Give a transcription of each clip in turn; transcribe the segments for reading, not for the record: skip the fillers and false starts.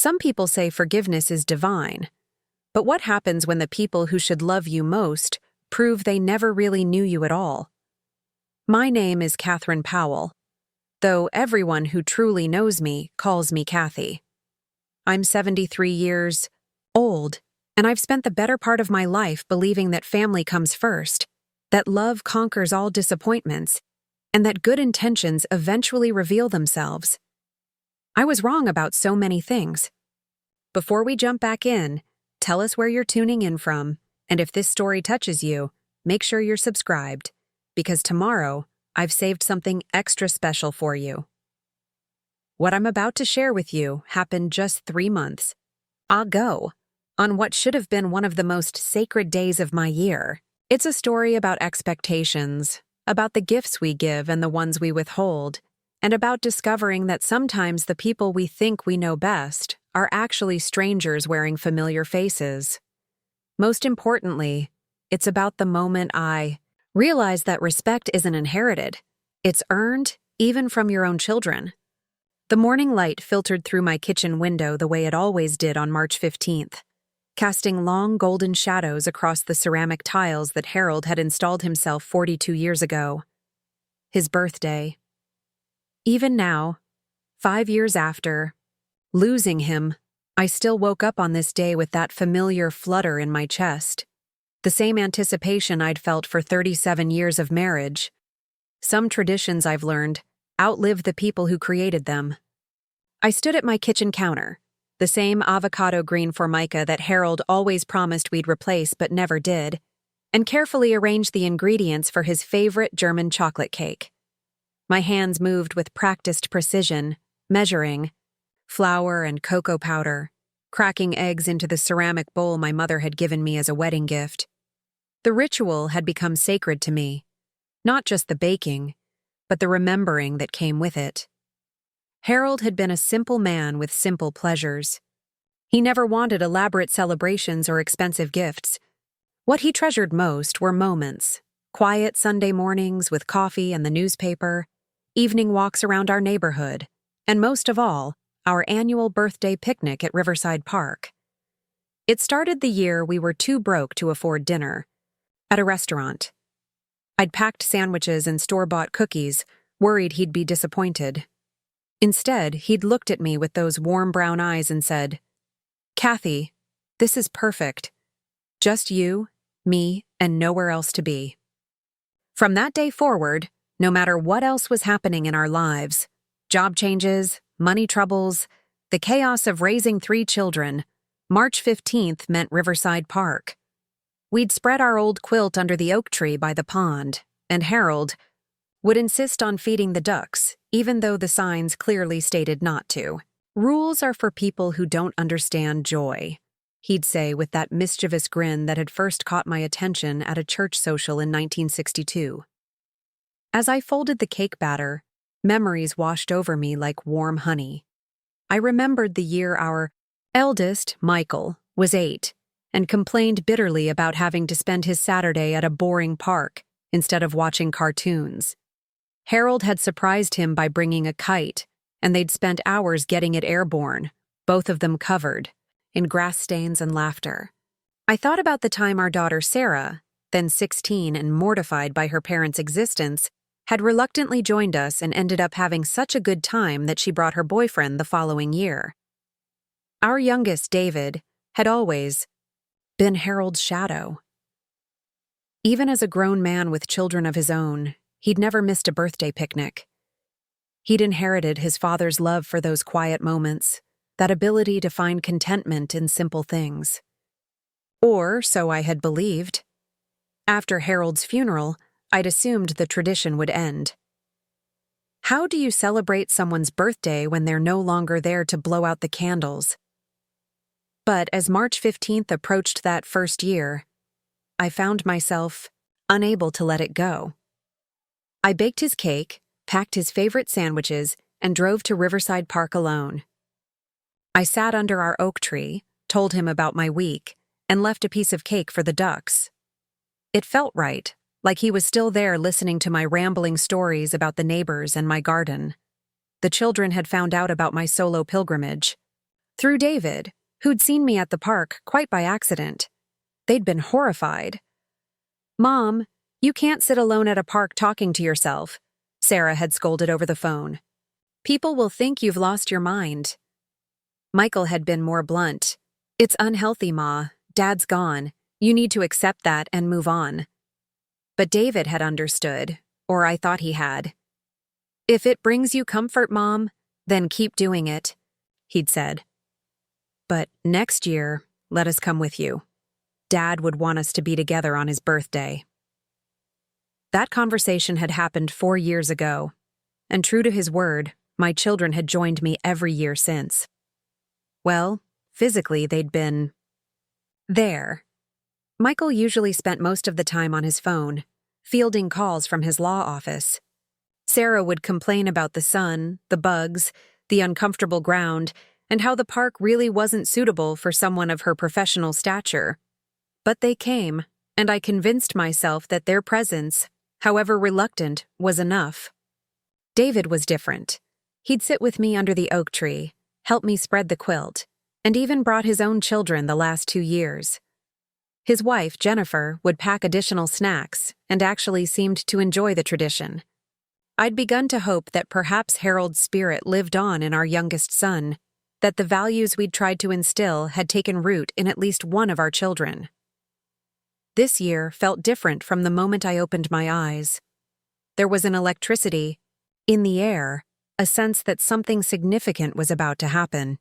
Some people say forgiveness is divine. But what happens when the people who should love you most prove they never really knew you at all? My name is Catherine Powell, though everyone who truly knows me calls me Kathy. I'm 73 years old, and I've spent the better part of my life believing that family comes first, that love conquers all disappointments, and that good intentions eventually reveal themselves. I was wrong about so many things. Before we jump back in, tell us where you're tuning in from, and if this story touches you, make sure you're subscribed, because tomorrow I've saved something extra special for you. What I'm about to share with you happened just 3 months ago, on what should have been one of the most sacred days of my year. It's a story about expectations, about the gifts we give and the ones we withhold, and about discovering that sometimes the people we think we know best are actually strangers wearing familiar faces. Most importantly, it's about the moment I realized that respect isn't inherited. It's earned, even from your own children. The morning light filtered through my kitchen window the way it always did on March 15th, casting long golden shadows across the ceramic tiles that Harold had installed himself 42 years ago. His birthday. Even now, 5 years after losing him, I still woke up on this day with that familiar flutter in my chest, the same anticipation I'd felt for 37 years of marriage. Some traditions, I've learned, outlive the people who created them. I stood at my kitchen counter, the same avocado-green Formica that Harold always promised we'd replace but never did, and carefully arranged the ingredients for his favorite German chocolate cake. My hands moved with practiced precision, measuring flour and cocoa powder, cracking eggs into the ceramic bowl my mother had given me as a wedding gift. The ritual had become sacred to me, not just the baking, but the remembering that came with it. Harold had been a simple man with simple pleasures. He never wanted elaborate celebrations or expensive gifts. What he treasured most were moments, quiet Sunday mornings with coffee and the newspaper, evening walks around our neighborhood, and most of all, our annual birthday picnic at Riverside Park. It started the year we were too broke to afford dinner, at a restaurant. I'd packed sandwiches and store-bought cookies, worried he'd be disappointed. Instead, he'd looked at me with those warm brown eyes and said, "Kathy, this is perfect. Just you, me, and nowhere else to be." From that day forward, no matter what else was happening in our lives, job changes, money troubles, the chaos of raising 3 children, March 15th meant Riverside Park. We'd spread our old quilt under the oak tree by the pond, and Harold would insist on feeding the ducks, even though the signs clearly stated not to. "Rules are for people who don't understand joy," he'd say with that mischievous grin that had first caught my attention at a church social in 1962. As I folded the cake batter, memories washed over me like warm honey. I remembered the year our eldest, Michael, was 8, and complained bitterly about having to spend his Saturday at a boring park instead of watching cartoons. Harold had surprised him by bringing a kite, and they'd spent hours getting it airborne, both of them covered in grass stains and laughter. I thought about the time our daughter Sarah, then 16 and mortified by her parents' existence, had reluctantly joined us and ended up having such a good time that she brought her boyfriend the following year. Our youngest, David, had always been Harold's shadow. Even as a grown man with children of his own, he'd never missed a birthday picnic. He'd inherited his father's love for those quiet moments, that ability to find contentment in simple things. Or so I had believed. After Harold's funeral, I'd assumed the tradition would end. How do you celebrate someone's birthday when they're no longer there to blow out the candles? But as March 15th approached that first year, I found myself unable to let it go. I baked his cake, packed his favorite sandwiches, and drove to Riverside Park alone. I sat under our oak tree, told him about my week, and left a piece of cake for the ducks. It felt right, like he was still there listening to my rambling stories about the neighbors and my garden. The children had found out about my solo pilgrimage. Through David, who'd seen me at the park quite by accident. They'd been horrified. "Mom, you can't sit alone at a park talking to yourself," Sarah had scolded over the phone. "People will think you've lost your mind." Michael had been more blunt. "It's unhealthy, Ma. Dad's gone. You need to accept that and move on." But David had understood, or I thought he had. "If it brings you comfort, Mom, then keep doing it," he'd said. "But next year, let us come with you. Dad would want us to be together on his birthday." That conversation had happened 4 years ago, and true to his word, my children had joined me every year since. Well, physically they'd been there. Michael usually spent most of the time on his phone, fielding calls from his law office. Sarah would complain about the sun, the bugs, the uncomfortable ground, and how the park really wasn't suitable for someone of her professional stature. But they came, and I convinced myself that their presence, however reluctant, was enough. David was different. He'd sit with me under the oak tree, help me spread the quilt, and even brought his own children the last 2 years. His wife, Jennifer, would pack additional snacks and actually seemed to enjoy the tradition. I'd begun to hope that perhaps Harold's spirit lived on in our youngest son, that the values we'd tried to instill had taken root in at least one of our children. This year felt different from the moment I opened my eyes. There was an electricity in the air, a sense that something significant was about to happen.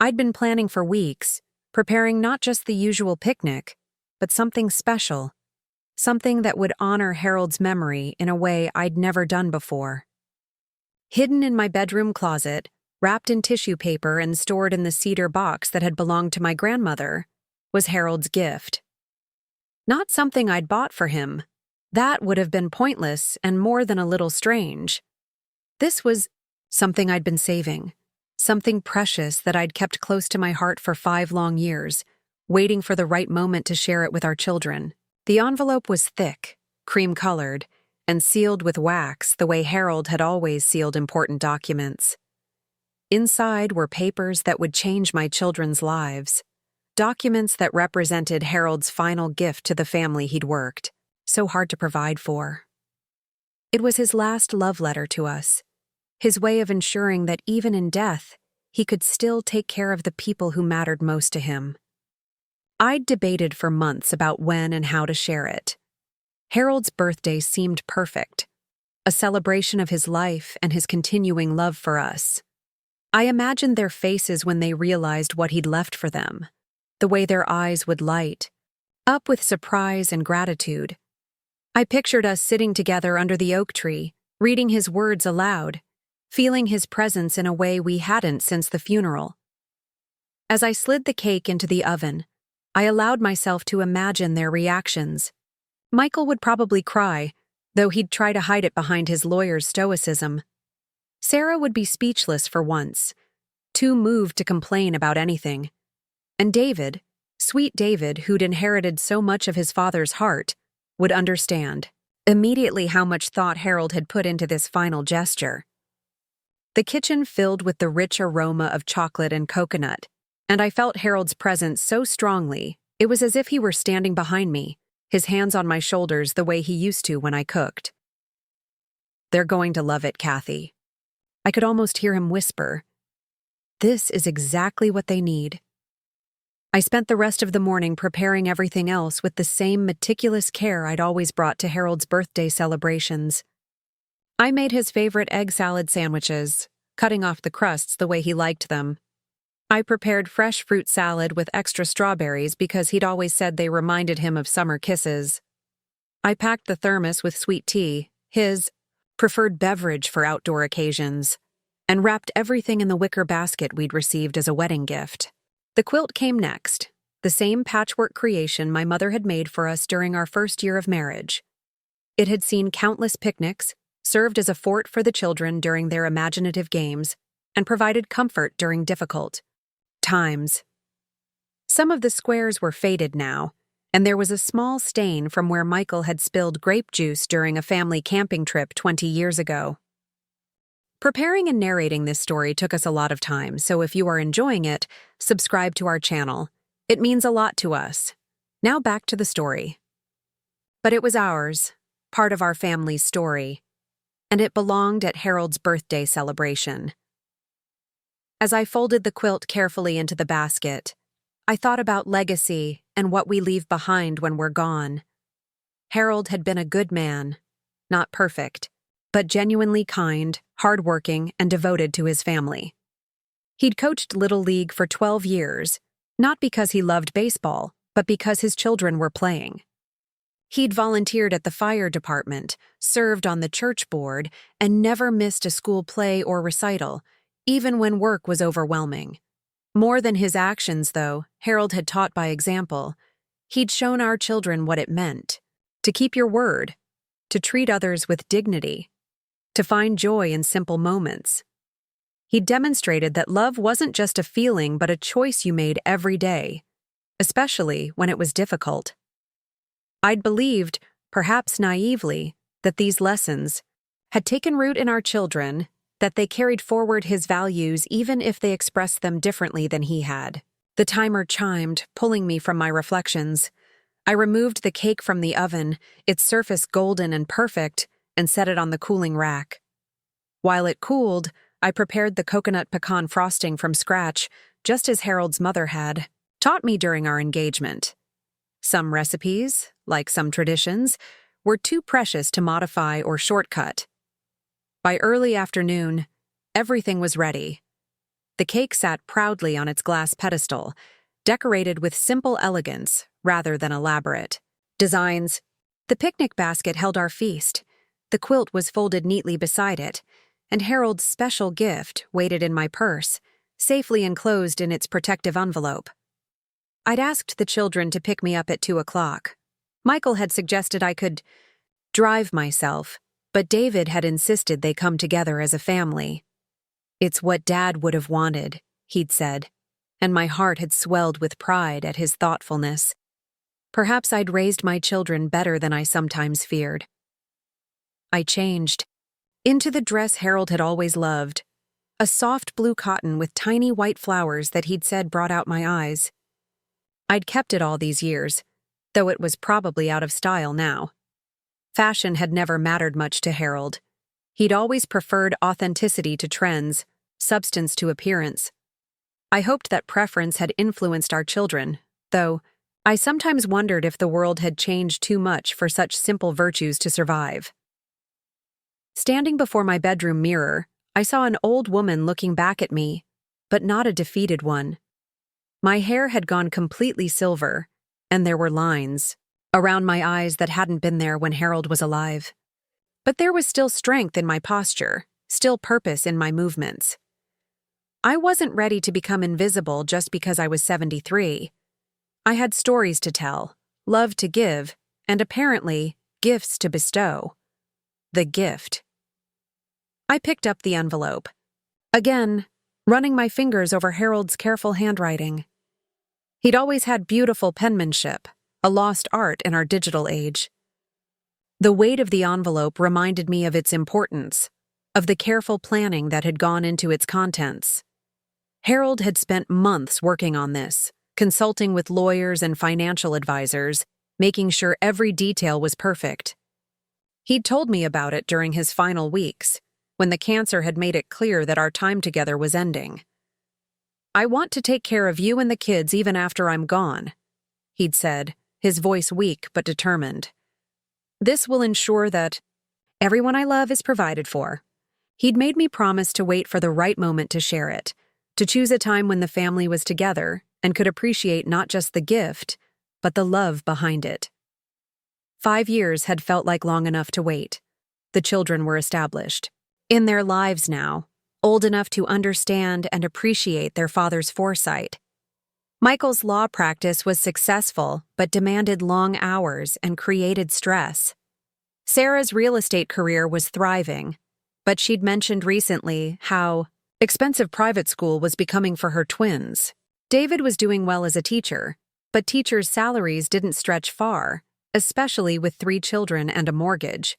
I'd been planning for weeks, preparing not just the usual picnic, but something special, something that would honor Harold's memory in a way I'd never done before. Hidden in my bedroom closet, wrapped in tissue paper and stored in the cedar box that had belonged to my grandmother, was Harold's gift. Not something I'd bought for him. That would have been pointless and more than a little strange. This was something I'd been saving, something precious that I'd kept close to my heart for 5 long years, waiting for the right moment to share it with our children. The envelope was thick, cream-colored, and sealed with wax the way Harold had always sealed important documents. Inside were papers that would change my children's lives, documents that represented Harold's final gift to the family he'd worked so hard to provide for. It was his last love letter to us, his way of ensuring that even in death, he could still take care of the people who mattered most to him. I'd debated for months about when and how to share it. Harold's birthday seemed perfect, a celebration of his life and his continuing love for us. I imagined their faces when they realized what he'd left for them, the way their eyes would light up with surprise and gratitude. I pictured us sitting together under the oak tree, reading his words aloud, feeling his presence in a way we hadn't since the funeral. As I slid the cake into the oven, I allowed myself to imagine their reactions. Michael would probably cry, though he'd try to hide it behind his lawyer's stoicism. Sarah would be speechless for once, too moved to complain about anything. And David, sweet David, who'd inherited so much of his father's heart, would understand immediately how much thought Harold had put into this final gesture. The kitchen filled with the rich aroma of chocolate and coconut, and I felt Harold's presence so strongly, it was as if he were standing behind me, his hands on my shoulders the way he used to when I cooked. "They're going to love it, Kathy." I could almost hear him whisper. "This is exactly what they need." I spent the rest of the morning preparing everything else with the same meticulous care I'd always brought to Harold's birthday celebrations. I made his favorite egg salad sandwiches, cutting off the crusts the way he liked them. I prepared fresh fruit salad with extra strawberries because he'd always said they reminded him of summer kisses. I packed the thermos with sweet tea, his preferred beverage for outdoor occasions, and wrapped everything in the wicker basket we'd received as a wedding gift. The quilt came next, the same patchwork creation my mother had made for us during our first year of marriage. It had seen countless picnics, served as a fort for the children during their imaginative games, and provided comfort during difficult times. Some of the squares were faded now, and there was a small stain from where Michael had spilled grape juice during a family camping trip 20 years ago. Preparing and narrating this story took us a lot of time, so if you are enjoying it, subscribe to our channel. It means a lot to us. Now back to the story. But it was ours, part of our family's story, and it belonged at Harold's birthday celebration. As I folded the quilt carefully into the basket, I thought about legacy and what we leave behind when we're gone. Harold had been a good man, not perfect, but genuinely kind, hardworking, and devoted to his family. He'd coached Little League for 12 years, not because he loved baseball, but because his children were playing. He'd volunteered at the fire department, served on the church board, and never missed a school play or recital, even when work was overwhelming. More than his actions, though, Harold had taught by example. He'd shown our children what it meant to keep your word, to treat others with dignity, to find joy in simple moments. He demonstrated that love wasn't just a feeling but a choice you made every day, especially when it was difficult. I'd believed, perhaps naively, that these lessons had taken root in our children, that they carried forward his values even if they expressed them differently than he had. The timer chimed, pulling me from my reflections. I removed the cake from the oven, its surface golden and perfect, and set it on the cooling rack. While it cooled, I prepared the coconut pecan frosting from scratch, just as Harold's mother had taught me during our engagement. Some recipes, like some traditions, were too precious to modify or shortcut. By early afternoon, everything was ready. The cake sat proudly on its glass pedestal, decorated with simple elegance rather than elaborate designs. The picnic basket held our feast. The quilt was folded neatly beside it, and Harold's special gift waited in my purse, safely enclosed in its protective envelope. I'd asked the children to pick me up at 2 o'clock. Michael had suggested I could drive myself, but David had insisted they come together as a family. "It's what Dad would have wanted," he'd said, and my heart had swelled with pride at his thoughtfulness. Perhaps I'd raised my children better than I sometimes feared. I changed into the dress Harold had always loved, a soft blue cotton with tiny white flowers that he'd said brought out my eyes. I'd kept it all these years, though it was probably out of style now. Fashion had never mattered much to Harold. He'd always preferred authenticity to trends, substance to appearance. I hoped that preference had influenced our children, though I sometimes wondered if the world had changed too much for such simple virtues to survive. Standing before my bedroom mirror, I saw an old woman looking back at me, but not a defeated one. My hair had gone completely silver, and there were lines around my eyes that hadn't been there when Harold was alive. But there was still strength in my posture, still purpose in my movements. I wasn't ready to become invisible just because I was 73. I had stories to tell, love to give, and apparently, gifts to bestow. The gift. I picked up the envelope. Again, running my fingers over Harold's careful handwriting. He'd always had beautiful penmanship, a lost art in our digital age. The weight of the envelope reminded me of its importance, of the careful planning that had gone into its contents. Harold had spent months working on this, consulting with lawyers and financial advisors, making sure every detail was perfect. He'd told me about it during his final weeks, when the cancer had made it clear that our time together was ending. "I want to take care of you and the kids even after I'm gone," he'd said, his voice weak but determined. "This will ensure that everyone I love is provided for." He'd made me promise to wait for the right moment to share it, to choose a time when the family was together and could appreciate not just the gift, but the love behind it. 5 years had felt like long enough to wait. The children were established, in their lives now, old enough to understand and appreciate their father's foresight. Michael's law practice was successful but demanded long hours and created stress. Sarah's real estate career was thriving, but she'd mentioned recently how expensive private school was becoming for her twins. David was doing well as a teacher, but teachers' salaries didn't stretch far, especially with 3 children and a mortgage.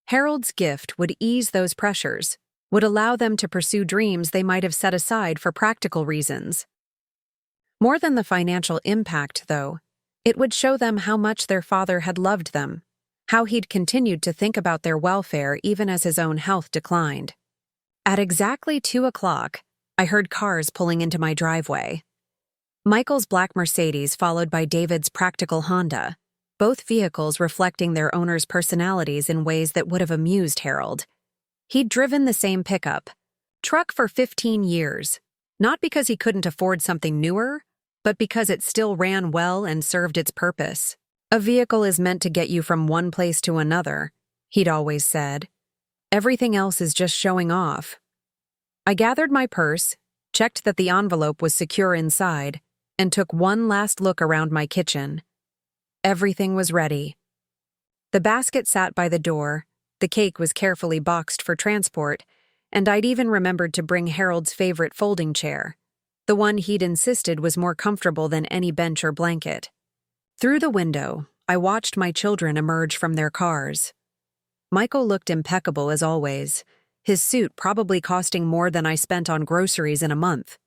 Harold's gift would ease those pressures, would allow them to pursue dreams they might have set aside for practical reasons. More than the financial impact, though, it would show them how much their father had loved them, how he'd continued to think about their welfare even as his own health declined. At exactly 2 o'clock, I heard cars pulling into my driveway. Michael's black Mercedes followed by David's practical Honda, both vehicles reflecting their owners' personalities in ways that would have amused Harold. He'd driven the same pickup truck for 15 years, not because he couldn't afford something newer, but because it still ran well and served its purpose. A vehicle is meant to get you from one place to another, he'd always said. Everything else is just showing off. I gathered my purse, checked that the envelope was secure inside, and took one last look around my kitchen. Everything was ready. The basket sat by the door, the cake was carefully boxed for transport, and I'd even remembered to bring Harold's favorite folding chair, the one he'd insisted was more comfortable than any bench or blanket. Through the window, I watched my children emerge from their cars. Michael looked impeccable as always, his suit probably costing more than I spent on groceries in a month.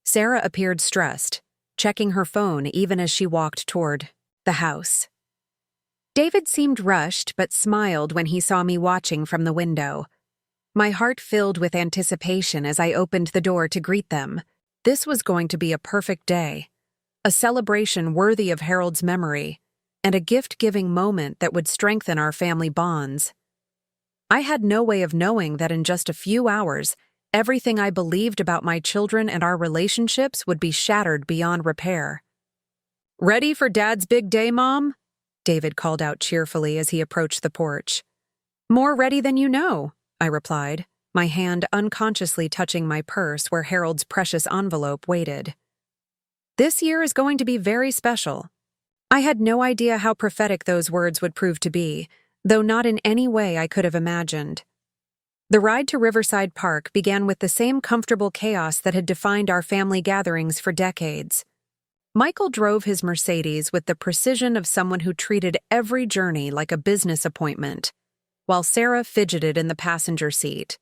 Sarah appeared stressed, checking her phone even as she walked toward the house. David seemed rushed but smiled when he saw me watching from the window. My heart filled with anticipation as I opened the door to greet them. This was going to be a perfect day, a celebration worthy of Harold's memory, and a gift-giving moment that would strengthen our family bonds. I had no way of knowing that in just a few hours, everything I believed about my children and our relationships would be shattered beyond repair. "Ready for Dad's big day, Mom?" David called out cheerfully as he approached the porch. "More ready than you know," I replied, my hand unconsciously touching my purse where Harold's precious envelope waited. "This year is going to be very special." I had no idea how prophetic those words would prove to be, though not in any way I could have imagined. The ride to Riverside Park began with the same comfortable chaos that had defined our family gatherings for decades. Michael drove his Mercedes with the precision of someone who treated every journey like a business appointment, while Sarah fidgeted in the passenger seat,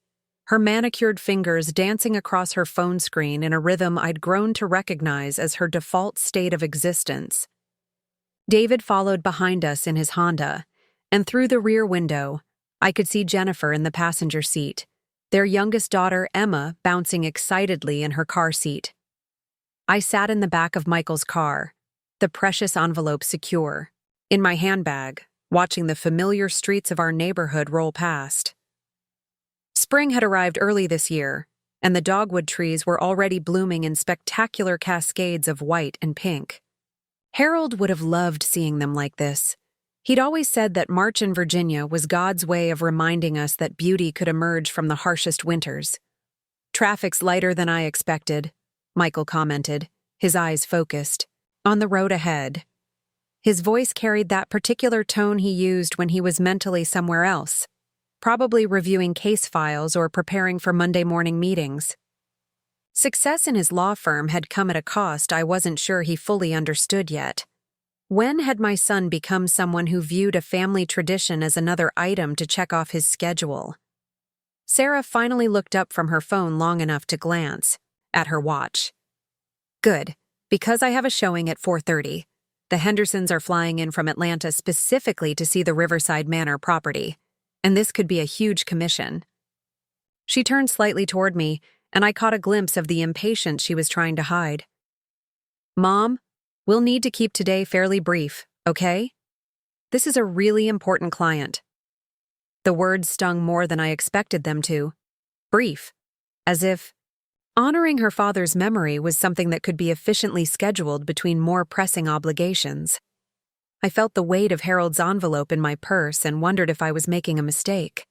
her manicured fingers dancing across her phone screen in a rhythm I'd grown to recognize as her default state of existence. David followed behind us in his Honda, and through the rear window, I could see Jennifer in the passenger seat, their youngest daughter, Emma, bouncing excitedly in her car seat. I sat in the back of Michael's car, the precious envelope secure, in my handbag, watching the familiar streets of our neighborhood roll past. Spring had arrived early this year, and the dogwood trees were already blooming in spectacular cascades of white and pink. Harold would have loved seeing them like this. He'd always said that March in Virginia was God's way of reminding us that beauty could emerge from the harshest winters. "Traffic's lighter than I expected," Michael commented, his eyes focused, on the road ahead. His voice carried that particular tone he used when he was mentally somewhere else, probably reviewing case files or preparing for Monday morning meetings. Success in his law firm had come at a cost I wasn't sure he fully understood yet. When had my son become someone who viewed a family tradition as another item to check off his schedule? Sarah finally looked up from her phone long enough to glance at her watch. "Good, because I have a showing at 4:30. The Hendersons are flying in from Atlanta specifically to see the Riverside Manor property, and this could be a huge commission." She turned slightly toward me, and I caught a glimpse of the impatience she was trying to hide. "Mom, we'll need to keep today fairly brief, okay? This is a really important client." The words stung more than I expected them to. Brief. As if honoring her father's memory was something that could be efficiently scheduled between more pressing obligations. I felt the weight of Harold's envelope in my purse and wondered if I was making a mistake.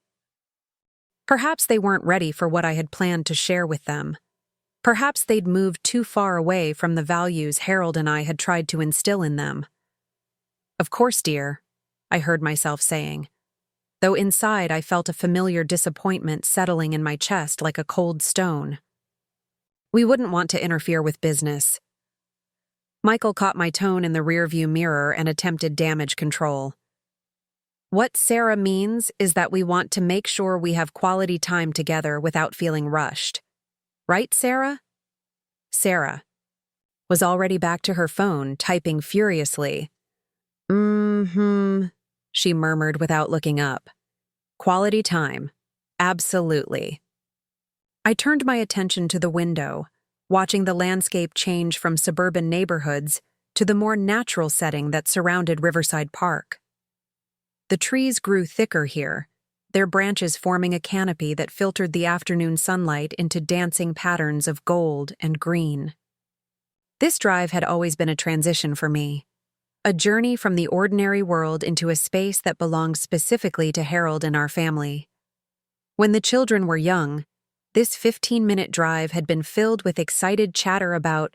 Perhaps they weren't ready for what I had planned to share with them. Perhaps they'd moved too far away from the values Harold and I had tried to instill in them. "Of course, dear," I heard myself saying, though inside I felt a familiar disappointment settling in my chest like a cold stone. "We wouldn't want to interfere with business." Michael caught my tone in the rearview mirror and attempted damage control. What Sarah means is that we want to make sure we have quality time together without feeling rushed. Right, Sarah? Sarah was already back to her phone, typing furiously. She murmured without looking up. Quality time. Absolutely. I turned my attention to the window, watching the landscape change from suburban neighborhoods to the more natural setting that surrounded Riverside Park. The trees grew thicker here, their branches forming a canopy that filtered the afternoon sunlight into dancing patterns of gold and green. This drive had always been a transition for me, a journey from the ordinary world into a space that belonged specifically to Harold and our family. When the children were young, this 15-minute drive had been filled with excited chatter about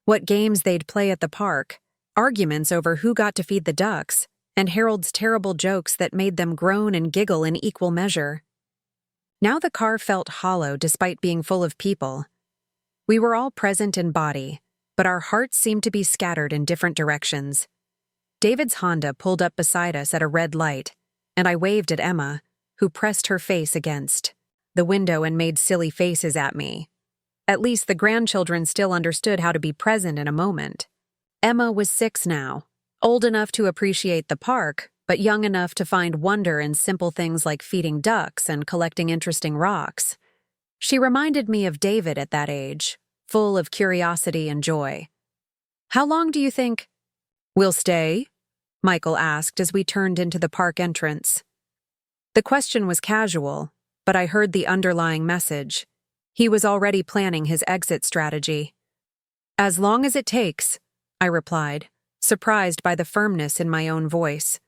what games they'd play at the park, arguments over who got to feed the ducks, and Harold's terrible jokes that made them groan and giggle in equal measure. Now the car felt hollow despite being full of people. We were all present in body, but our hearts seemed to be scattered in different directions. David's Honda pulled up beside us at a red light, and I waved at Emma, who pressed her face against the window and made silly faces at me. At least the grandchildren still understood how to be present in a moment. Emma was 6 now, old enough to appreciate the park, but young enough to find wonder in simple things like feeding ducks and collecting interesting rocks. She reminded me of David at that age, full of curiosity and joy. "How long do you think we'll stay?" Michael asked as we turned into the park entrance. The question was casual, but I heard the underlying message. He was already planning his exit strategy. "As long as it takes," I replied, surprised by the firmness in my own voice.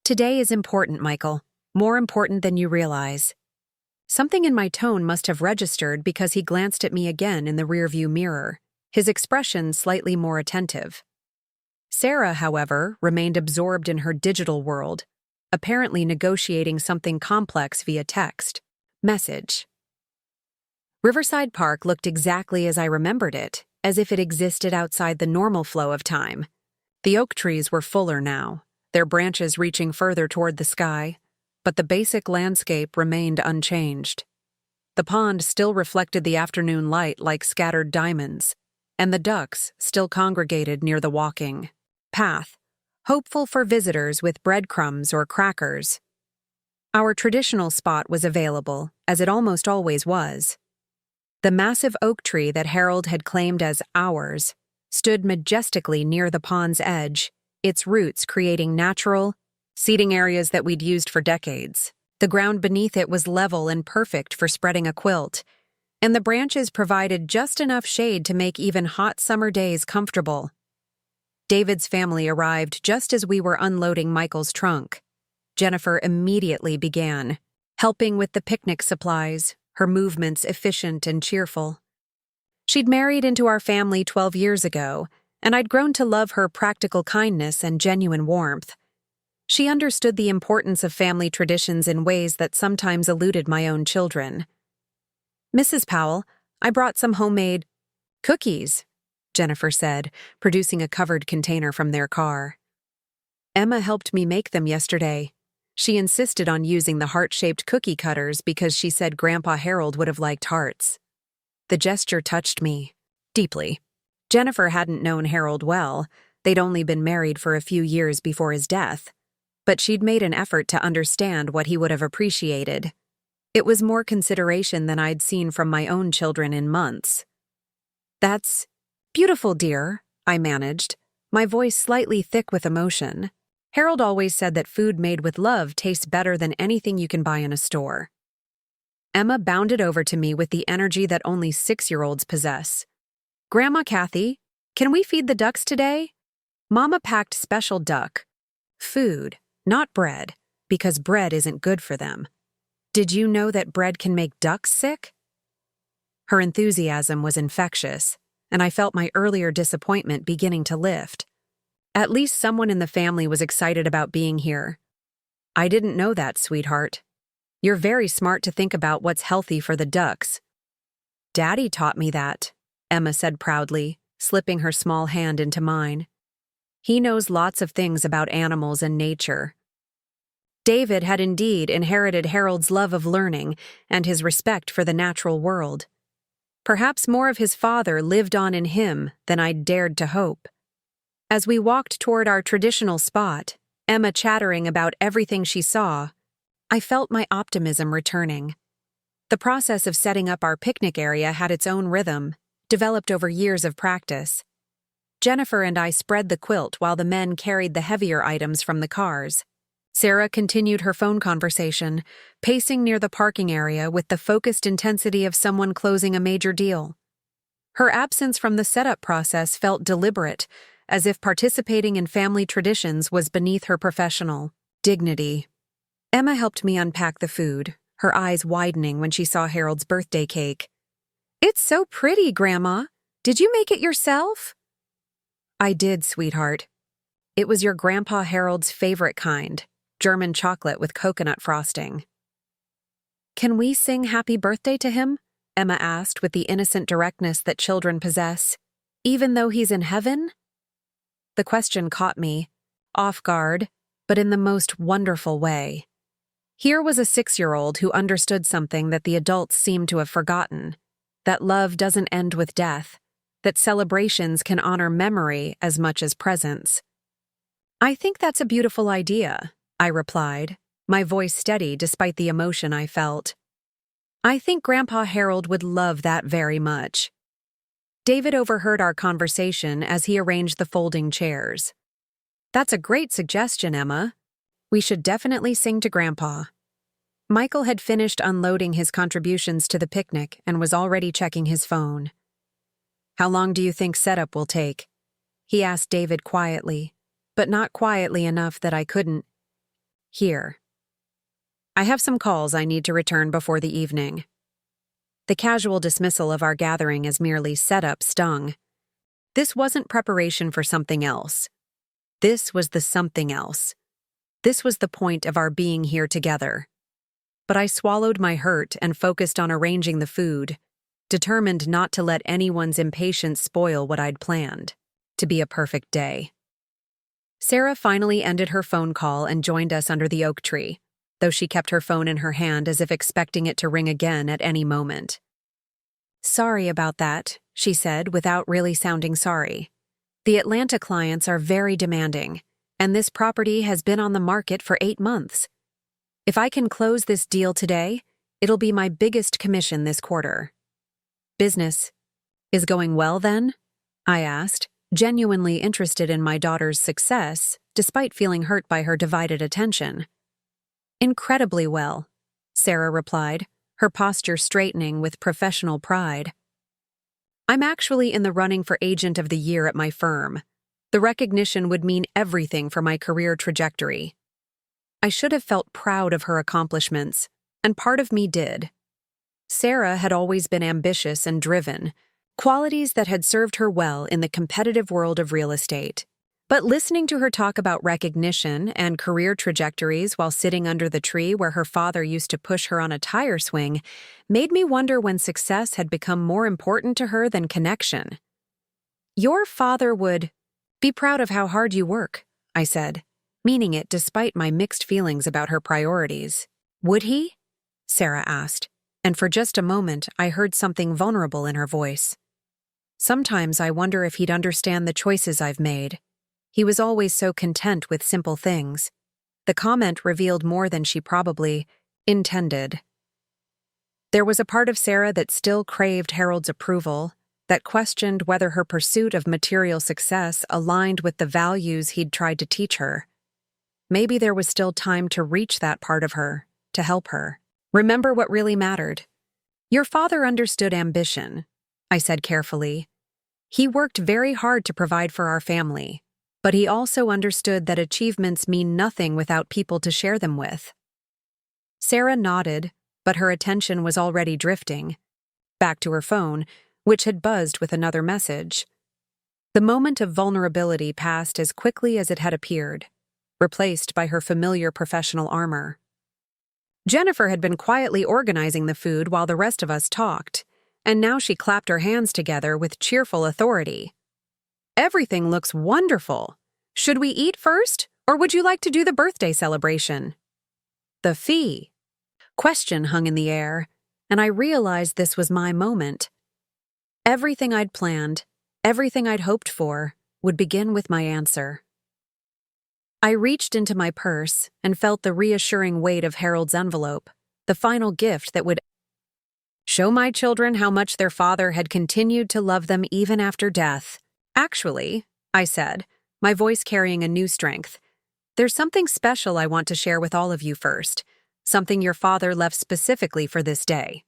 "Today is important, Michael, more important than you realize." Something in my tone must have registered because he glanced at me again in the rearview mirror, his expression slightly more attentive. Sarah, however, remained absorbed in her digital world, apparently negotiating something complex via text message. Riverside Park looked exactly as I remembered it, as if it existed outside the normal flow of time. The oak trees were fuller now, their branches reaching further toward the sky, but the basic landscape remained unchanged. The pond still reflected the afternoon light like scattered diamonds, and the ducks still congregated near the walking path, hopeful for visitors with breadcrumbs or crackers. Our traditional spot was available, as it almost always was. The massive oak tree that Harold had claimed as ours stood majestically near the pond's edge, its roots creating natural, seating areas that we'd used for decades. The ground beneath it was level and perfect for spreading a quilt, and the branches provided just enough shade to make even hot summer days comfortable. David's family arrived just as we were unloading Michael's trunk. Jennifer immediately began, helping with the picnic supplies, her movements efficient and cheerful. She'd married into our family 12 years ago, and I'd grown to love her practical kindness and genuine warmth. She understood the importance of family traditions in ways that sometimes eluded my own children. "Mrs. Powell, I brought some homemade cookies," Jennifer said, producing a covered container from their car. "Emma helped me make them yesterday. She insisted on using the heart-shaped cookie cutters because she said Grandpa Harold would have liked hearts." The gesture touched me deeply. Jennifer hadn't known Harold well. They'd only been married for a few years before his death. But she'd made an effort to understand what he would have appreciated. It was more consideration than I'd seen from my own children in months. "That's beautiful, dear," I managed, my voice slightly thick with emotion. Harold always said that food made with love tastes better than anything you can buy in a store. Emma bounded over to me with the energy that only 6-year-olds possess. "Grandma Kathy, can we feed the ducks today? Mama packed special duck food, not bread, because bread isn't good for them. Did you know that bread can make ducks sick?" Her enthusiasm was infectious, and I felt my earlier disappointment beginning to lift. At least someone in the family was excited about being here. "I didn't know that, sweetheart. You're very smart to think about what's healthy for the ducks." "Daddy taught me that," Emma said proudly, slipping her small hand into mine. "He knows lots of things about animals and nature." David had indeed inherited Harold's love of learning and his respect for the natural world. Perhaps more of his father lived on in him than I'd dared to hope. As we walked toward our traditional spot, Emma chattering about everything she saw, I felt my optimism returning. The process of setting up our picnic area had its own rhythm, developed over years of practice. Jennifer and I spread the quilt while the men carried the heavier items from the cars. Sarah continued her phone conversation, pacing near the parking area with the focused intensity of someone closing a major deal. Her absence from the setup process felt deliberate, as if participating in family traditions was beneath her professional dignity. Emma helped me unpack the food, her eyes widening when she saw Harold's birthday cake. "It's so pretty, Grandma. Did you make it yourself?" "I did, sweetheart. It was your Grandpa Harold's favorite kind. German chocolate with coconut frosting." "Can we sing happy birthday to him?" Emma asked with the innocent directness that children possess, "even though he's in heaven?" The question caught me, off guard, but in the most wonderful way. Here was a 6-year-old who understood something that the adults seemed to have forgotten, that love doesn't end with death, that celebrations can honor memory as much as presence. "I think that's a beautiful idea," I replied, my voice steady despite the emotion I felt. "I think Grandpa Harold would love that very much." David overheard our conversation as he arranged the folding chairs. "That's a great suggestion, Emma. We should definitely sing to Grandpa." Michael had finished unloading his contributions to the picnic and was already checking his phone. "How long do you think setup will take?" he asked David quietly, but not quietly enough that I couldn't hear. "I have some calls I need to return before the evening." The casual dismissal of our gathering as merely setup stung. This wasn't preparation for something else. This was the something else. This was the point of our being here together. But I swallowed my hurt and focused on arranging the food, determined not to let anyone's impatience spoil what I'd planned to be a perfect day. Sarah finally ended her phone call and joined us under the oak tree, though she kept her phone in her hand as if expecting it to ring again at any moment. "Sorry about that," she said without really sounding sorry. "The Atlanta clients are very demanding, and this property has been on the market for 8 months. If I can close this deal today, it'll be my biggest commission this quarter." "Business is going well then?" I asked, genuinely interested in my daughter's success, despite feeling hurt by her divided attention. "Incredibly well," Sarah replied, her posture straightening with professional pride. "I'm actually in the running for Agent of the Year at my firm. The recognition would mean everything for my career trajectory." I should have felt proud of her accomplishments, and part of me did. Sarah had always been ambitious and driven, qualities that had served her well in the competitive world of real estate. But listening to her talk about recognition and career trajectories while sitting under the tree where her father used to push her on a tire swing made me wonder when success had become more important to her than connection. "Your father would be proud of how hard you work," I said, meaning it despite my mixed feelings about her priorities. "Would he?" Sarah asked, and for just a moment I heard something vulnerable in her voice. "Sometimes I wonder if he'd understand the choices I've made. He was always so content with simple things." The comment revealed more than she probably intended. There was a part of Sarah that still craved Harold's approval, that questioned whether her pursuit of material success aligned with the values he'd tried to teach her. Maybe there was still time to reach that part of her, to help her. Remember what really mattered. "Your father understood ambition," I said carefully. "He worked very hard to provide for our family, but he also understood that achievements mean nothing without people to share them with." Sarah nodded, but her attention was already drifting back to her phone, which had buzzed with another message. The moment of vulnerability passed as quickly as it had appeared, replaced by her familiar professional armor. Jennifer had been quietly organizing the food while the rest of us talked, and now she clapped her hands together with cheerful authority. "Everything looks wonderful. Should we eat first, or would you like to do the birthday celebration?" The fee? Question hung in the air, and I realized this was my moment. Everything I'd planned, everything I'd hoped for, would begin with my answer. I reached into my purse and felt the reassuring weight of Harold's envelope, the final gift that would show my children how much their father had continued to love them even after death. Actually, I said, my voice carrying a new strength, there's something special I want to share with all of you first, something your father left specifically for this day.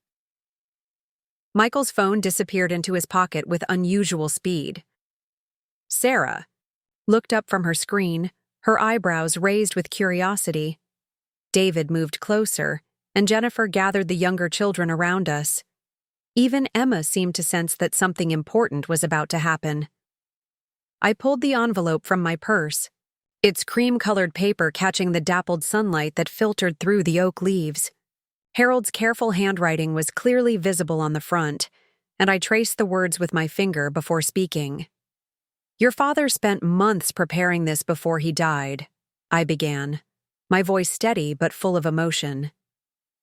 Michael's phone disappeared into his pocket with unusual speed. Sarah looked up from her screen, her eyebrows raised with curiosity. David moved closer, and Jennifer gathered the younger children around us. Even Emma seemed to sense that something important was about to happen. I pulled the envelope from my purse, its cream-colored paper catching the dappled sunlight that filtered through the oak leaves. Harold's careful handwriting was clearly visible on the front, and I traced the words with my finger before speaking. Your father spent months preparing this before he died, I began, my voice steady but full of emotion.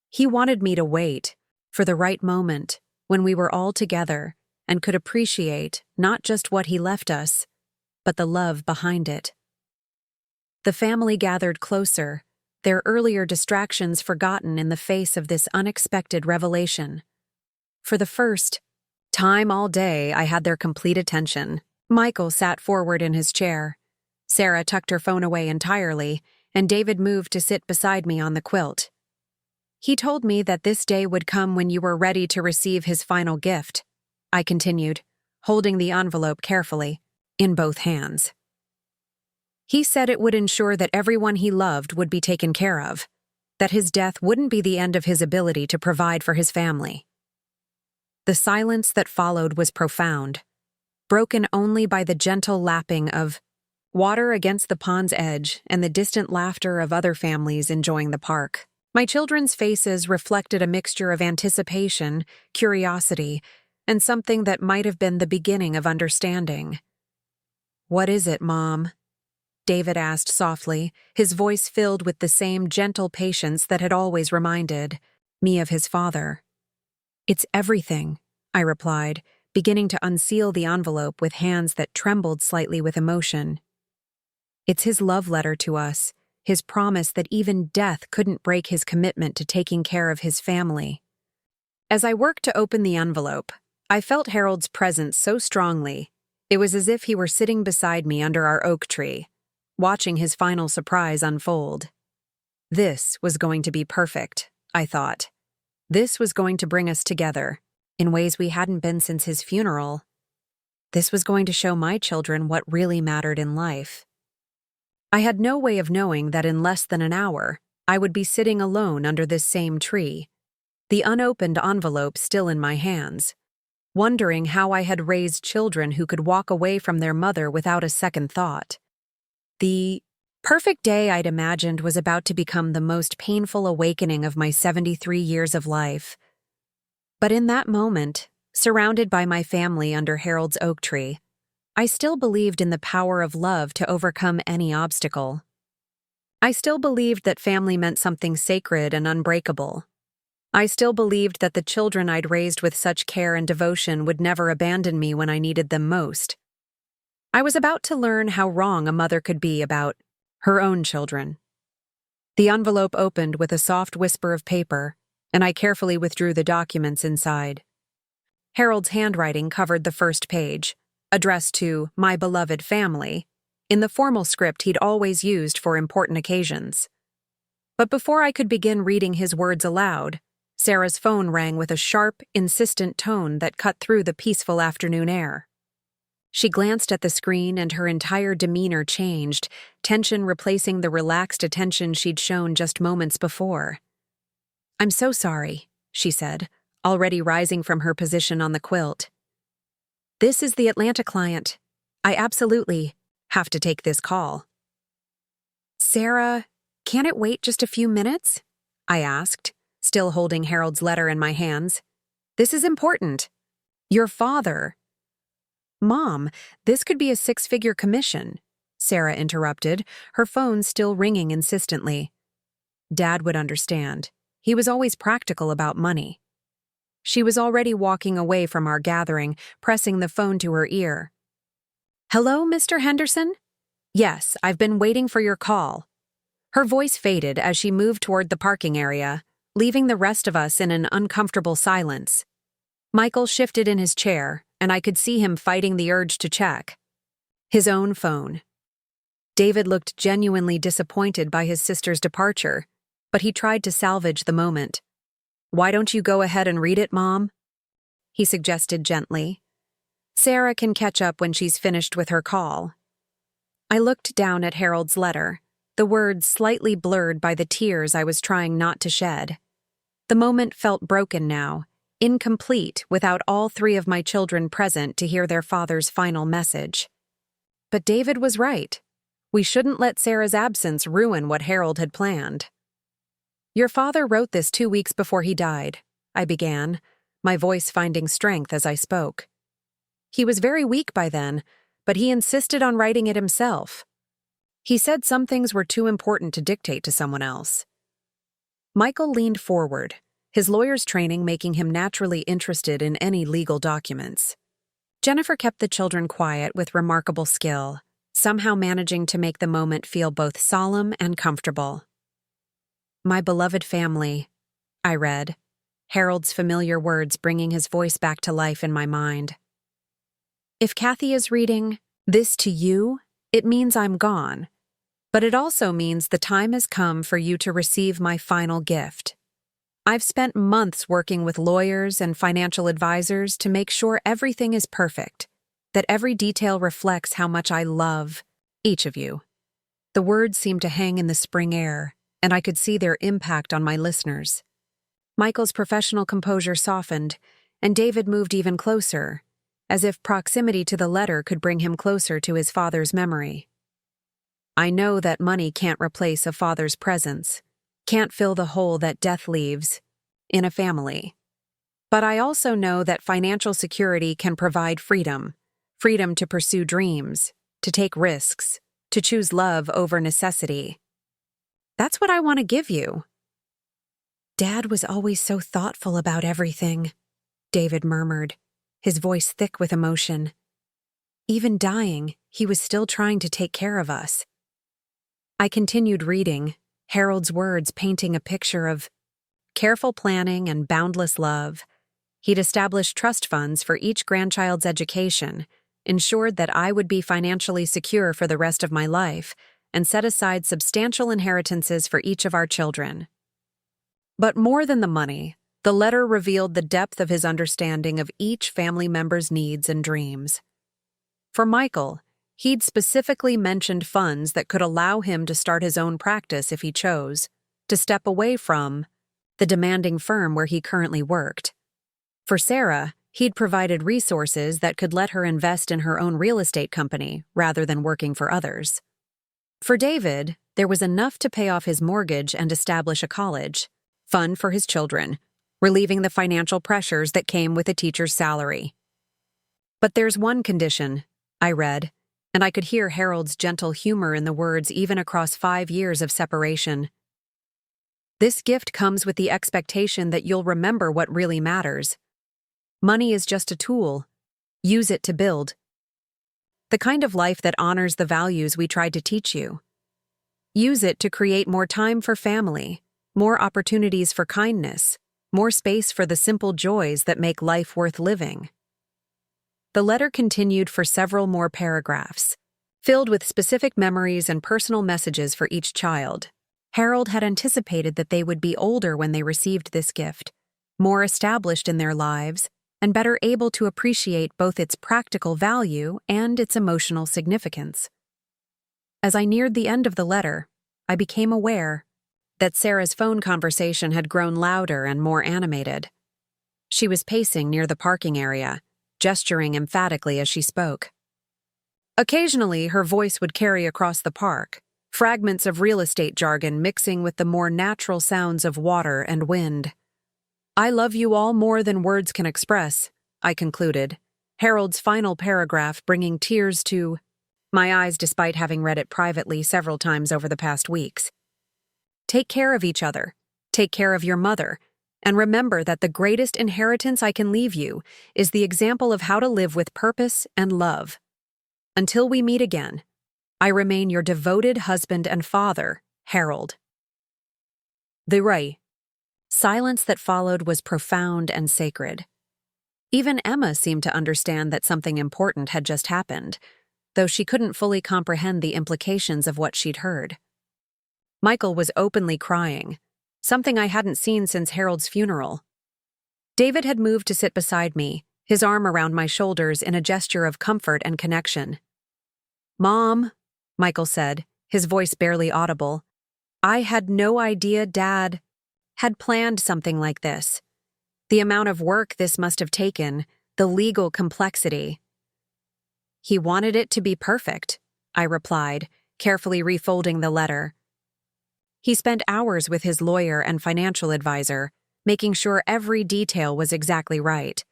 He wanted me to wait, for the right moment, when we were all together and could appreciate not just what he left us, but the love behind it. The family gathered closer, their earlier distractions forgotten in the face of this unexpected revelation. For the first time all day, I had their complete attention. Michael sat forward in his chair. Sarah tucked her phone away entirely, and David moved to sit beside me on the quilt. He told me that this day would come when you were ready to receive his final gift, I continued, holding the envelope carefully, in both hands. He said it would ensure that everyone he loved would be taken care of, that his death wouldn't be the end of his ability to provide for his family. The silence that followed was profound, broken only by the gentle lapping of water against the pond's edge and the distant laughter of other families enjoying the park. My children's faces reflected a mixture of anticipation, curiosity, and something that might have been the beginning of understanding. "What is it, Mom?" David asked softly, his voice filled with the same gentle patience that had always reminded me of his father. "It's everything," I replied, beginning to unseal the envelope with hands that trembled slightly with emotion. "It's his love letter to us, his promise that even death couldn't break his commitment to taking care of his family." As I worked to open the envelope, I felt Harold's presence so strongly, it was as if he were sitting beside me under our oak tree, watching his final surprise unfold. This was going to be perfect, I thought. This was going to bring us together, in ways we hadn't been since his funeral. This was going to show my children what really mattered in life. I had no way of knowing that in less than an hour, I would be sitting alone under this same tree, the unopened envelope still in my hands, wondering how I had raised children who could walk away from their mother without a second thought. The perfect day I'd imagined was about to become the most painful awakening of my 73 years of life. But in that moment, surrounded by my family under Harold's oak tree, I still believed in the power of love to overcome any obstacle. I still believed that family meant something sacred and unbreakable. I still believed that the children I'd raised with such care and devotion would never abandon me when I needed them most. I was about to learn how wrong a mother could be about her own children. The envelope opened with a soft whisper of paper, and I carefully withdrew the documents inside. Harold's handwriting covered the first page, addressed to "My beloved family," in the formal script he'd always used for important occasions. But before I could begin reading his words aloud, Sarah's phone rang with a sharp, insistent tone that cut through the peaceful afternoon air. She glanced at the screen and her entire demeanor changed, tension replacing the relaxed attention she'd shown just moments before. "I'm so sorry," she said, already rising from her position on the quilt. "This is the Atlanta client. I absolutely have to take this call." "Sarah, can't it wait just a few minutes?" I asked, still holding Harold's letter in my hands. "This is important. Your father—" "Mom, this could be a 6-figure commission," Sarah interrupted, her phone still ringing insistently. Dad would understand. He was always practical about money. She was already walking away from our gathering, pressing the phone to her ear. "Hello, Mr. Henderson?" "Yes, I've been waiting for your call." Her voice faded as she moved toward the parking area, leaving the rest of us in an uncomfortable silence. Michael shifted in his chair, and I could see him fighting the urge to check his own phone. David looked genuinely disappointed by his sister's departure, but he tried to salvage the moment. "Why don't you go ahead and read it, Mom?" he suggested gently. "Sarah can catch up when she's finished with her call." I looked down at Harold's letter, the words slightly blurred by the tears I was trying not to shed. The moment felt broken now, incomplete without all three of my children present to hear their father's final message. But David was right. We shouldn't let Sarah's absence ruin what Harold had planned. "Your father wrote this 2 weeks before he died," I began, my voice finding strength as I spoke. "He was very weak by then, but he insisted on writing it himself. He said some things were too important to dictate to someone else." Michael leaned forward, his lawyer's training making him naturally interested in any legal documents. Jennifer kept the children quiet with remarkable skill, somehow managing to make the moment feel both solemn and comfortable. "My beloved family," I read, Harold's familiar words bringing his voice back to life in my mind. "If Kathy is reading this to you, it means I'm gone, but it also means the time has come for you to receive my final gift. I've spent months working with lawyers and financial advisors to make sure everything is perfect, that every detail reflects how much I love each of you." The words seemed to hang in the spring air, and I could see their impact on my listeners. Michael's professional composure softened, and David moved even closer, as if proximity to the letter could bring him closer to his father's memory. "I know that money can't replace a father's presence, can't fill the hole that death leaves in a family. But I also know that financial security can provide freedom to pursue dreams, to take risks, to choose love over necessity. That's what I want to give you." "Dad was always so thoughtful about everything," David murmured, his voice thick with emotion. "Even dying, he was still trying to take care of us." I continued reading, Harold's words painting a picture of careful planning and boundless love. He'd established trust funds for each grandchild's education, ensured that I would be financially secure for the rest of my life, and set aside substantial inheritances for each of our children. But more than the money, the letter revealed the depth of his understanding of each family member's needs and dreams. For Michael, he'd specifically mentioned funds that could allow him to start his own practice if he chose, to step away from the demanding firm where he currently worked. For Sarah, he'd provided resources that could let her invest in her own real estate company rather than working for others. For David, there was enough to pay off his mortgage and establish a college fund for his children, relieving the financial pressures that came with a teacher's salary. "But there's one condition," I read, and I could hear Harold's gentle humor in the words even across 5 years of separation. "This gift comes with the expectation that you'll remember what really matters. Money is just a tool. Use it to build the kind of life that honors the values we tried to teach you. Use it to create more time for family, more opportunities for kindness, more space for the simple joys that make life worth living." The letter continued for several more paragraphs, filled with specific memories and personal messages for each child. Harold had anticipated that they would be older when they received this gift, more established in their lives, and better able to appreciate both its practical value and its emotional significance. As I neared the end of the letter, I became aware that Sarah's phone conversation had grown louder and more animated. She was pacing near the parking area, gesturing emphatically as she spoke. Occasionally, her voice would carry across the park, fragments of real estate jargon mixing with the more natural sounds of water and wind. "I love you all more than words can express," I concluded, Harold's final paragraph bringing tears to my eyes despite having read it privately several times over the past weeks. Take care of each other. Take care of your mother. And remember that the greatest inheritance I can leave you is the example of how to live with purpose and love. Until we meet again, I remain your devoted husband and father, Harold. The silence that followed was profound and sacred. Even Emma seemed to understand that something important had just happened, though she couldn't fully comprehend the implications of what she'd heard. Michael was openly crying, something I hadn't seen since Harold's funeral. David had moved to sit beside me, his arm around my shoulders in a gesture of comfort and connection. "Mom," Michael said, his voice barely audible, "I had no idea Dad had planned something like this. The amount of work this must have taken, the legal complexity." "He wanted it to be perfect," I replied, carefully refolding the letter. He spent hours with his lawyer and financial advisor, making sure every detail was exactly right.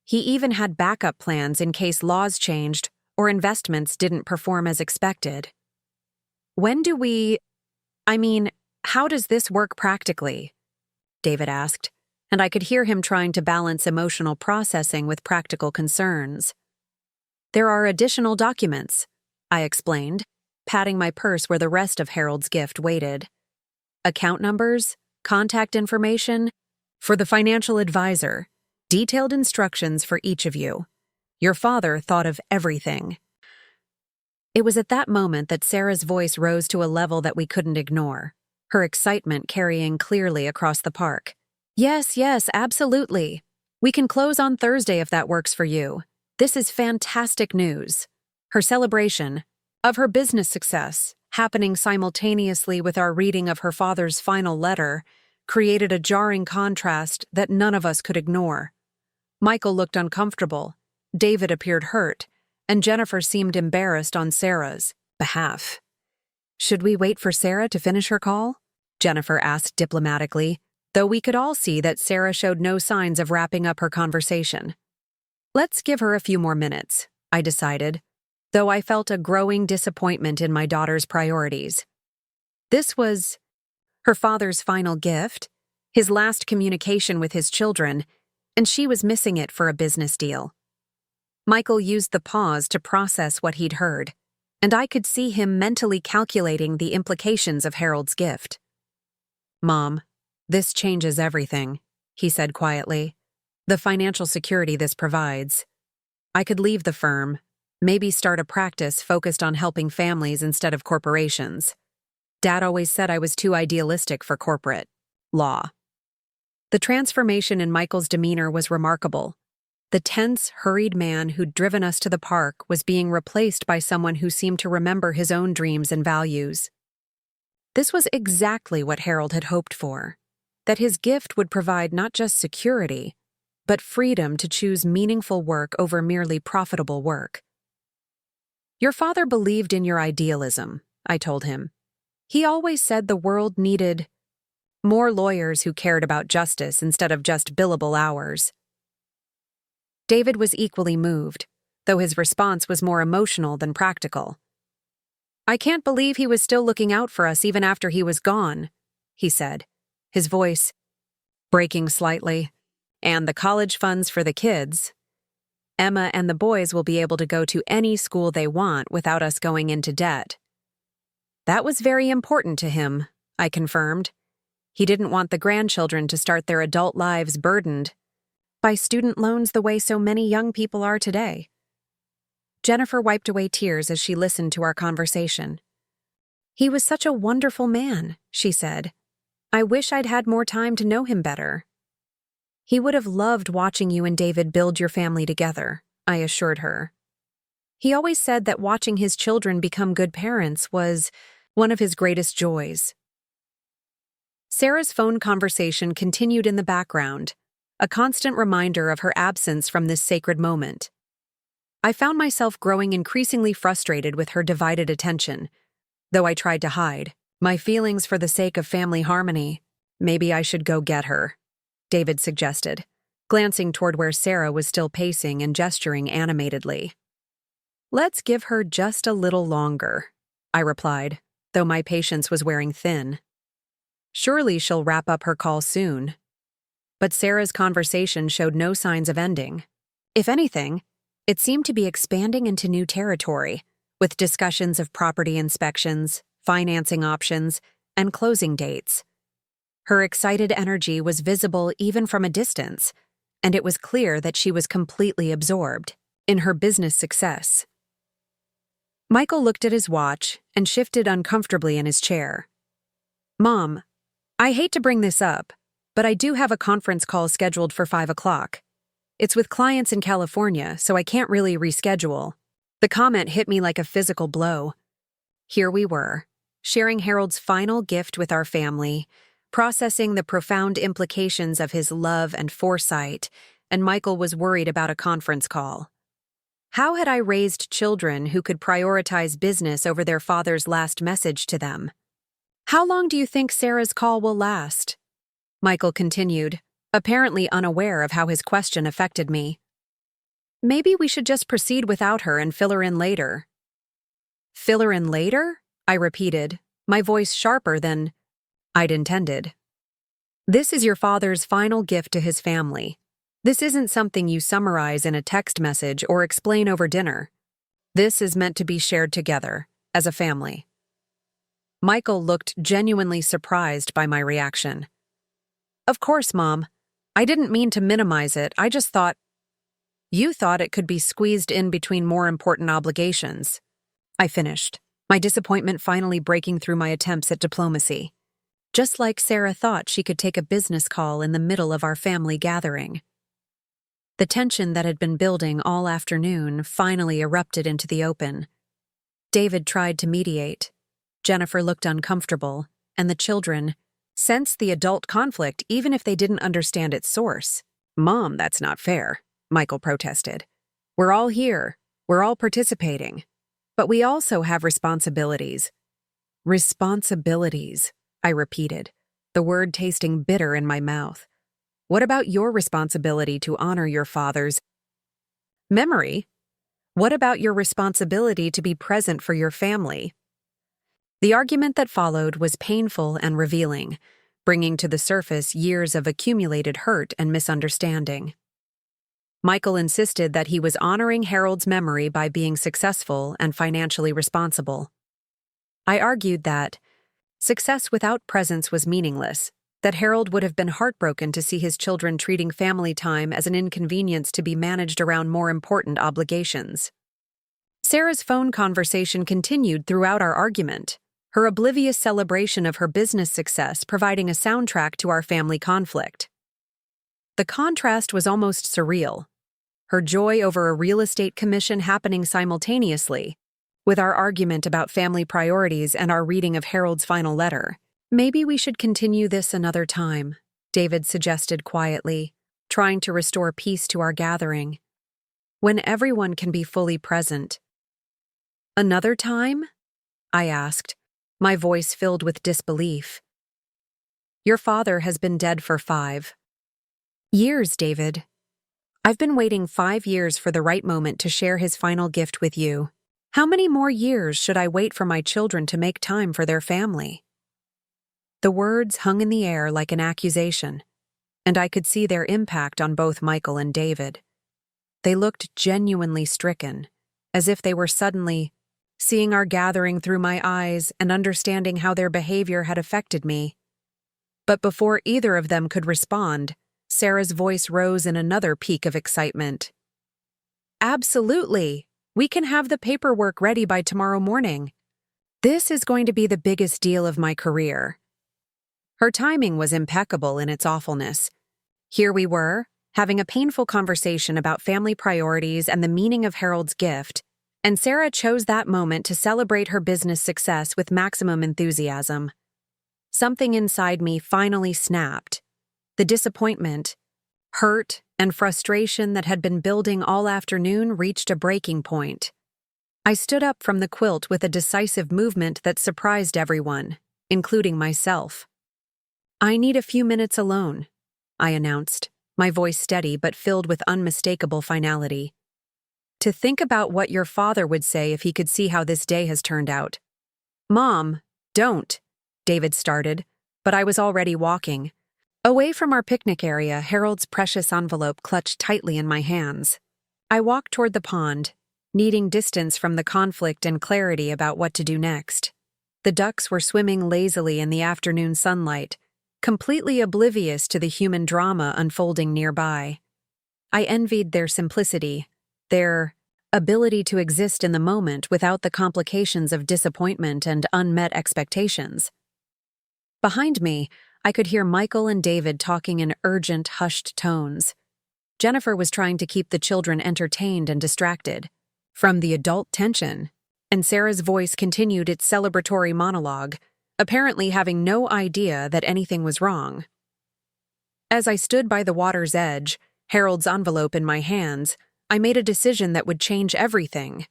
He even had backup plans in case laws changed or investments didn't perform as expected. How does this work practically?" David asked, and I could hear him trying to balance emotional processing with practical concerns. "There are additional documents," I explained, patting my purse where the rest of Harold's gift waited. "Account numbers, contact information, for the financial advisor, detailed instructions for each of you. Your father thought of everything." It was at that moment that Sarah's voice rose to a level that we couldn't ignore, her excitement carrying clearly across the park. Yes, absolutely. We can close on Thursday if that works for you. This is fantastic news." Her celebration of her business success, happening simultaneously with our reading of her father's final letter, created a jarring contrast that none of us could ignore. Michael looked uncomfortable, David appeared hurt, and Jennifer seemed embarrassed on Sarah's behalf. "Should we wait for Sarah to finish her call?" Jennifer asked diplomatically, though we could all see that Sarah showed no signs of wrapping up her conversation. "Let's give her a few more minutes," I decided, though I felt a growing disappointment in my daughter's priorities. This was her father's final gift, his last communication with his children, and she was missing it for a business deal. Michael used the pause to process what he'd heard, and I could see him mentally calculating the implications of Harold's gift. "Mom, this changes everything," he said quietly. "The financial security this provides. I could leave the firm, maybe start a practice focused on helping families instead of corporations. Dad always said I was too idealistic for corporate law." The transformation in Michael's demeanor was remarkable. The tense, hurried man who'd driven us to the park was being replaced by someone who seemed to remember his own dreams and values. This was exactly what Harold had hoped for, that his gift would provide not just security, but freedom to choose meaningful work over merely profitable work. "Your father believed in your idealism," I told him. "He always said the world needed more lawyers who cared about justice instead of just billable hours." David was equally moved, though his response was more emotional than practical. "I can't believe he was still looking out for us even after he was gone," he said, his voice breaking slightly. "And the college funds for the kids. Emma and the boys will be able to go to any school they want without us going into debt." "That was very important to him," I confirmed. "He didn't want the grandchildren to start their adult lives burdened by student loans the way so many young people are today." Jennifer wiped away tears as she listened to our conversation. "He was such a wonderful man," she said. "I wish I'd had more time to know him better." "He would have loved watching you and David build your family together," I assured her. "He always said that watching his children become good parents was one of his greatest joys." Sarah's phone conversation continued in the background, a constant reminder of her absence from this sacred moment. I found myself growing increasingly frustrated with her divided attention, though I tried to hide my feelings for the sake of family harmony. "Maybe I should go get her," David suggested, glancing toward where Sarah was still pacing and gesturing animatedly. "Let's give her just a little longer," I replied, though my patience was wearing thin. Surely she'll wrap up her call soon. But Sarah's conversation showed no signs of ending. If anything, it seemed to be expanding into new territory, with discussions of property inspections, financing options, and closing dates. Her excited energy was visible even from a distance, and it was clear that she was completely absorbed in her business success. Michael looked at his watch and shifted uncomfortably in his chair. "Mom, I hate to bring this up, but I do have a conference call scheduled for 5 o'clock. It's with clients in California, so I can't really reschedule." The comment hit me like a physical blow. Here we were, sharing Harold's final gift with our family, processing the profound implications of his love and foresight, and Michael was worried about a conference call. How had I raised children who could prioritize business over their father's last message to them? "How long do you think Sarah's call will last?" Michael continued, apparently unaware of how his question affected me. "Maybe we should just proceed without her and fill her in later." "Fill her in later?" I repeated, my voice sharper than I'd intended. "This is your father's final gift to his family. This isn't something you summarize in a text message or explain over dinner. This is meant to be shared together, as a family." Michael looked genuinely surprised by my reaction. "Of course, Mom. I didn't mean to minimize it, I just thought—" "You thought it could be squeezed in between more important obligations," I finished, my disappointment finally breaking through my attempts at diplomacy. Just like Sarah thought she could take a business call in the middle of our family gathering. The tension that had been building all afternoon finally erupted into the open. David tried to mediate. Jennifer looked uncomfortable, and the children sensed the adult conflict even if they didn't understand its source. "Mom, that's not fair," Michael protested. "We're all here. We're all participating. But we also have responsibilities." "Responsibilities," I repeated, the word tasting bitter in my mouth. "What about your responsibility to honor your father's memory? What about your responsibility to be present for your family?" The argument that followed was painful and revealing, bringing to the surface years of accumulated hurt and misunderstanding. Michael insisted that he was honoring Harold's memory by being successful and financially responsible. I argued that success without presence was meaningless, that Harold would have been heartbroken to see his children treating family time as an inconvenience to be managed around more important obligations. Sarah's phone conversation continued throughout our argument, her oblivious celebration of her business success providing a soundtrack to our family conflict. The contrast was almost surreal, her joy over a real estate commission happening simultaneously, with our argument about family priorities and our reading of Harold's final letter. "Maybe we should continue this another time," David suggested quietly, trying to restore peace to our gathering. "When everyone can be fully present." "Another time?" I asked, my voice filled with disbelief. "Your father has been dead for 5 years, David. I've been waiting 5 years for the right moment to share his final gift with you. How many more years should I wait for my children to make time for their family?" The words hung in the air like an accusation, and I could see their impact on both Michael and David. They looked genuinely stricken, as if they were suddenly seeing our gathering through my eyes and understanding how their behavior had affected me. But before either of them could respond, Sarah's voice rose in another peak of excitement. "Absolutely! We can have the paperwork ready by tomorrow morning. This is going to be the biggest deal of my career." Her timing was impeccable in its awfulness. Here we were, having a painful conversation about family priorities and the meaning of Harold's gift, and Sarah chose that moment to celebrate her business success with maximum enthusiasm. Something inside me finally snapped. The disappointment, hurt, and frustration that had been building all afternoon reached a breaking point. I stood up from the quilt with a decisive movement that surprised everyone, including myself. "I need a few minutes alone," I announced, my voice steady but filled with unmistakable finality. "To think about what your father would say if he could see how this day has turned out." "Mom, don't," David started, but I was already walking. Away from our picnic area, Harold's precious envelope clutched tightly in my hands. I walked toward the pond, needing distance from the conflict and clarity about what to do next. The ducks were swimming lazily in the afternoon sunlight, completely oblivious to the human drama unfolding nearby. I envied their simplicity, their ability to exist in the moment without the complications of disappointment and unmet expectations. Behind me, I could hear Michael and David talking in urgent, hushed tones. Jennifer was trying to keep the children entertained and distracted from the adult tension, and Sarah's voice continued its celebratory monologue, apparently having no idea that anything was wrong. As I stood by the water's edge, Harold's envelope in my hands, I made a decision that would change everything.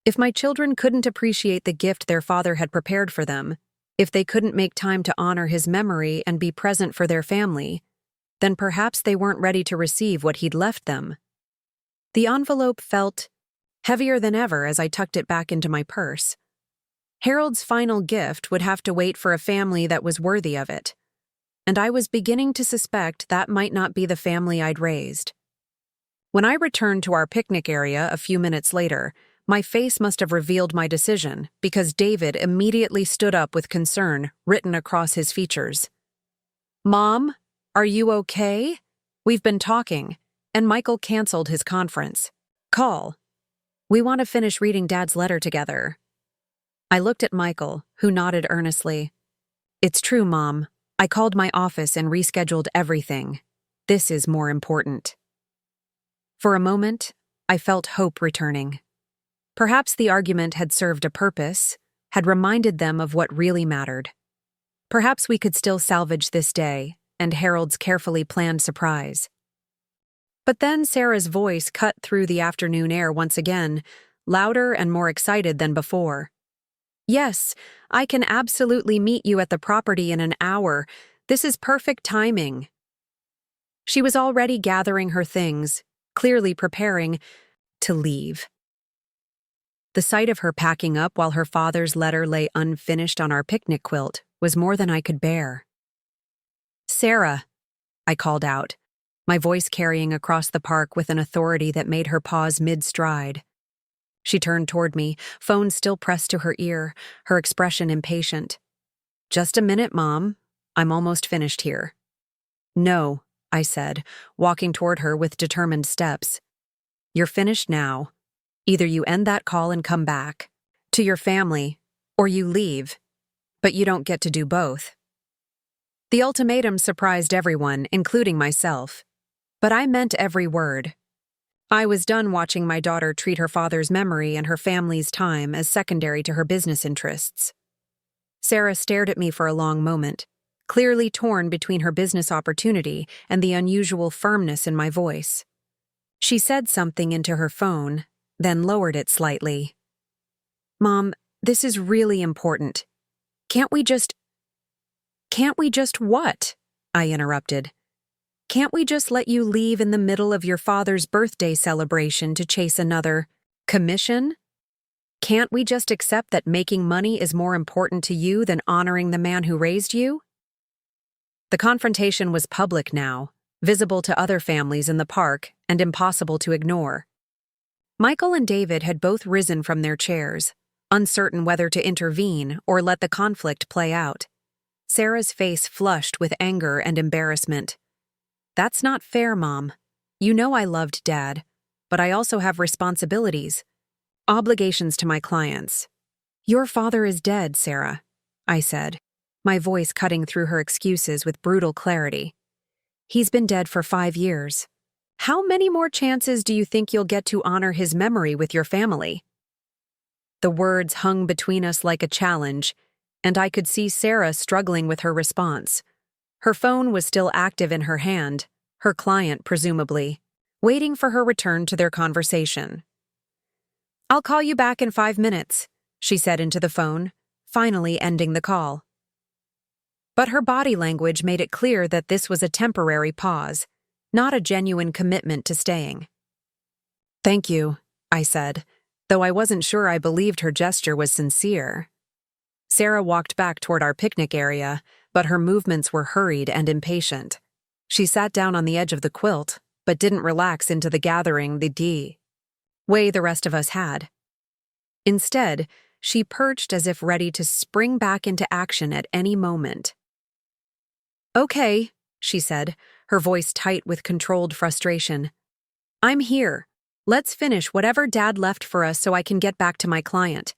If my children couldn't appreciate the gift their father had prepared for them, if they couldn't make time to honor his memory and be present for their family, then perhaps they weren't ready to receive what he'd left them. The envelope felt heavier than ever as I tucked it back into my purse. Harold's final gift would have to wait for a family that was worthy of it, and I was beginning to suspect that might not be the family I'd raised. When I returned to our picnic area a few minutes later, my face must have revealed my decision because David immediately stood up with concern written across his features. "Mom, are you okay? We've been talking," and Michael canceled his conference call. "We want to finish reading Dad's letter together." I looked at Michael, who nodded earnestly. "It's true, Mom. I called my office and rescheduled everything. This is more important." For a moment, I felt hope returning. Perhaps the argument had served a purpose, had reminded them of what really mattered. Perhaps we could still salvage this day and Harold's carefully planned surprise. But then Sarah's voice cut through the afternoon air once again, louder and more excited than before. "Yes, I can absolutely meet you at the property in an hour. This is perfect timing." She was already gathering her things, clearly preparing to leave. The sight of her packing up while her father's letter lay unfinished on our picnic quilt was more than I could bear. "Sarah," I called out, my voice carrying across the park with an authority that made her pause mid-stride. She turned toward me, phone still pressed to her ear, her expression impatient. "Just a minute, Mom. I'm almost finished here." "No," I said, walking toward her with determined steps. "You're finished now. Either you end that call and come back to your family, or you leave, but you don't get to do both." The ultimatum surprised everyone, including myself, but I meant every word. I was done watching my daughter treat her father's memory and her family's time as secondary to her business interests. Sarah stared at me for a long moment, clearly torn between her business opportunity and the unusual firmness in my voice. She said something into her phone, then lowered it slightly. "Mom, this is really important. Can't we just what?" I interrupted. "Can't we just let you leave in the middle of your father's birthday celebration to chase another commission? Can't we just accept that making money is more important to you than honoring the man who raised you?" The confrontation was public now, visible to other families in the park and impossible to ignore. Michael and David had both risen from their chairs, uncertain whether to intervene or let the conflict play out. Sarah's face flushed with anger and embarrassment. "That's not fair, Mom. You know I loved Dad, but I also have responsibilities, obligations to my clients." "Your father is dead, Sarah," I said, my voice cutting through her excuses with brutal clarity. "He's been dead for 5 years. How many more chances do you think you'll get to honor his memory with your family?" The words hung between us like a challenge, and I could see Sarah struggling with her response. Her phone was still active in her hand, her client presumably, waiting for her return to their conversation. "I'll call you back in 5 minutes," she said into the phone, finally ending the call. But her body language made it clear that this was a temporary pause, not a genuine commitment to staying. "Thank you," I said, though I wasn't sure I believed her gesture was sincere. Sarah walked back toward our picnic area, but her movements were hurried and impatient. She sat down on the edge of the quilt, but didn't relax into the gathering the way the rest of us had. Instead, she perched as if ready to spring back into action at any moment. "Okay," she said, her voice tight with controlled frustration. "I'm here. Let's finish whatever Dad left for us so I can get back to my client."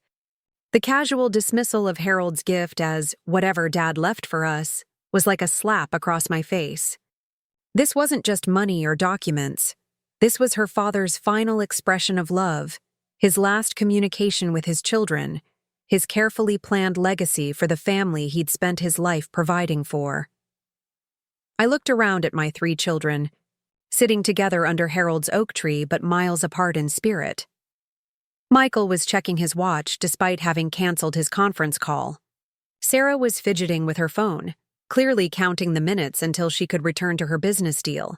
The casual dismissal of Harold's gift as whatever Dad left for us was like a slap across my face. This wasn't just money or documents. This was her father's final expression of love, his last communication with his children, his carefully planned legacy for the family he'd spent his life providing for. I looked around at my 3 children, sitting together under Harold's oak tree but miles apart in spirit. Michael was checking his watch despite having canceled his conference call. Sarah was fidgeting with her phone, clearly counting the minutes until she could return to her business deal.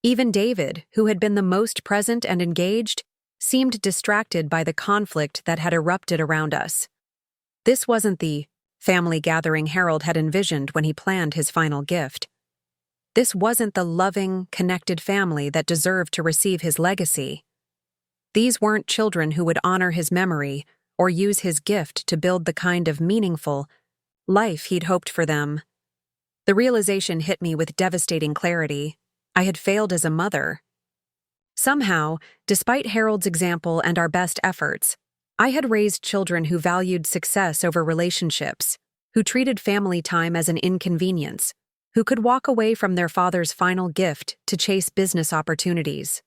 Even David, who had been the most present and engaged, seemed distracted by the conflict that had erupted around us. This wasn't the family gathering Harold had envisioned when he planned his final gift. This wasn't the loving, connected family that deserved to receive his legacy. These weren't children who would honor his memory or use his gift to build the kind of meaningful life he'd hoped for them. The realization hit me with devastating clarity. I had failed as a mother. Somehow, despite Harold's example and our best efforts, I had raised children who valued success over relationships, who treated family time as an inconvenience, who could walk away from their father's final gift to chase business opportunities.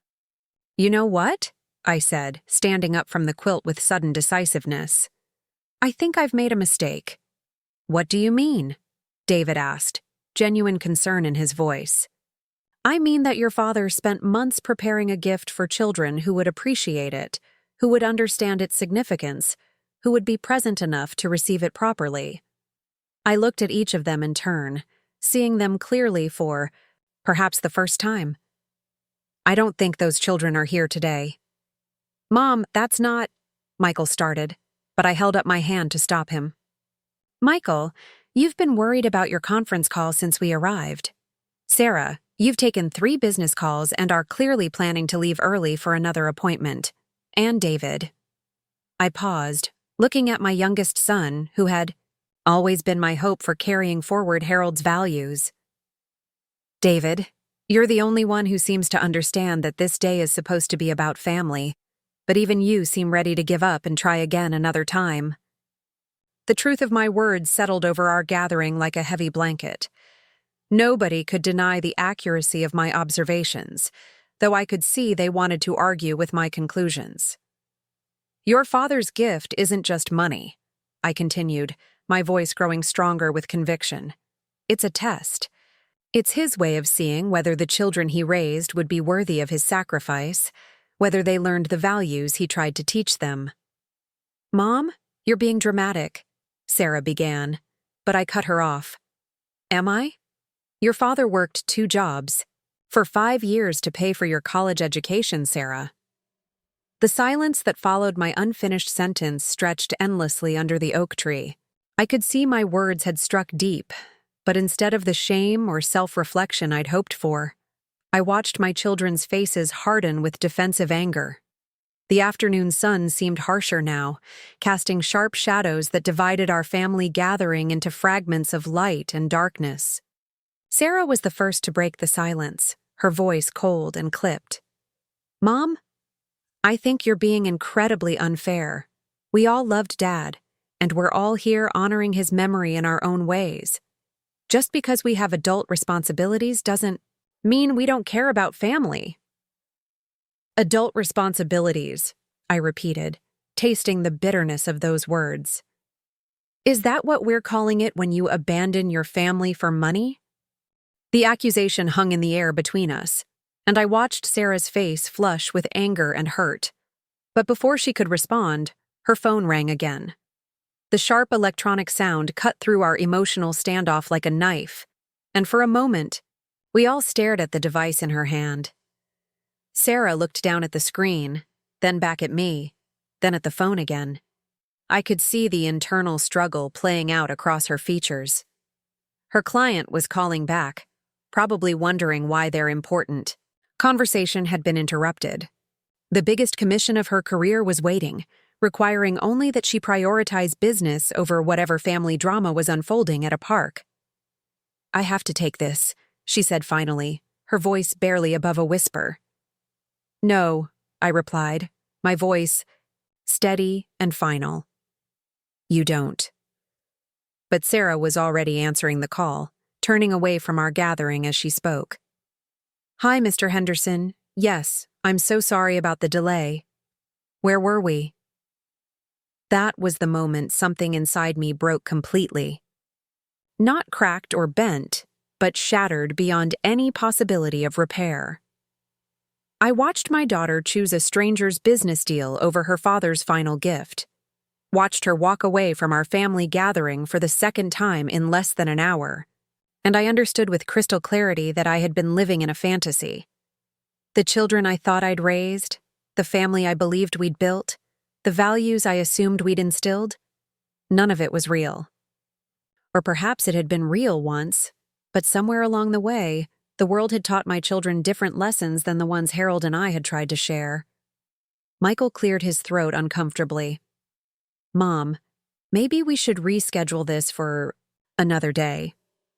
"You know what?" I said, standing up from the quilt with sudden decisiveness. "I think I've made a mistake." "What do you mean?" David asked, genuine concern in his voice. "I mean that your father spent months preparing a gift for children who would appreciate it, who would understand its significance, who would be present enough to receive it properly." I looked at each of them in turn, seeing them clearly for, perhaps the first time. "I don't think those children are here today." "Mom, that's not—" Michael started, but I held up my hand to stop him. "Michael, you've been worried about your conference call since we arrived. Sarah, you've taken 3 business calls and are clearly planning to leave early for another appointment. And David." I paused, looking at my youngest son, who had always been my hope for carrying forward Harold's values. "David, you're the only one who seems to understand that this day is supposed to be about family, but even you seem ready to give up and try again another time." The truth of my words settled over our gathering like a heavy blanket. Nobody could deny the accuracy of my observations, though I could see they wanted to argue with my conclusions. "Your father's gift isn't just money," I continued, my voice growing stronger with conviction. "It's a test. It's his way of seeing whether the children he raised would be worthy of his sacrifice, whether they learned the values he tried to teach them." "Mom, you're being dramatic," Sarah began, but I cut her off. "Am I? Your father worked 2 jobs, for 5 years to pay for your college education, Sarah." The silence that followed my unfinished sentence stretched endlessly under the oak tree. I could see my words had struck deep, but instead of the shame or self-reflection I'd hoped for, I watched my children's faces harden with defensive anger. The afternoon sun seemed harsher now, casting sharp shadows that divided our family gathering into fragments of light and darkness. Sarah was the first to break the silence, her voice cold and clipped. "Mom, I think you're being incredibly unfair. We all loved Dad, and we're all here honoring his memory in our own ways. Just because we have adult responsibilities doesn't mean we don't care about family." "Adult responsibilities," I repeated, tasting the bitterness of those words. "Is that what we're calling it when you abandon your family for money?" The accusation hung in the air between us, and I watched Sarah's face flush with anger and hurt. But before she could respond, her phone rang again. The sharp electronic sound cut through our emotional standoff like a knife, and for a moment, we all stared at the device in her hand. Sarah looked down at the screen, then back at me, then at the phone again. I could see the internal struggle playing out across her features. Her client was calling back, probably wondering why they're important. Conversation had been interrupted. The biggest commission of her career was waiting, requiring only that she prioritize business over whatever family drama was unfolding at a park. "I have to take this," she said finally, her voice barely above a whisper. "No," I replied, my voice steady and final. "You don't." But Sarah was already answering the call, turning away from our gathering as she spoke. "Hi, Mr. Henderson. Yes, I'm so sorry about the delay. Where were we?" That was the moment something inside me broke completely. Not cracked or bent, but shattered beyond any possibility of repair. I watched my daughter choose a stranger's business deal over her father's final gift. Watched her walk away from our family gathering for the second time in less than an hour. And I understood with crystal clarity that I had been living in a fantasy. The children I thought I'd raised, the family I believed we'd built, the values I assumed we'd instilled, none of it was real. Or perhaps it had been real once, but somewhere along the way, the world had taught my children different lessons than the ones Harold and I had tried to share. Michael cleared his throat uncomfortably. "Mom, maybe we should reschedule this for another day,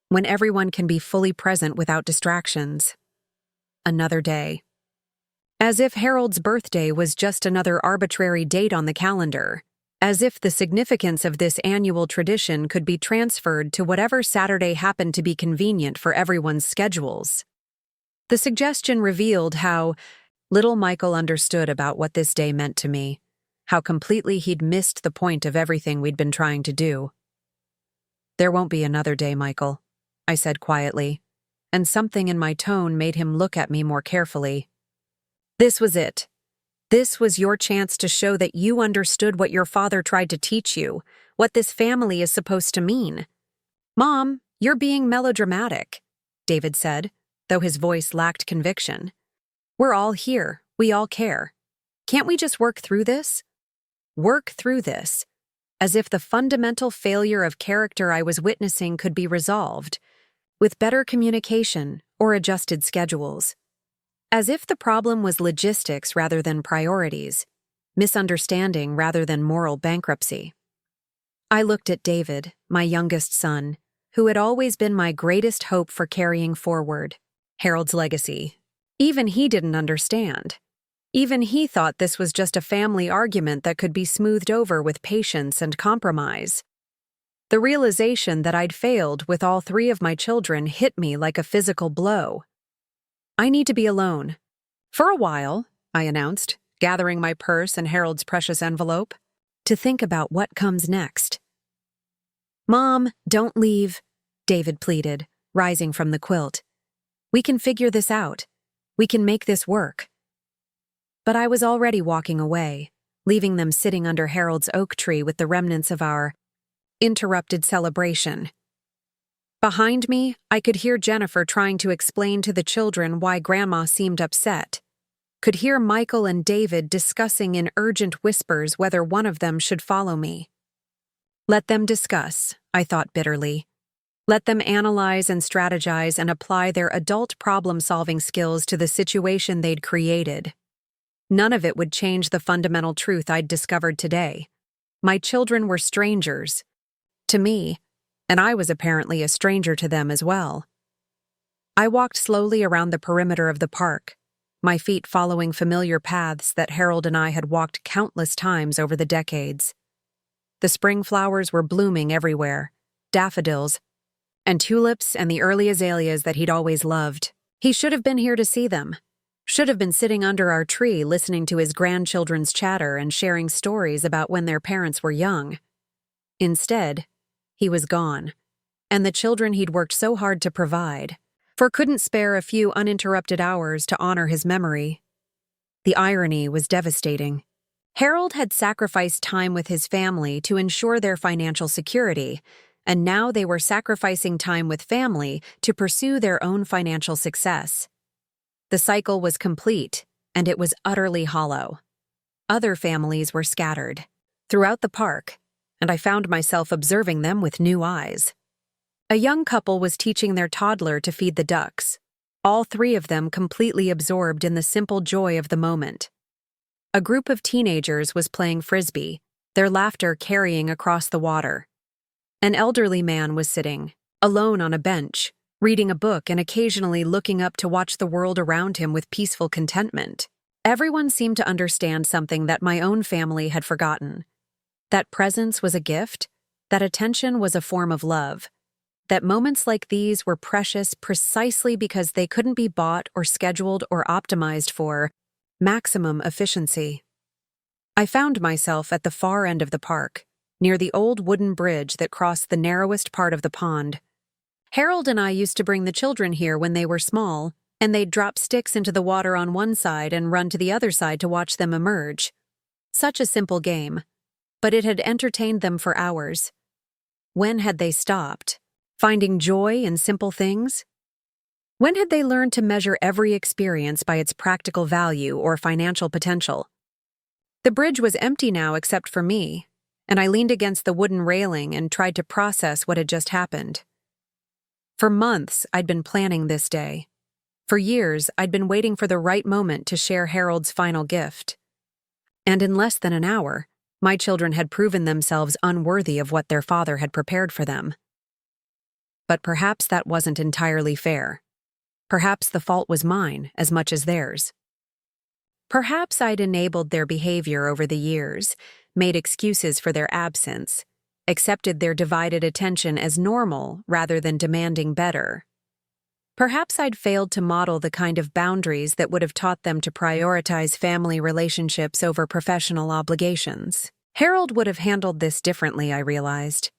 when everyone can be fully present without distractions." Another day. As if Harold's birthday was just another arbitrary date on the calendar. As if the significance of this annual tradition could be transferred to whatever Saturday happened to be convenient for everyone's schedules. The suggestion revealed how little Michael understood about what this day meant to me, how completely he'd missed the point of everything we'd been trying to do. "There won't be another day, Michael," I said quietly, and something in my tone made him look at me more carefully. "This was it. This was your chance to show that you understood what your father tried to teach you, what this family is supposed to mean." "Mom, you're being melodramatic," David said, though his voice lacked conviction. "We're all here. We all care. Can't we just work through this?" Work through this, as if the fundamental failure of character I was witnessing could be resolved, with better communication or adjusted schedules. As if the problem was logistics rather than priorities, misunderstanding rather than moral bankruptcy. I looked at David, my youngest son, who had always been my greatest hope for carrying forward Harold's legacy. Even he didn't understand. Even he thought this was just a family argument that could be smoothed over with patience and compromise. The realization that I'd failed with all three of my children hit me like a physical blow. "I need to be alone. For a while," I announced, gathering my purse and Harold's precious envelope, "to think about what comes next." "Mom, don't leave," David pleaded, rising from the quilt. "We can figure this out. We can make this work." But I was already walking away, leaving them sitting under Harold's oak tree with the remnants of our interrupted celebration. Behind me, I could hear Jennifer trying to explain to the children why Grandma seemed upset. Could hear Michael and David discussing in urgent whispers whether one of them should follow me. Let them discuss, I thought bitterly. Let them analyze and strategize and apply their adult problem-solving skills to the situation they'd created. None of it would change the fundamental truth I'd discovered today. My children were strangers to me, and I was apparently a stranger to them as well. I walked slowly around the perimeter of the park, my feet following familiar paths that Harold and I had walked countless times over the decades. The spring flowers were blooming everywhere, daffodils, and tulips and the early azaleas that he'd always loved. He should have been here to see them. Should have been sitting under our tree listening to his grandchildren's chatter and sharing stories about when their parents were young. Instead, he was gone, and the children he'd worked so hard to provide, for couldn't spare a few uninterrupted hours to honor his memory. The irony was devastating. Harold had sacrificed time with his family to ensure their financial security, and now they were sacrificing time with family to pursue their own financial success. The cycle was complete, and it was utterly hollow. Other families were scattered throughout the park, and I found myself observing them with new eyes. A young couple was teaching their toddler to feed the ducks, all three of them completely absorbed in the simple joy of the moment. A group of teenagers was playing frisbee, their laughter carrying across the water. An elderly man was sitting, alone on a bench, reading a book and occasionally looking up to watch the world around him with peaceful contentment. Everyone seemed to understand something that my own family had forgotten. That presence was a gift, that attention was a form of love, that moments like these were precious precisely because they couldn't be bought or scheduled or optimized for maximum efficiency. I found myself at the far end of the park, near the old wooden bridge that crossed the narrowest part of the pond. Harold and I used to bring the children here when they were small, and they'd drop sticks into the water on one side and run to the other side to watch them emerge. Such a simple game, but it had entertained them for hours. When had they stopped? Finding joy in simple things? When had they learned to measure every experience by its practical value or financial potential? The bridge was empty now except for me, and I leaned against the wooden railing and tried to process what had just happened. For months, I'd been planning this day. For years, I'd been waiting for the right moment to share Harold's final gift. And in less than an hour, my children had proven themselves unworthy of what their father had prepared for them. But perhaps that wasn't entirely fair. Perhaps the fault was mine as much as theirs. Perhaps I'd enabled their behavior over the years, made excuses for their absence, accepted their divided attention as normal rather than demanding better. Perhaps I'd failed to model the kind of boundaries that would have taught them to prioritize family relationships over professional obligations. Harold would have handled this differently, I realized.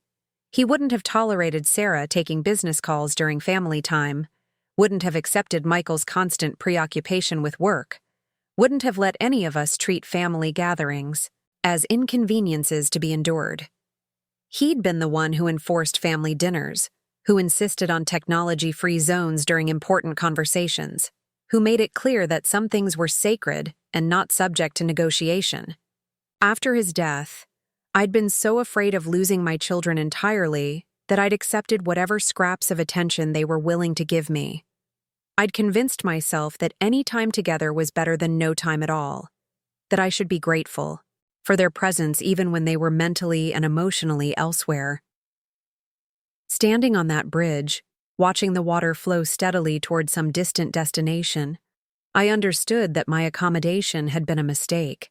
He wouldn't have tolerated Sarah taking business calls during family time, wouldn't have accepted Michael's constant preoccupation with work, wouldn't have let any of us treat family gatherings as inconveniences to be endured. He'd been the one who enforced family dinners, who insisted on technology-free zones during important conversations, who made it clear that some things were sacred and not subject to negotiation. After his death, I'd been so afraid of losing my children entirely that I'd accepted whatever scraps of attention they were willing to give me. I'd convinced myself that any time together was better than no time at all, that I should be grateful for their presence even when they were mentally and emotionally elsewhere. Standing on that bridge, watching the water flow steadily toward some distant destination, I understood that my accommodation had been a mistake.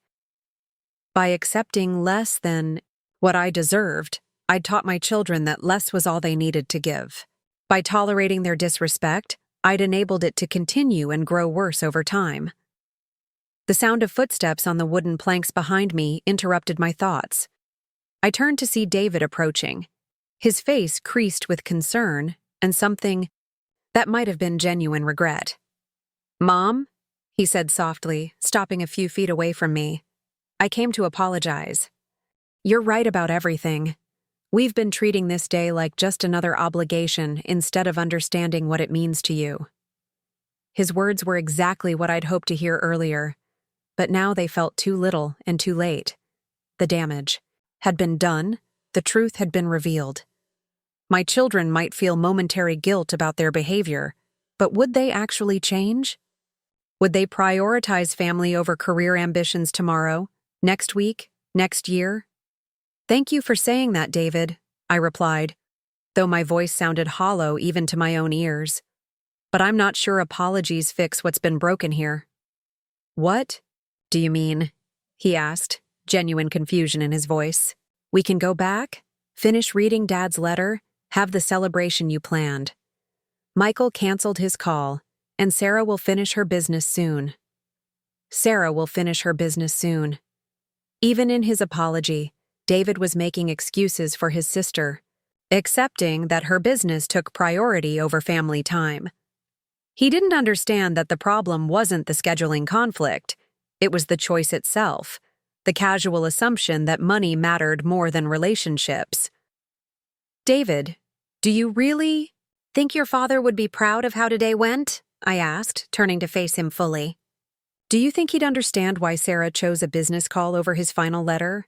By accepting less than what I deserved, I'd taught my children that less was all they needed to give. By tolerating their disrespect, I'd enabled it to continue and grow worse over time. The sound of footsteps on the wooden planks behind me interrupted my thoughts. I turned to see David approaching, his face creased with concern and something that might have been genuine regret. "Mom?" he said softly, stopping a few feet away from me. "I came to apologize. You're right about everything. We've been treating this day like just another obligation instead of understanding what it means to you." His words were exactly what I'd hoped to hear earlier, but now they felt too little and too late. The damage had been done, the truth had been revealed. My children might feel momentary guilt about their behavior, but would they actually change? Would they prioritize family over career ambitions tomorrow, next week, next year? "Thank you for saying that, David," I replied, though my voice sounded hollow even to my own ears. "But I'm not sure apologies fix what's been broken here." "What do you mean?" he asked, genuine confusion in his voice. "We can go back, finish reading Dad's letter, have the celebration you planned. Michael canceled his call, and Sarah will finish her business soon." Sarah will finish her business soon. Even in his apology, David was making excuses for his sister, accepting that her business took priority over family time. He didn't understand that the problem wasn't the scheduling conflict, it was the choice itself, the casual assumption that money mattered more than relationships. "David, do you really think your father would be proud of how today went?" I asked, turning to face him fully. "Do you think he'd understand why Sarah chose a business call over his final letter?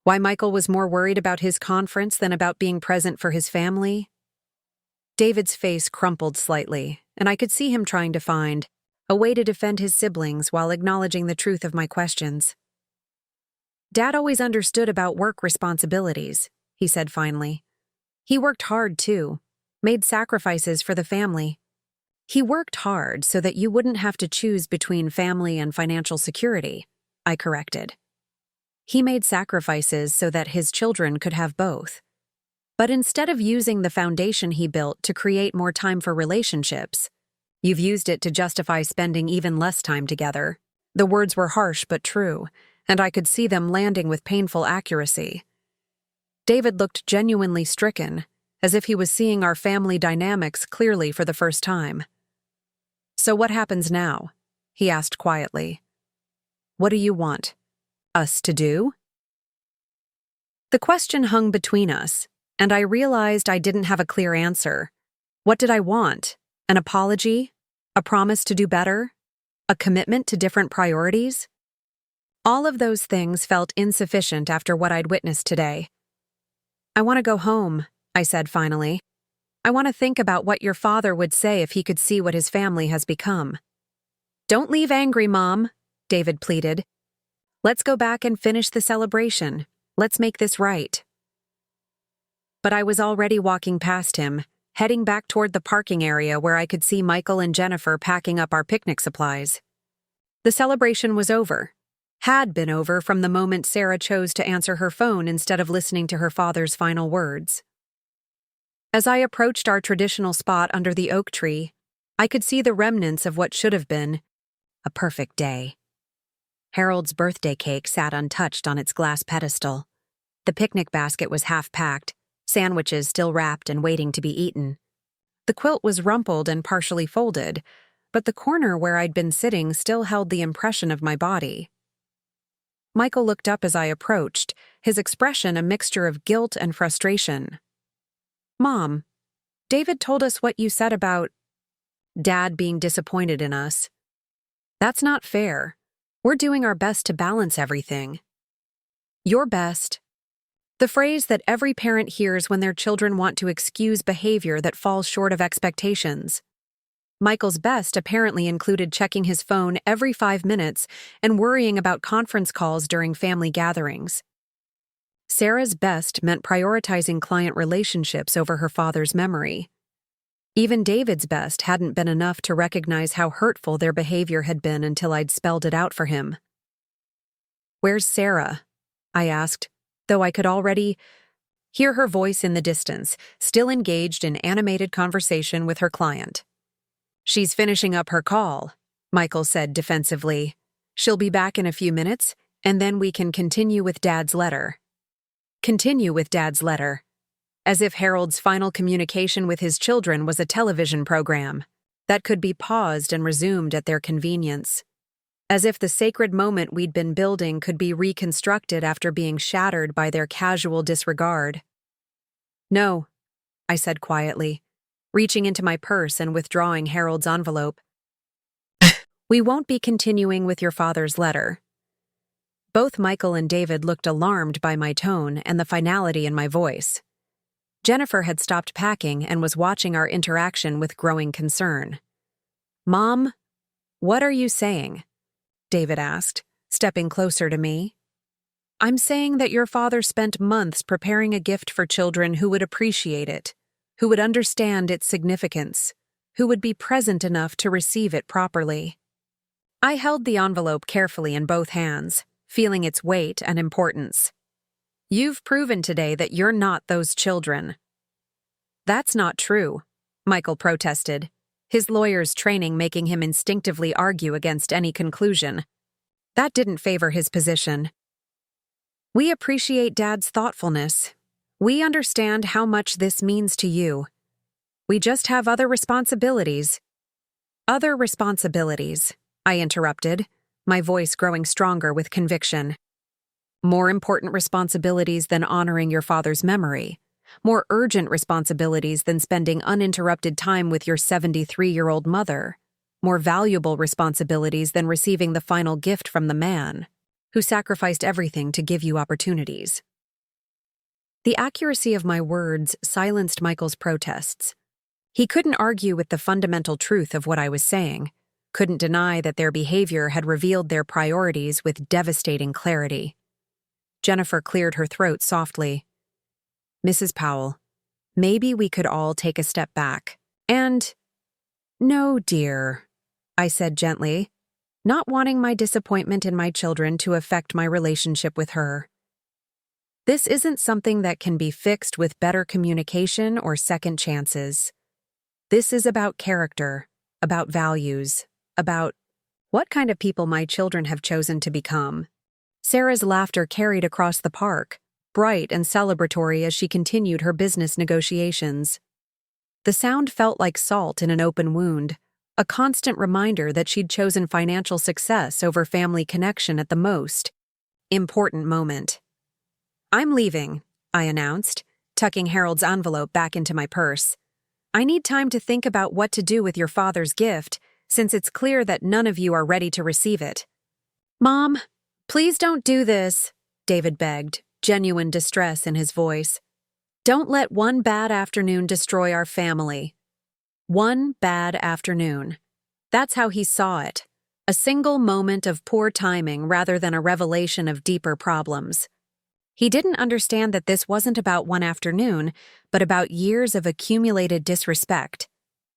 Why Michael was more worried about his conference than about being present for his family?" David's face crumpled slightly, and I could see him trying to find a way to defend his siblings while acknowledging the truth of my questions. Dad always understood about work responsibilities, he said finally. He worked hard, too, made sacrifices for the family. He worked hard so that you wouldn't have to choose between family and financial security, I corrected. He made sacrifices so that his children could have both. But instead of using the foundation he built to create more time for relationships, you've used it to justify spending even less time together. The words were harsh but true, and I could see them landing with painful accuracy. David looked genuinely stricken, as if he was seeing our family dynamics clearly for the first time. "So what happens now?" he asked quietly. "What do you want us to do?" The question hung between us, and I realized I didn't have a clear answer. What did I want? An apology? A promise to do better? A commitment to different priorities? All of those things felt insufficient after what I'd witnessed today. "I want to go home," I said finally. "I want to think about what your father would say if he could see what his family has become." "Don't leave angry, Mom," David pleaded. "Let's go back and finish the celebration. Let's make this right." But I was already walking past him, heading back toward the parking area where I could see Michael and Jennifer packing up our picnic supplies. The celebration was over. Had been over from the moment Sarah chose to answer her phone instead of listening to her father's final words. As I approached our traditional spot under the oak tree, I could see the remnants of what should have been a perfect day. Harold's birthday cake sat untouched on its glass pedestal. The picnic basket was half-packed, sandwiches still wrapped and waiting to be eaten. The quilt was rumpled and partially folded, but the corner where I'd been sitting still held the impression of my body. Michael looked up as I approached, his expression a mixture of guilt and frustration. "Mom, David told us what you said about Dad being disappointed in us. That's not fair. We're doing our best to balance everything." "Your best." The phrase that every parent hears when their children want to excuse behavior that falls short of expectations. Michael's best apparently included checking his phone every 5 minutes and worrying about conference calls during family gatherings. Sarah's best meant prioritizing client relationships over her father's memory. Even David's best hadn't been enough to recognize how hurtful their behavior had been until I'd spelled it out for him. "Where's Sarah?" I asked, though I could already hear her voice in the distance, still engaged in animated conversation with her client. "She's finishing up her call," Michael said defensively. "She'll be back in a few minutes, and then we can continue with Dad's letter." Continue with Dad's letter. As if Harold's final communication with his children was a television program that could be paused and resumed at their convenience. As if the sacred moment we'd been building could be reconstructed after being shattered by their casual disregard. "No," I said quietly, reaching into my purse and withdrawing Harold's envelope. "We won't be continuing with your father's letter." Both Michael and David looked alarmed by my tone and the finality in my voice. Jennifer had stopped packing and was watching our interaction with growing concern. "Mom, what are you saying?" David asked, stepping closer to me. "I'm saying that your father spent months preparing a gift for children who would appreciate it, who would understand its significance, who would be present enough to receive it properly." I held the envelope carefully in both hands, feeling its weight and importance. "You've proven today that you're not those children." "That's not true," Michael protested, his lawyer's training making him instinctively argue against any conclusion. That didn't favor his position. "We appreciate Dad's thoughtfulness. We understand how much this means to you. We just have other responsibilities." "Other responsibilities," I interrupted, my voice growing stronger with conviction. "More important responsibilities than honoring your father's memory. More urgent responsibilities than spending uninterrupted time with your 73-year-old mother. More valuable responsibilities than receiving the final gift from the man who sacrificed everything to give you opportunities." The accuracy of my words silenced Michael's protests. He couldn't argue with the fundamental truth of what I was saying, couldn't deny that their behavior had revealed their priorities with devastating clarity. Jennifer cleared her throat softly. "Mrs. Powell, maybe we could all take a step back. And—" "No, dear," I said gently, not wanting my disappointment in my children to affect my relationship with her. "This isn't something that can be fixed with better communication or second chances. This is about character, about values, about what kind of people my children have chosen to become." Sarah's laughter carried across the park, bright and celebratory as she continued her business negotiations. The sound felt like salt in an open wound, a constant reminder that she'd chosen financial success over family connection at the most important moment. "I'm leaving," I announced, tucking Harold's envelope back into my purse. "I need time to think about what to do with your father's gift, since it's clear that none of you are ready to receive it." "Mom, please don't do this," David begged, genuine distress in his voice. "Don't let one bad afternoon destroy our family." One bad afternoon. That's how he saw it. A single moment of poor timing rather than a revelation of deeper problems. He didn't understand that this wasn't about one afternoon, but about years of accumulated disrespect,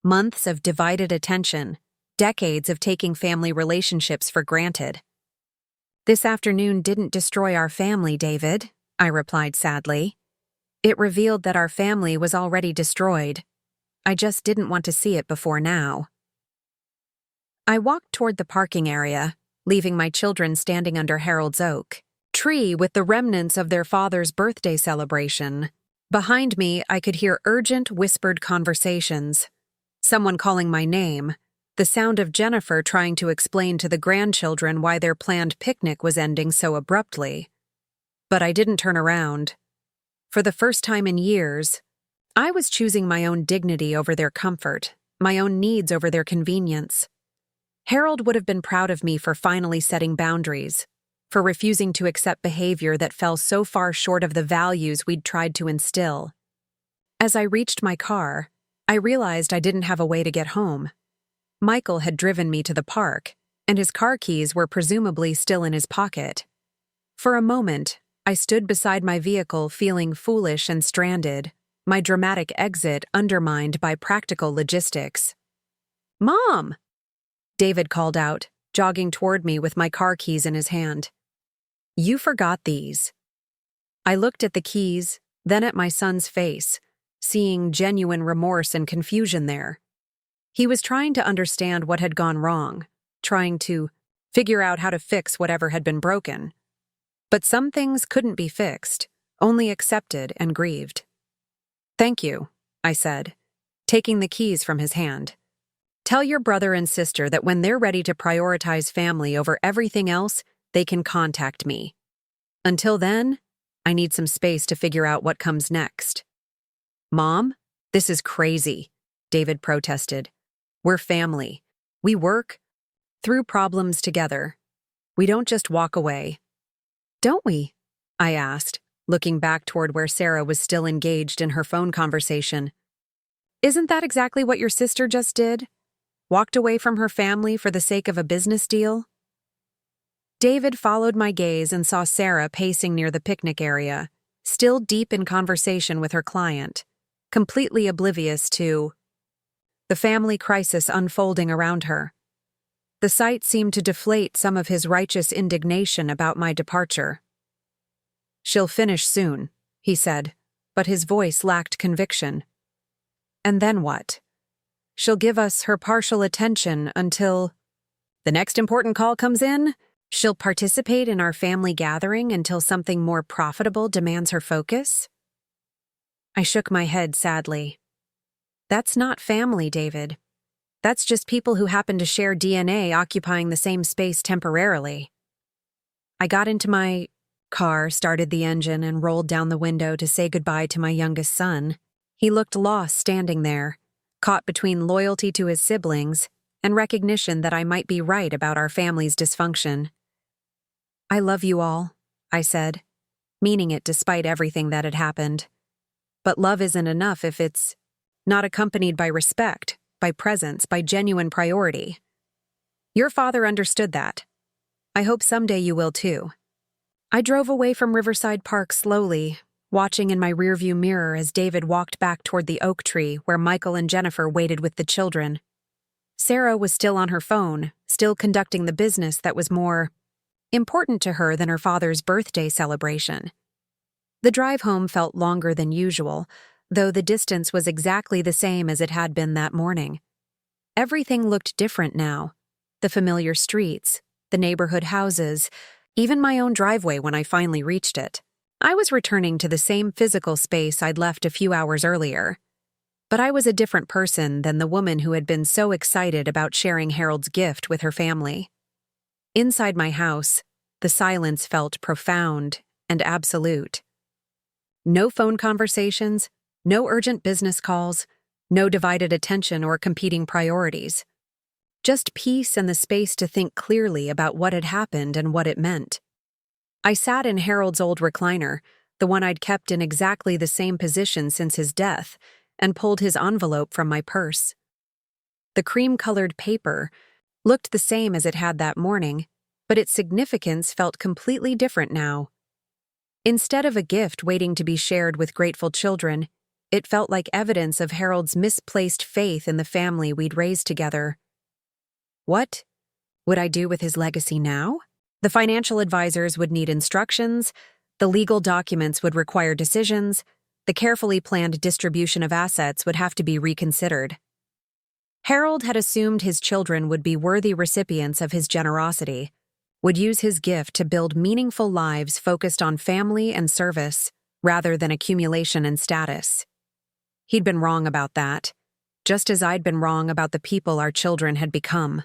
months of divided attention, decades of taking family relationships for granted. "This afternoon didn't destroy our family, David," I replied sadly. "It revealed that our family was already destroyed. I just didn't want to see it before now." I walked toward the parking area, leaving my children standing under Harold's oak tree with the remnants of their father's birthday celebration. Behind me, I could hear urgent, whispered conversations. Someone calling my name, the sound of Jennifer trying to explain to the grandchildren why their planned picnic was ending so abruptly. But I didn't turn around. For the first time in years, I was choosing my own dignity over their comfort, my own needs over their convenience. Harold would have been proud of me for finally setting boundaries, for refusing to accept behavior that fell so far short of the values we'd tried to instill. As I reached my car, I realized I didn't have a way to get home. Michael had driven me to the park, and his car keys were presumably still in his pocket. For a moment, I stood beside my vehicle feeling foolish and stranded, my dramatic exit undermined by practical logistics. "Mom!" David called out, jogging toward me with my car keys in his hand. "You forgot these." I looked at the keys, then at my son's face, seeing genuine remorse and confusion there. He was trying to understand what had gone wrong, trying to figure out how to fix whatever had been broken. But some things couldn't be fixed, only accepted and grieved. "Thank you," I said, taking the keys from his hand. "Tell your brother and sister that when they're ready to prioritize family over everything else, they can contact me. Until then, I need some space to figure out what comes next." "Mom, this is crazy," David protested. "We're family. We work through problems together. We don't just walk away." "Don't we?" I asked, looking back toward where Sarah was still engaged in her phone conversation. "Isn't that exactly what your sister just did? Walked away from her family for the sake of a business deal?" David followed my gaze and saw Sarah pacing near the picnic area, still deep in conversation with her client, completely oblivious to the family crisis unfolding around her. The sight seemed to deflate some of his righteous indignation about my departure. "She'll finish soon," he said, but his voice lacked conviction. "And then what? She'll give us her partial attention until the next important call comes in? She'll participate in our family gathering until something more profitable demands her focus?" I shook my head sadly. "That's not family, David. That's just people who happen to share DNA occupying the same space temporarily." I got into my car, started the engine, and rolled down the window to say goodbye to my youngest son. He looked lost standing there, caught between loyalty to his siblings and recognition that I might be right about our family's dysfunction. "I love you all," I said, meaning it despite everything that had happened. "But love isn't enough if it's not accompanied by respect, by presence, by genuine priority. Your father understood that. I hope someday you will too. I drove away from Riverside Park slowly, watching in my rearview mirror as David walked back toward the oak tree where Michael and Jennifer waited with the children. Sarah was still on her phone, still conducting the business that was more important to her than her father's birthday celebration. The drive home felt longer than usual, though the distance was exactly the same as it had been that morning. Everything looked different now. The familiar streets, the neighborhood houses, even my own driveway when I finally reached it. I was returning to the same physical space I'd left a few hours earlier. But I was a different person than the woman who had been so excited about sharing Harold's gift with her family. Inside my house, the silence felt profound and absolute. No phone conversations, no urgent business calls, no divided attention or competing priorities. Just peace and the space to think clearly about what had happened and what it meant. I sat in Harold's old recliner, the one I'd kept in exactly the same position since his death, and pulled his envelope from my purse. The cream-colored paper looked the same as it had that morning, but its significance felt completely different now. Instead of a gift waiting to be shared with grateful children, it felt like evidence of Harold's misplaced faith in the family we'd raised together. What would I do with his legacy now? The financial advisors would need instructions, the legal documents would require decisions, the carefully planned distribution of assets would have to be reconsidered. Harold had assumed his children would be worthy recipients of his generosity, would use his gift to build meaningful lives focused on family and service rather than accumulation and status. He'd been wrong about that, just as I'd been wrong about the people our children had become.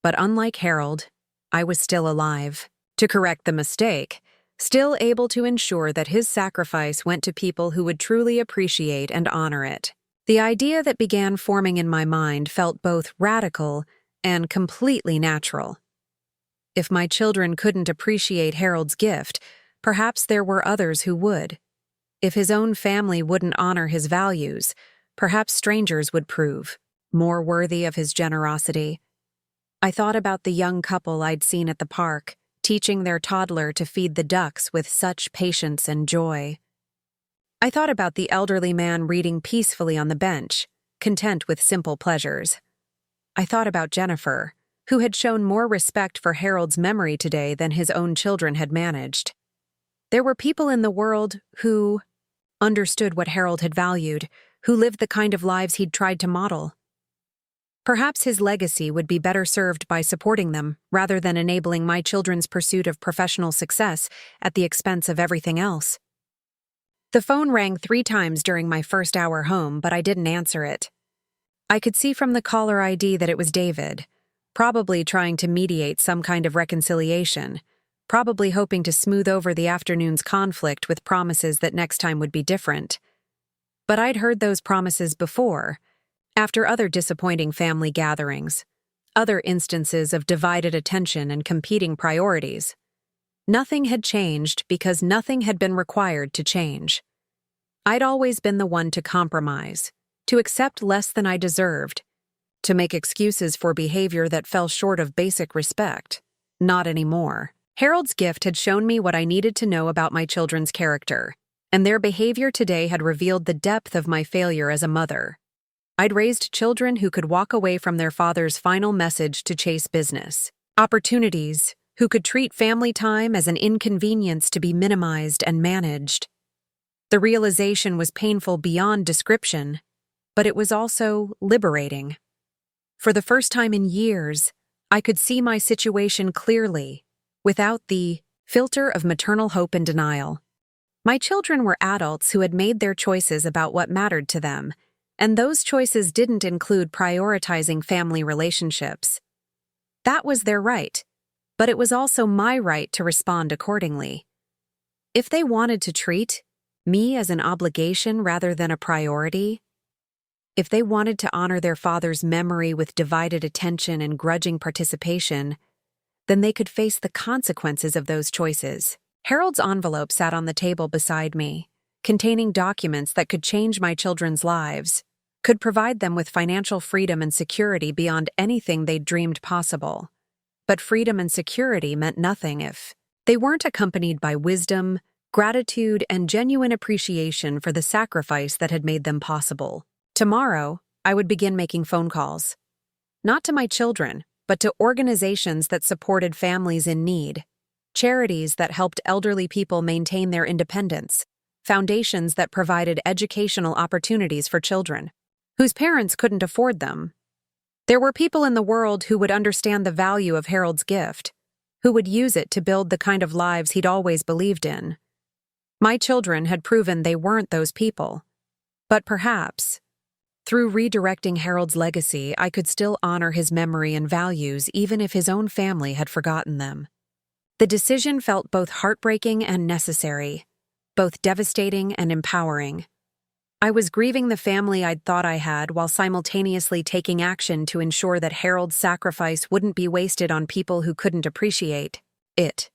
But unlike Harold, I was still alive, to correct the mistake, still able to ensure that his sacrifice went to people who would truly appreciate and honor it. The idea that began forming in my mind felt both radical and completely natural. If my children couldn't appreciate Harold's gift, perhaps there were others who would. If his own family wouldn't honor his values, perhaps strangers would prove more worthy of his generosity. I thought about the young couple I'd seen at the park, teaching their toddler to feed the ducks with such patience and joy. I thought about the elderly man reading peacefully on the bench, content with simple pleasures. I thought about Jennifer, who had shown more respect for Harold's memory today than his own children had managed. There were people in the world who understood what Harold had valued, who lived the kind of lives he'd tried to model. Perhaps his legacy would be better served by supporting them rather than enabling my children's pursuit of professional success at the expense of everything else. The phone rang 3 times during my first hour home, but I didn't answer it. I could see from the caller ID that it was David, probably trying to mediate some kind of reconciliation, probably hoping to smooth over the afternoon's conflict with promises that next time would be different. But I'd heard those promises before, after other disappointing family gatherings, other instances of divided attention and competing priorities. Nothing had changed because nothing had been required to change. I'd always been the one to compromise, to accept less than I deserved, to make excuses for behavior that fell short of basic respect. Not anymore. Harold's gift had shown me what I needed to know about my children's character, and their behavior today had revealed the depth of my failure as a mother. I'd raised children who could walk away from their father's final message to chase business, opportunities, who could treat family time as an inconvenience to be minimized and managed. The realization was painful beyond description, but it was also liberating. For the first time in years, I could see my situation clearly, without the filter of maternal hope and denial. My children were adults who had made their choices about what mattered to them, and those choices didn't include prioritizing family relationships. That was their right, but it was also my right to respond accordingly. If they wanted to treat me as an obligation rather than a priority, if they wanted to honor their father's memory with divided attention and grudging participation, then they could face the consequences of those choices. Harold's envelope sat on the table beside me, containing documents that could change my children's lives, could provide them with financial freedom and security beyond anything they'd dreamed possible. But freedom and security meant nothing if they weren't accompanied by wisdom, gratitude, and genuine appreciation for the sacrifice that had made them possible. Tomorrow, I would begin making phone calls. Not to my children, but to organizations that supported families in need, charities that helped elderly people maintain their independence, foundations that provided educational opportunities for children whose parents couldn't afford them. There were people in the world who would understand the value of Harold's gift, who would use it to build the kind of lives he'd always believed in. My children had proven they weren't those people. But perhaps, through redirecting Harold's legacy, I could still honor his memory and values even if his own family had forgotten them. The decision felt both heartbreaking and necessary, both devastating and empowering. I was grieving the family I'd thought I had while simultaneously taking action to ensure that Harold's sacrifice wouldn't be wasted on people who couldn't appreciate it.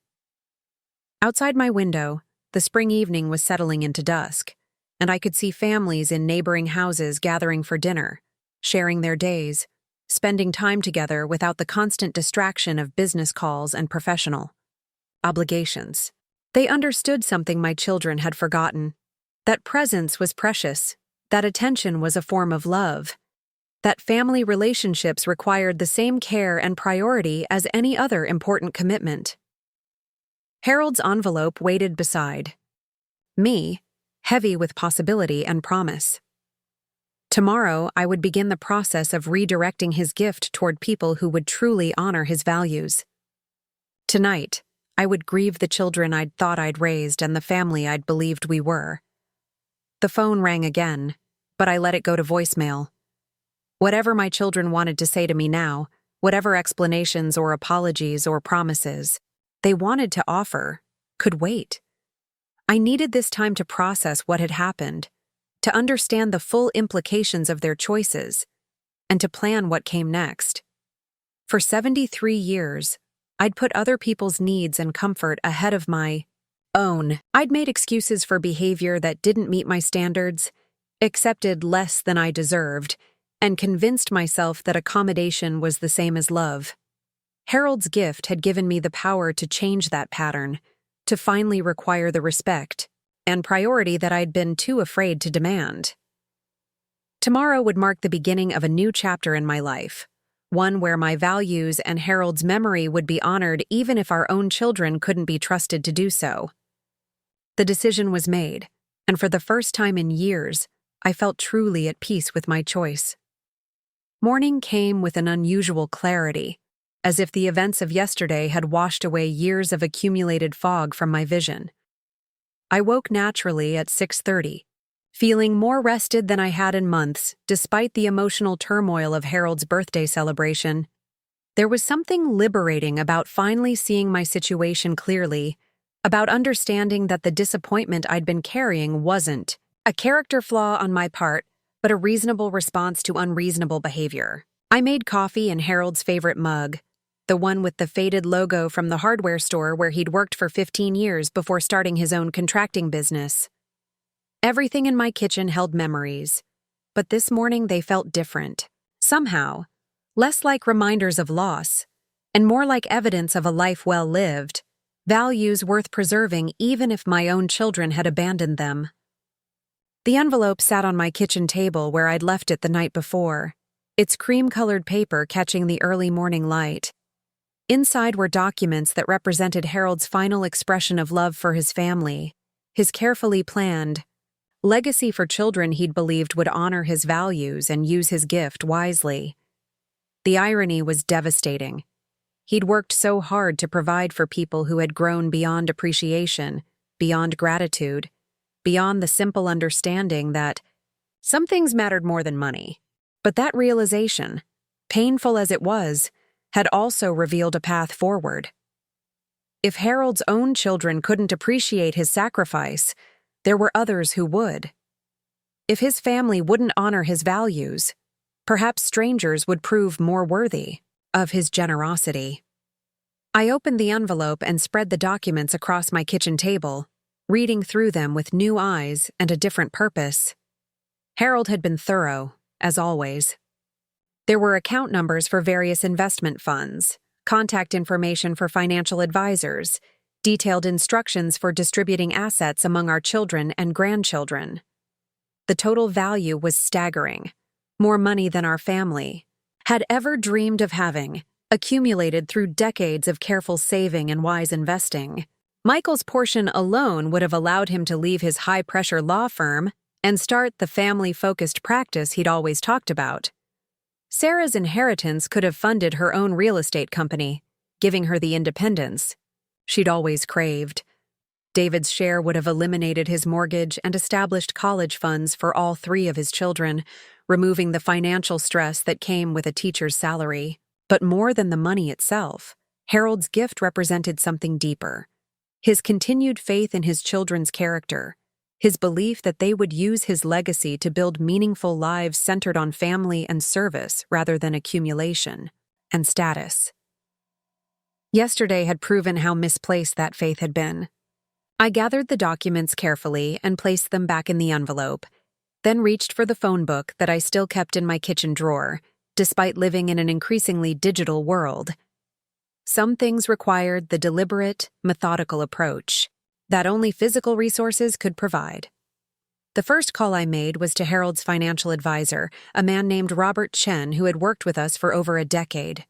Outside my window, the spring evening was settling into dusk, and I could see families in neighboring houses gathering for dinner, sharing their days, spending time together without the constant distraction of business calls and professional obligations. They understood something my children had forgotten: that presence was precious, that attention was a form of love, that family relationships required the same care and priority as any other important commitment. Harold's envelope waited beside me, heavy with possibility and promise. Tomorrow, I would begin the process of redirecting his gift toward people who would truly honor his values. Tonight, I would grieve the children I'd thought I'd raised and the family I'd believed we were. The phone rang again, but I let it go to voicemail. Whatever my children wanted to say to me now, whatever explanations or apologies or promises they wanted to offer, could wait. I needed this time to process what had happened, to understand the full implications of their choices, and to plan what came next. For 73 years, I'd put other people's needs and comfort ahead of my own. I'd made excuses for behavior that didn't meet my standards, accepted less than I deserved, and convinced myself that accommodation was the same as love. Harold's gift had given me the power to change that pattern, to finally require the respect and priority that I'd been too afraid to demand. Tomorrow would mark the beginning of a new chapter in my life, one where my values and Harold's memory would be honored even if our own children couldn't be trusted to do so. The decision was made, and for the first time in years, I felt truly at peace with my choice. Morning came with an unusual clarity, as if the events of yesterday had washed away years of accumulated fog from my vision. I woke naturally at 6:30, feeling more rested than I had in months, despite the emotional turmoil of Harold's birthday celebration. There was something liberating about finally seeing my situation clearly, about understanding that the disappointment I'd been carrying wasn't a character flaw on my part, but a reasonable response to unreasonable behavior. I made coffee in Harold's favorite mug, the one with the faded logo from the hardware store where he'd worked for 15 years before starting his own contracting business. Everything in my kitchen held memories, but this morning they felt different. Somehow, less like reminders of loss, and more like evidence of a life well lived, values worth preserving even if my own children had abandoned them. The envelope sat on my kitchen table where I'd left it the night before, its cream-colored paper catching the early morning light. Inside were documents that represented Harold's final expression of love for his family, his carefully planned legacy for children he'd believed would honor his values and use his gift wisely. The irony was devastating. He'd worked so hard to provide for people who had grown beyond appreciation, beyond gratitude, beyond the simple understanding that some things mattered more than money. But that realization, painful as it was, had also revealed a path forward. If Harold's own children couldn't appreciate his sacrifice, there were others who would. If his family wouldn't honor his values, perhaps strangers would prove more worthy of his generosity. I opened the envelope and spread the documents across my kitchen table, reading through them with new eyes and a different purpose. Harold had been thorough, as always. There were account numbers for various investment funds, contact information for financial advisors, detailed instructions for distributing assets among our children and grandchildren. The total value was staggering, more money than our family had ever dreamed of having, accumulated through decades of careful saving and wise investing. Michael's portion alone would have allowed him to leave his high-pressure law firm and start the family-focused practice he'd always talked about. Sarah's inheritance could have funded her own real estate company, giving her the independence she'd always craved. David's share would have eliminated his mortgage and established college funds for all three of his children, removing the financial stress that came with a teacher's salary. But more than the money itself, Harold's gift represented something deeper. His continued faith in his children's character, his belief that they would use his legacy to build meaningful lives centered on family and service rather than accumulation and status. Yesterday had proven how misplaced that faith had been. I gathered the documents carefully and placed them back in the envelope, then reached for the phone book that I still kept in my kitchen drawer, despite living in an increasingly digital world. Some things required the deliberate, methodical approach that only physical resources could provide. The first call I made was to Harold's financial advisor, a man named Robert Chen who had worked with us for over a decade.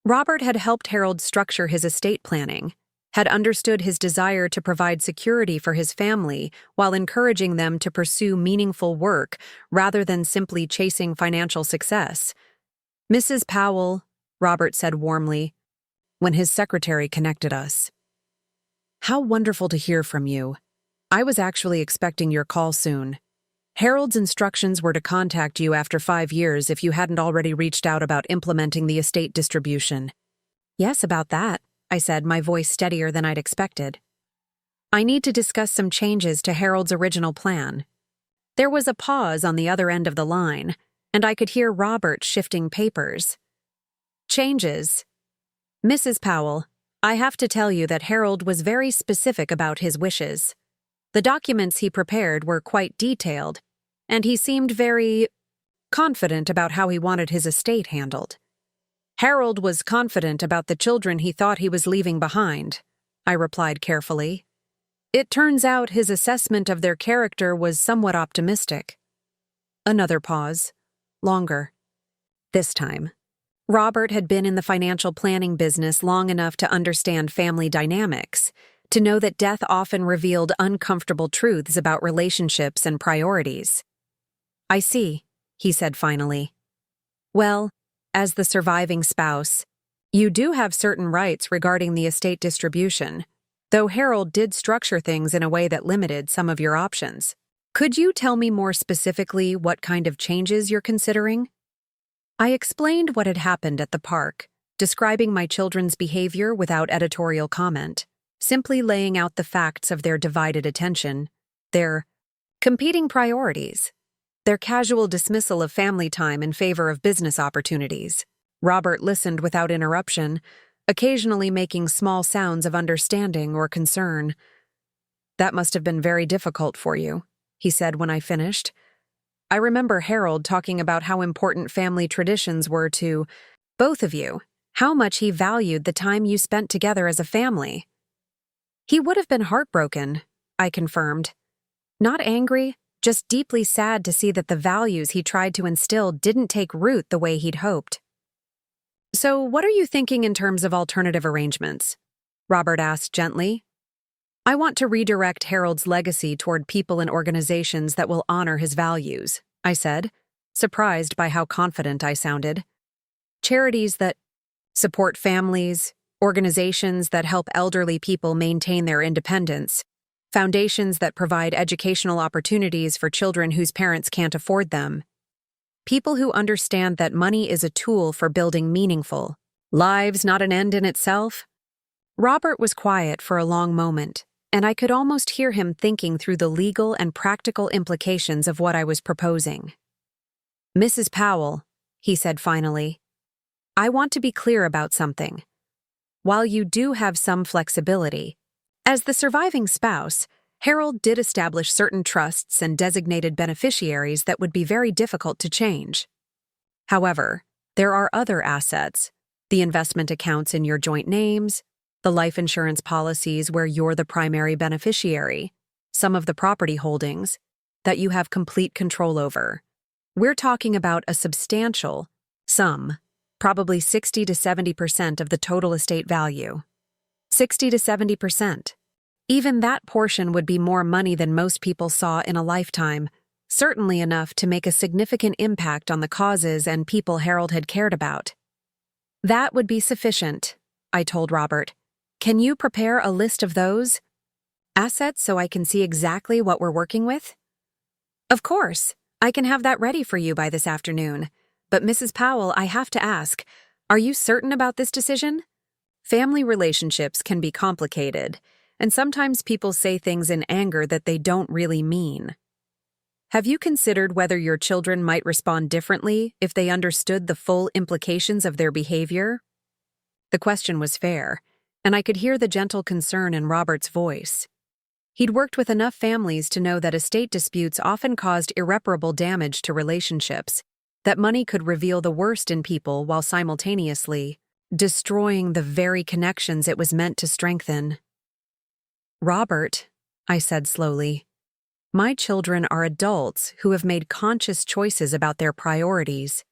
Robert had helped Harold structure his estate planning, had understood his desire to provide security for his family while encouraging them to pursue meaningful work rather than simply chasing financial success. "Mrs. Powell," Robert said warmly, when his secretary connected us. "How wonderful to hear from you. I was actually expecting your call soon. Harold's instructions were to contact you after 5 years if you hadn't already reached out about implementing the estate distribution." "Yes, about that," I said, my voice steadier than I'd expected. "I need to discuss some changes to Harold's original plan." There was a pause on the other end of the line, and I could hear Robert shifting papers. "Changes? Mrs. Powell, I have to tell you that Harold was very specific about his wishes. The documents he prepared were quite detailed, and he seemed very confident about how he wanted his estate handled." "Harold was confident about the children he thought he was leaving behind," I replied carefully. "It turns out his assessment of their character was somewhat optimistic." Another pause. Longer. This time, Robert had been in the financial planning business long enough to understand family dynamics, to know that death often revealed uncomfortable truths about relationships and priorities. "I see," he said finally. "Well, as the surviving spouse, you do have certain rights regarding the estate distribution, though Harold did structure things in a way that limited some of your options. Could you tell me more specifically what kind of changes you're considering?" I explained what had happened at the park, describing my children's behavior without editorial comment, simply laying out the facts of their divided attention, their competing priorities, their casual dismissal of family time in favor of business opportunities. Robert listened without interruption, occasionally making small sounds of understanding or concern. "That must have been very difficult for you," he said when I finished. "I remember Harold talking about how important family traditions were to both of you, how much he valued the time you spent together as a family." "He would have been heartbroken," I confirmed. Not angry, just deeply sad to see that the values he tried to instill didn't take root the way he'd hoped. "So what are you thinking in terms of alternative arrangements?" Robert asked gently. "I want to redirect Harold's legacy toward people and organizations that will honor his values," I said, surprised by how confident I sounded. "Charities that support families, organizations that help elderly people maintain their independence, foundations that provide educational opportunities for children whose parents can't afford them. People who understand that money is a tool for building meaningful lives, not an end in itself." Robert was quiet for a long moment, and I could almost hear him thinking through the legal and practical implications of what I was proposing. "Mrs. Powell," he said finally, "I want to be clear about something. While you do have some flexibility, as the surviving spouse, Harold did establish certain trusts and designated beneficiaries that would be very difficult to change. However, there are other assets, the investment accounts in your joint names, the life insurance policies where you're the primary beneficiary, some of the property holdings that you have complete control over. We're talking about a substantial sum, probably 60 to 70% of the total estate value. 60 to 70%. Even that portion would be more money than most people saw in a lifetime, certainly enough to make a significant impact on the causes and people Harold had cared about. That would be sufficient, I told Robert. Can you prepare a list of those assets so I can see exactly what we're working with? Of course, I can have that ready for you by this afternoon. But Mrs. Powell, I have to ask, are you certain about this decision? Family relationships can be complicated, and sometimes people say things in anger that they don't really mean. Have you considered whether your children might respond differently if they understood the full implications of their behavior? The question was fair, and I could hear the gentle concern in Robert's voice. He'd worked with enough families to know that estate disputes often caused irreparable damage to relationships, that money could reveal the worst in people while simultaneously destroying the very connections it was meant to strengthen. Robert, I said slowly, my children are adults who have made conscious choices about their priorities.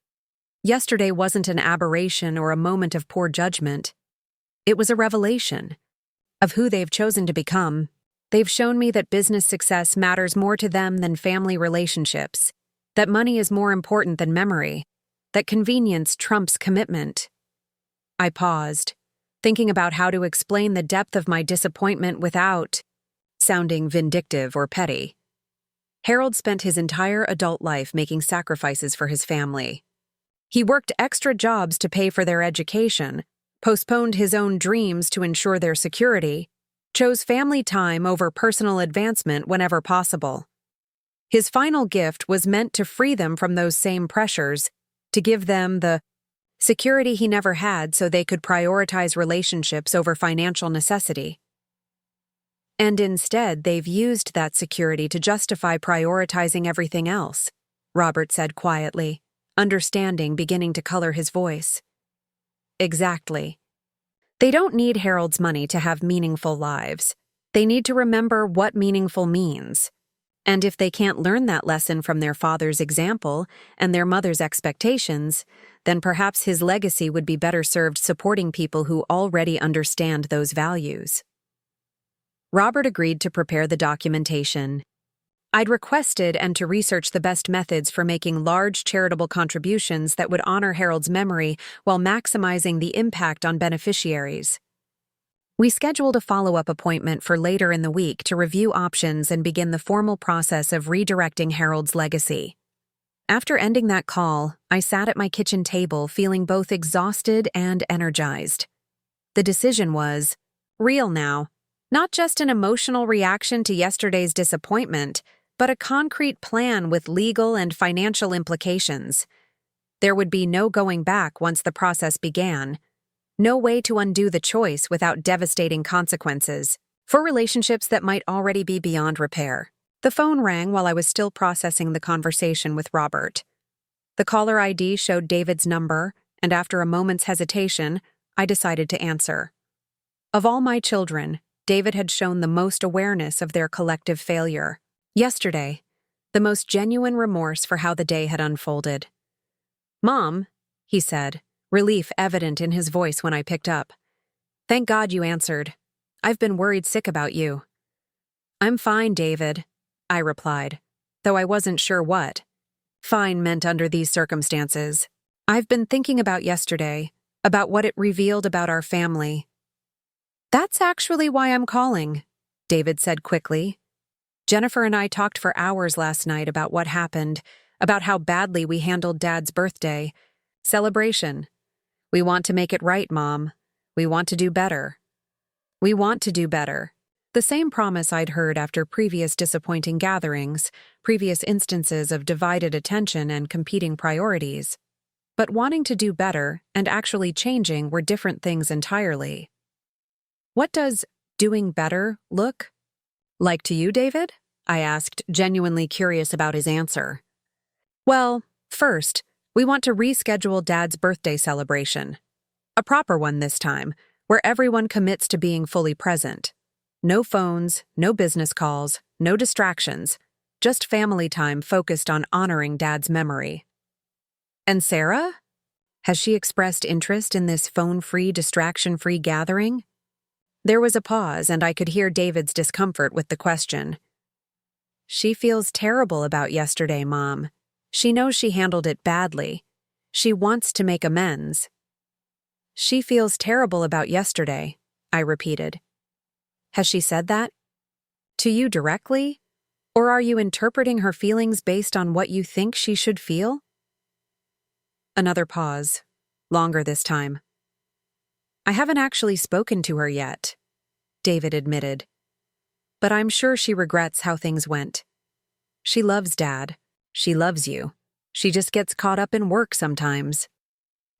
Yesterday wasn't an aberration or a moment of poor judgment. It was a revelation of who they've chosen to become. They've shown me that business success matters more to them than family relationships, that money is more important than memory, that convenience trumps commitment. I paused, thinking about how to explain the depth of my disappointment without sounding vindictive or petty. Harold spent his entire adult life making sacrifices for his family. He worked extra jobs to pay for their education, postponed his own dreams to ensure their security, chose family time over personal advancement whenever possible. His final gift was meant to free them from those same pressures, to give them the security he never had so they could prioritize relationships over financial necessity. And instead, they've used that security to justify prioritizing everything else, Robert said quietly, understanding beginning to color his voice. Exactly. They don't need Harold's money to have meaningful lives. They need to remember what meaningful means. And if they can't learn that lesson from their father's example and their mother's expectations, then perhaps his legacy would be better served supporting people who already understand those values. Robert agreed to prepare the documentation. I'd requested and to research the best methods for making large charitable contributions that would honor Harold's memory while maximizing the impact on beneficiaries. We scheduled a follow-up appointment for later in the week to review options and begin the formal process of redirecting Harold's legacy. After ending that call, I sat at my kitchen table feeling both exhausted and energized. The decision was real now, not just an emotional reaction to yesterday's disappointment, but a concrete plan with legal and financial implications. There would be no going back once the process began. No way to undo the choice without devastating consequences for relationships that might already be beyond repair. The phone rang while I was still processing the conversation with Robert. The caller ID showed David's number, and after a moment's hesitation, I decided to answer. Of all my children, David had shown the most awareness of their collective failure. Yesterday, the most genuine remorse for how the day had unfolded. "Mom," he said, relief evident in his voice when I picked up. "Thank God you answered. I've been worried sick about you." "I'm fine, David," I replied, though I wasn't sure what fine meant under these circumstances. "I've been thinking about yesterday, about what it revealed about our family." "That's actually why I'm calling," David said quickly. "Jennifer and I talked for hours last night about what happened, about how badly we handled Dad's birthday celebration. We want to make it right, Mom. We want to do better. We want to do better." The same promise I'd heard after previous disappointing gatherings, previous instances of divided attention and competing priorities. But wanting to do better and actually changing were different things entirely. What does doing better look Like to you, David? I asked, genuinely curious about his answer. Well, first, we want to reschedule Dad's birthday celebration. A proper one this time, where everyone commits to being fully present. No phones, no business calls, no distractions, just family time focused on honoring Dad's memory. And Sarah? Has she expressed interest in this phone-free, distraction-free gathering? There was a pause, and I could hear David's discomfort with the question. She feels terrible about yesterday, Mom. She knows she handled it badly. She wants to make amends. She feels terrible about yesterday, I repeated. Has she said that? To you directly? Or are you interpreting her feelings based on what you think she should feel? Another pause, longer this time. I haven't actually spoken to her yet, David admitted. But I'm sure she regrets how things went. She loves Dad. She loves you. She just gets caught up in work sometimes.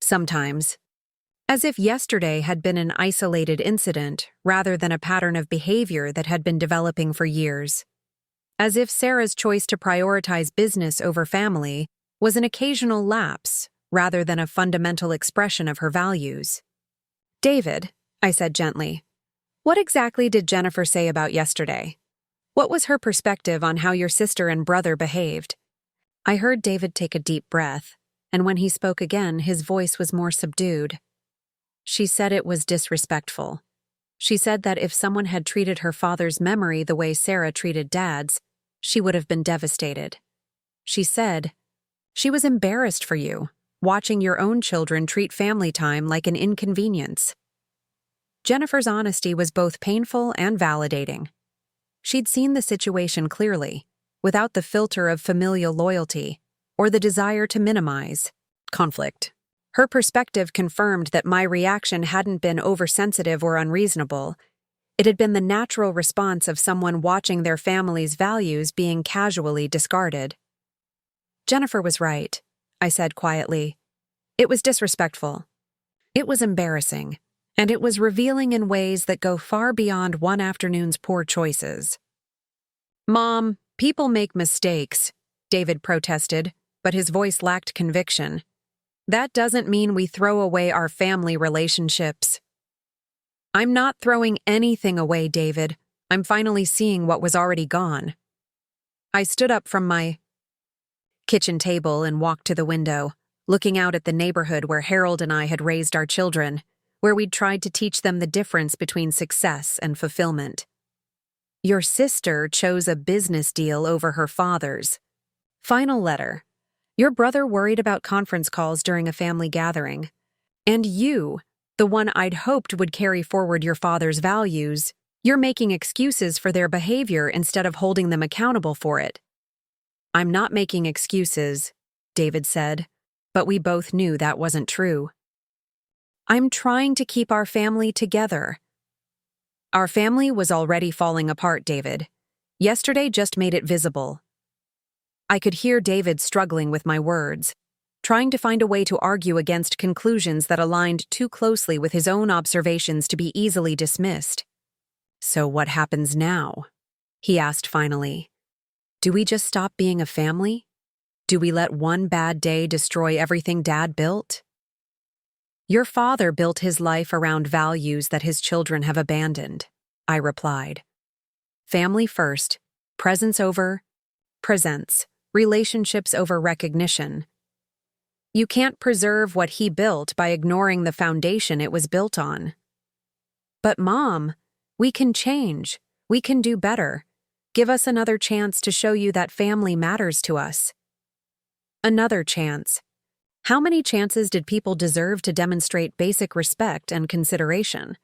Sometimes. As if yesterday had been an isolated incident rather than a pattern of behavior that had been developing for years. As if Sarah's choice to prioritize business over family was an occasional lapse rather than a fundamental expression of her values. David, I said gently, what exactly did Jennifer say about yesterday? What was her perspective on how your sister and brother behaved? I heard David take a deep breath, and when he spoke again, his voice was more subdued. She said it was disrespectful. She said that if someone had treated her father's memory the way Sarah treated Dad's, she would have been devastated. She said, she was embarrassed for you, watching your own children treat family time like an inconvenience. Jennifer's honesty was both painful and validating. She'd seen the situation clearly, without the filter of familial loyalty or the desire to minimize conflict. Her perspective confirmed that my reaction hadn't been oversensitive or unreasonable. It had been the natural response of someone watching their family's values being casually discarded. Jennifer was right, I said quietly. It was disrespectful. It was embarrassing, and it was revealing in ways that go far beyond one afternoon's poor choices. Mom, people make mistakes, David protested, but his voice lacked conviction. That doesn't mean we throw away our family relationships. I'm not throwing anything away, David. I'm finally seeing what was already gone. I stood up from my kitchen table and walked to the window, looking out at the neighborhood where Harold and I had raised our children, where we'd tried to teach them the difference between success and fulfillment. Your sister chose a business deal over her father's. Final letter. Your brother worried about conference calls during a family gathering. And you, the one I'd hoped would carry forward your father's values, you're making excuses for their behavior instead of holding them accountable for it. I'm not making excuses, David said, but we both knew that wasn't true. I'm trying to keep our family together. Our family was already falling apart, David. Yesterday just made it visible. I could hear David struggling with my words, trying to find a way to argue against conclusions that aligned too closely with his own observations to be easily dismissed. So what happens now? He asked finally. Do we just stop being a family? Do we let one bad day destroy everything Dad built? Your father built his life around values that his children have abandoned, I replied. Family first, presence over presents, relationships over recognition. You can't preserve what he built by ignoring the foundation it was built on. But Mom, we can change. We can do better. Give us another chance to show you that family matters to us. Another chance. How many chances did people deserve to demonstrate basic respect and consideration?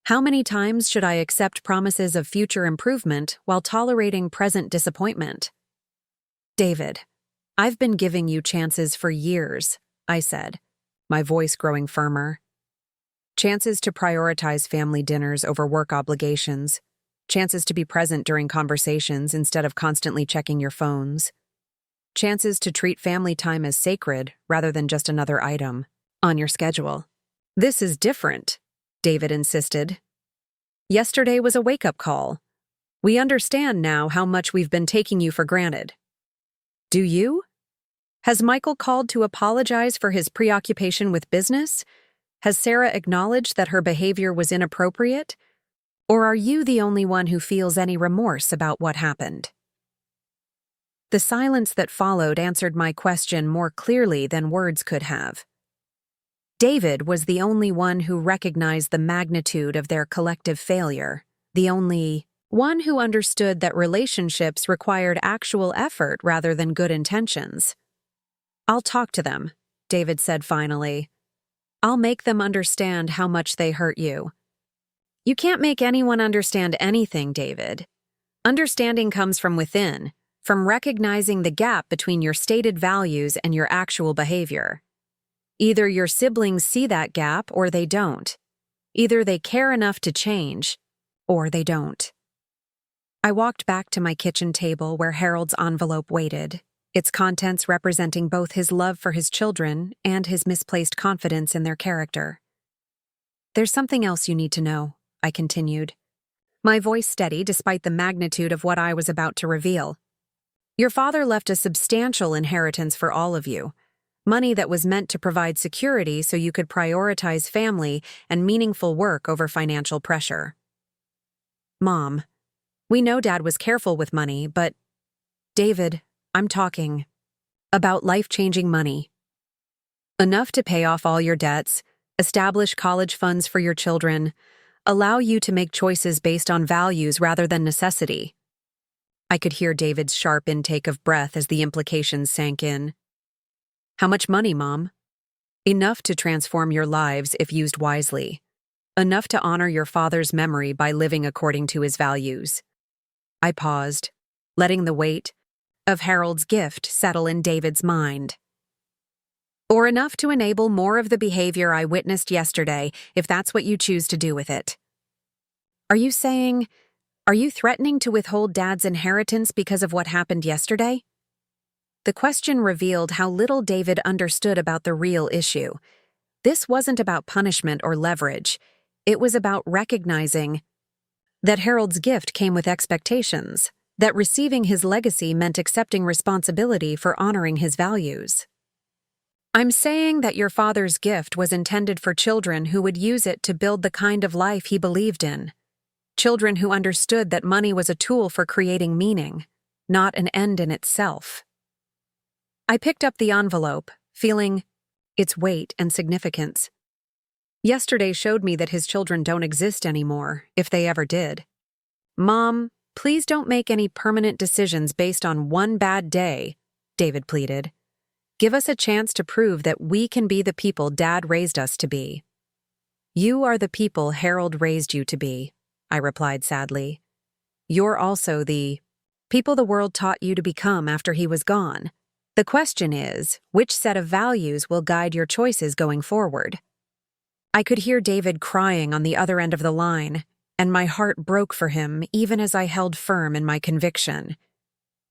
How many times should I accept promises of future improvement while tolerating present disappointment? David, I've been giving you chances for years, I said, my voice growing firmer. Chances to prioritize family dinners over work obligations. Chances to be present during conversations instead of constantly checking your phones. Chances to treat family time as sacred rather than just another item on your schedule. This is different, David insisted. Yesterday was a wake-up call. We understand now how much we've been taking you for granted. Do you? Has Michael called to apologize for his preoccupation with business? Has Sarah acknowledged that her behavior was inappropriate? Or are you the only one who feels any remorse about what happened? The silence that followed answered my question more clearly than words could have. David was the only one who recognized the magnitude of their collective failure, the only one who understood that relationships required actual effort rather than good intentions. "I'll talk to them," David said finally. "I'll make them understand how much they hurt you." You can't make anyone understand anything, David. Understanding comes from within, from recognizing the gap between your stated values and your actual behavior. Either your siblings see that gap or they don't. Either they care enough to change, or they don't. I walked back to my kitchen table where Harold's envelope waited, its contents representing both his love for his children and his misplaced confidence in their character. "There's something else you need to know," I continued, my voice steady despite the magnitude of what I was about to reveal. "Your father left a substantial inheritance for all of you, money that was meant to provide security so you could prioritize family and meaningful work over financial pressure." "Mom, we know Dad was careful with money, but..." "David, I'm talking about life-changing money. Enough to pay off all your debts, establish college funds for your children, allow you to make choices based on values rather than necessity." I could hear David's sharp intake of breath as the implications sank in. "How much money, Mom?" "Enough to transform your lives if used wisely. Enough to honor your father's memory by living according to his values." I paused, letting the weight of Harold's gift settle in David's mind. "Or enough to enable more of the behavior I witnessed yesterday, if that's what you choose to do with it." Are you threatening to withhold Dad's inheritance because of what happened yesterday?" The question revealed how little David understood about the real issue. This wasn't about punishment or leverage. It was about recognizing that Harold's gift came with expectations, that receiving his legacy meant accepting responsibility for honoring his values. "I'm saying that your father's gift was intended for children who would use it to build the kind of life he believed in. Children who understood that money was a tool for creating meaning, not an end in itself." I picked up the envelope, feeling its weight and significance. Yesterday showed me that his children don't exist anymore, if they ever did. "Mom, please don't make any permanent decisions based on one bad day," David pleaded. "Give us a chance to prove that we can be the people Dad raised us to be." "You are the people Harold raised you to be," I replied sadly. "You're also the people the world taught you to become after he was gone. The question is, which set of values will guide your choices going forward?" I could hear David crying on the other end of the line, and my heart broke for him even as I held firm in my conviction.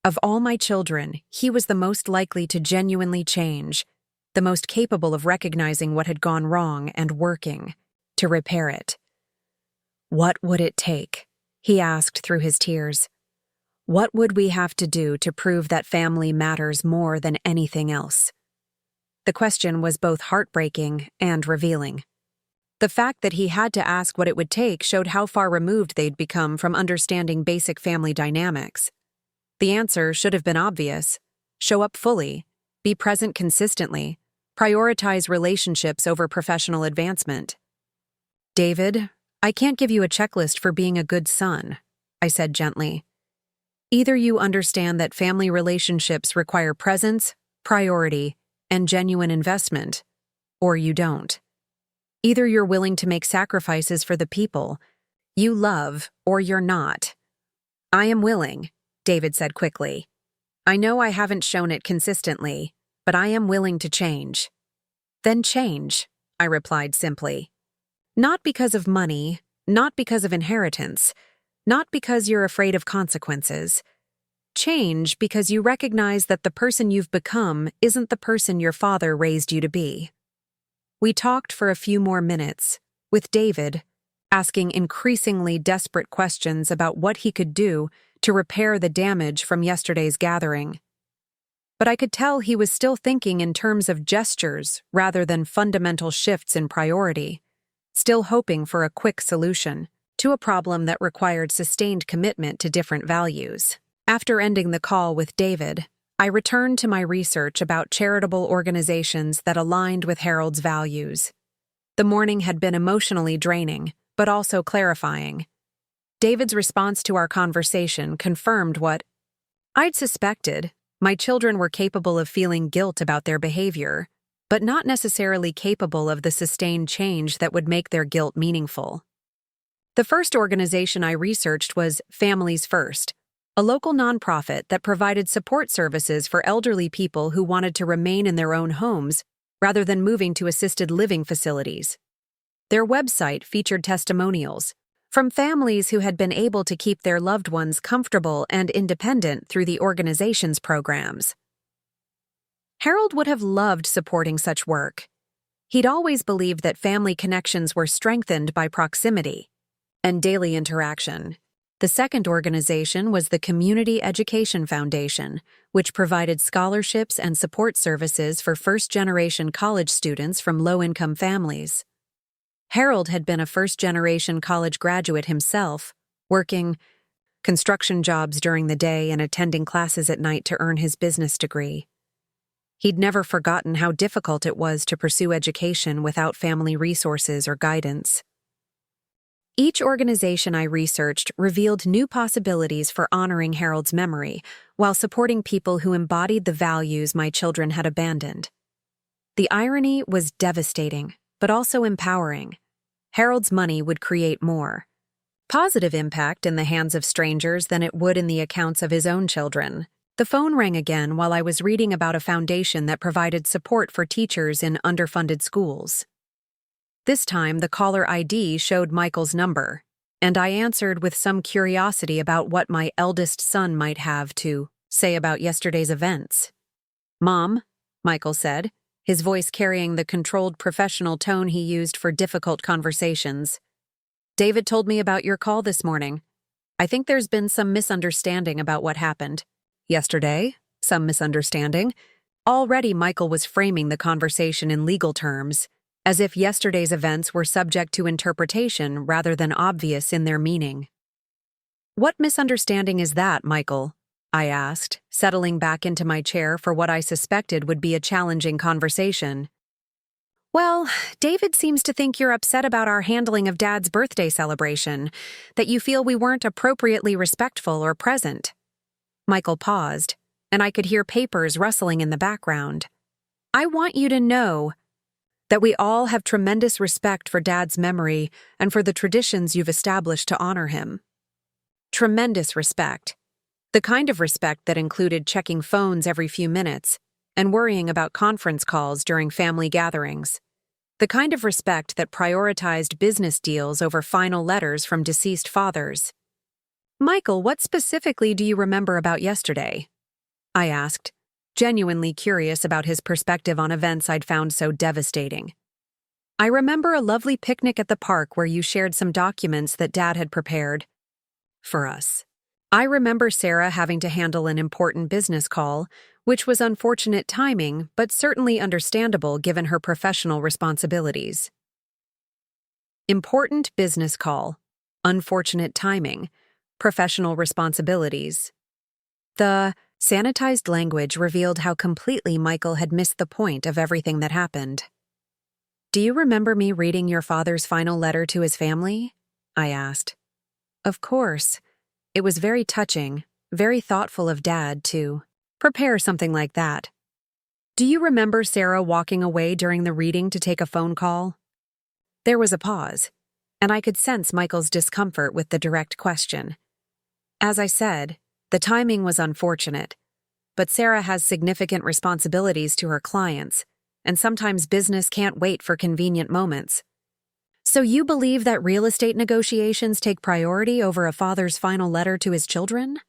Of all my children, he was the most likely to genuinely change, the most capable of recognizing what had gone wrong and working to repair it. "What would it take?" he asked through his tears. "What would we have to do to prove that family matters more than anything else?" The question was both heartbreaking and revealing. The fact that he had to ask what it would take showed how far removed they'd become from understanding basic family dynamics. The answer should have been obvious: show up fully, be present consistently, prioritize relationships over professional advancement. "David, I can't give you a checklist for being a good son," I said gently. "Either you understand that family relationships require presence, priority, and genuine investment, or you don't. Either you're willing to make sacrifices for the people you love, or you're not." "I am willing," David said quickly. "I know I haven't shown it consistently, but I am willing to change." "Then change," I replied simply. "Not because of money, not because of inheritance, not because you're afraid of consequences. Change because you recognize that the person you've become isn't the person your father raised you to be." We talked for a few more minutes, with David, asking increasingly desperate questions about what he could do to repair the damage from yesterday's gathering. But I could tell he was still thinking in terms of gestures rather than fundamental shifts in priority, still hoping for a quick solution to a problem that required sustained commitment to different values. After ending the call with David, I returned to my research about charitable organizations that aligned with Harold's values. The morning had been emotionally draining, but also clarifying. David's response to our conversation confirmed what I'd suspected. My children were capable of feeling guilt about their behavior, but not necessarily capable of the sustained change that would make their guilt meaningful. The first organization I researched was Families First, a local nonprofit that provided support services for elderly people who wanted to remain in their own homes rather than moving to assisted living facilities. Their website featured testimonials from families who had been able to keep their loved ones comfortable and independent through the organization's programs. Harold would have loved supporting such work. He'd always believed that family connections were strengthened by proximity and daily interaction. The second organization was the Community Education Foundation, which provided scholarships and support services for first-generation college students from low-income families. Harold had been a first-generation college graduate himself, working construction jobs during the day and attending classes at night to earn his business degree. He'd never forgotten how difficult it was to pursue education without family resources or guidance. Each organization I researched revealed new possibilities for honoring Harold's memory while supporting people who embodied the values my children had abandoned. The irony was devastating, but also empowering. Harold's money would create more positive impact in the hands of strangers than it would in the accounts of his own children. The phone rang again while I was reading about a foundation that provided support for teachers in underfunded schools. This time, the caller ID showed Michael's number, and I answered with some curiosity about what my eldest son might have to say about yesterday's events. "Mom," Michael said, his voice carrying the controlled professional tone he used for difficult conversations. "David told me about your call this morning. I think there's been some misunderstanding about what happened." "Yesterday? Some misunderstanding?" Already Michael was framing the conversation in legal terms, as if yesterday's events were subject to interpretation rather than obvious in their meaning. "What misunderstanding is that, Michael?" I asked, settling back into my chair for what I suspected would be a challenging conversation. "Well, David seems to think you're upset about our handling of Dad's birthday celebration, that you feel we weren't appropriately respectful or present." Michael paused, and I could hear papers rustling in the background. "I want you to know that we all have tremendous respect for Dad's memory and for the traditions you've established to honor him." Tremendous respect. The kind of respect that included checking phones every few minutes and worrying about conference calls during family gatherings. The kind of respect that prioritized business deals over final letters from deceased fathers. "Michael, what specifically do you remember about yesterday?" I asked, genuinely curious about his perspective on events I'd found so devastating. "I remember a lovely picnic at the park where you shared some documents that Dad had prepared for us. I remember Sarah having to handle an important business call, which was unfortunate timing, but certainly understandable given her professional responsibilities." Important business call, unfortunate timing, professional responsibilities. The sanitized language revealed how completely Michael had missed the point of everything that happened. "Do you remember me reading your father's final letter to his family?" I asked. "Of course. It was very touching, very thoughtful of Dad to prepare something like that. Do you remember Sarah walking away during the reading to take a phone call?" There was a pause, and I could sense Michael's discomfort with the direct question. As I said, the timing was unfortunate, but Sarah has significant responsibilities to her clients, and sometimes business can't wait for convenient moments. "So you believe that real estate negotiations take priority over a father's final letter to his children?"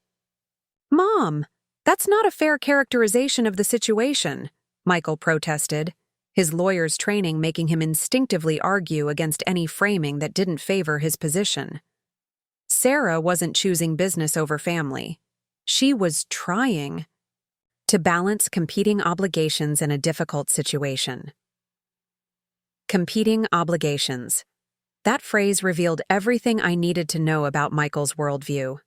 "Mom, that's not a fair characterization of the situation," Michael protested. his lawyer's training making him instinctively argue against any framing that didn't favor his position. Sarah wasn't choosing business over family. She was trying to balance competing obligations in a difficult situation. Competing obligations. That phrase revealed everything I needed to know about Michael's worldview.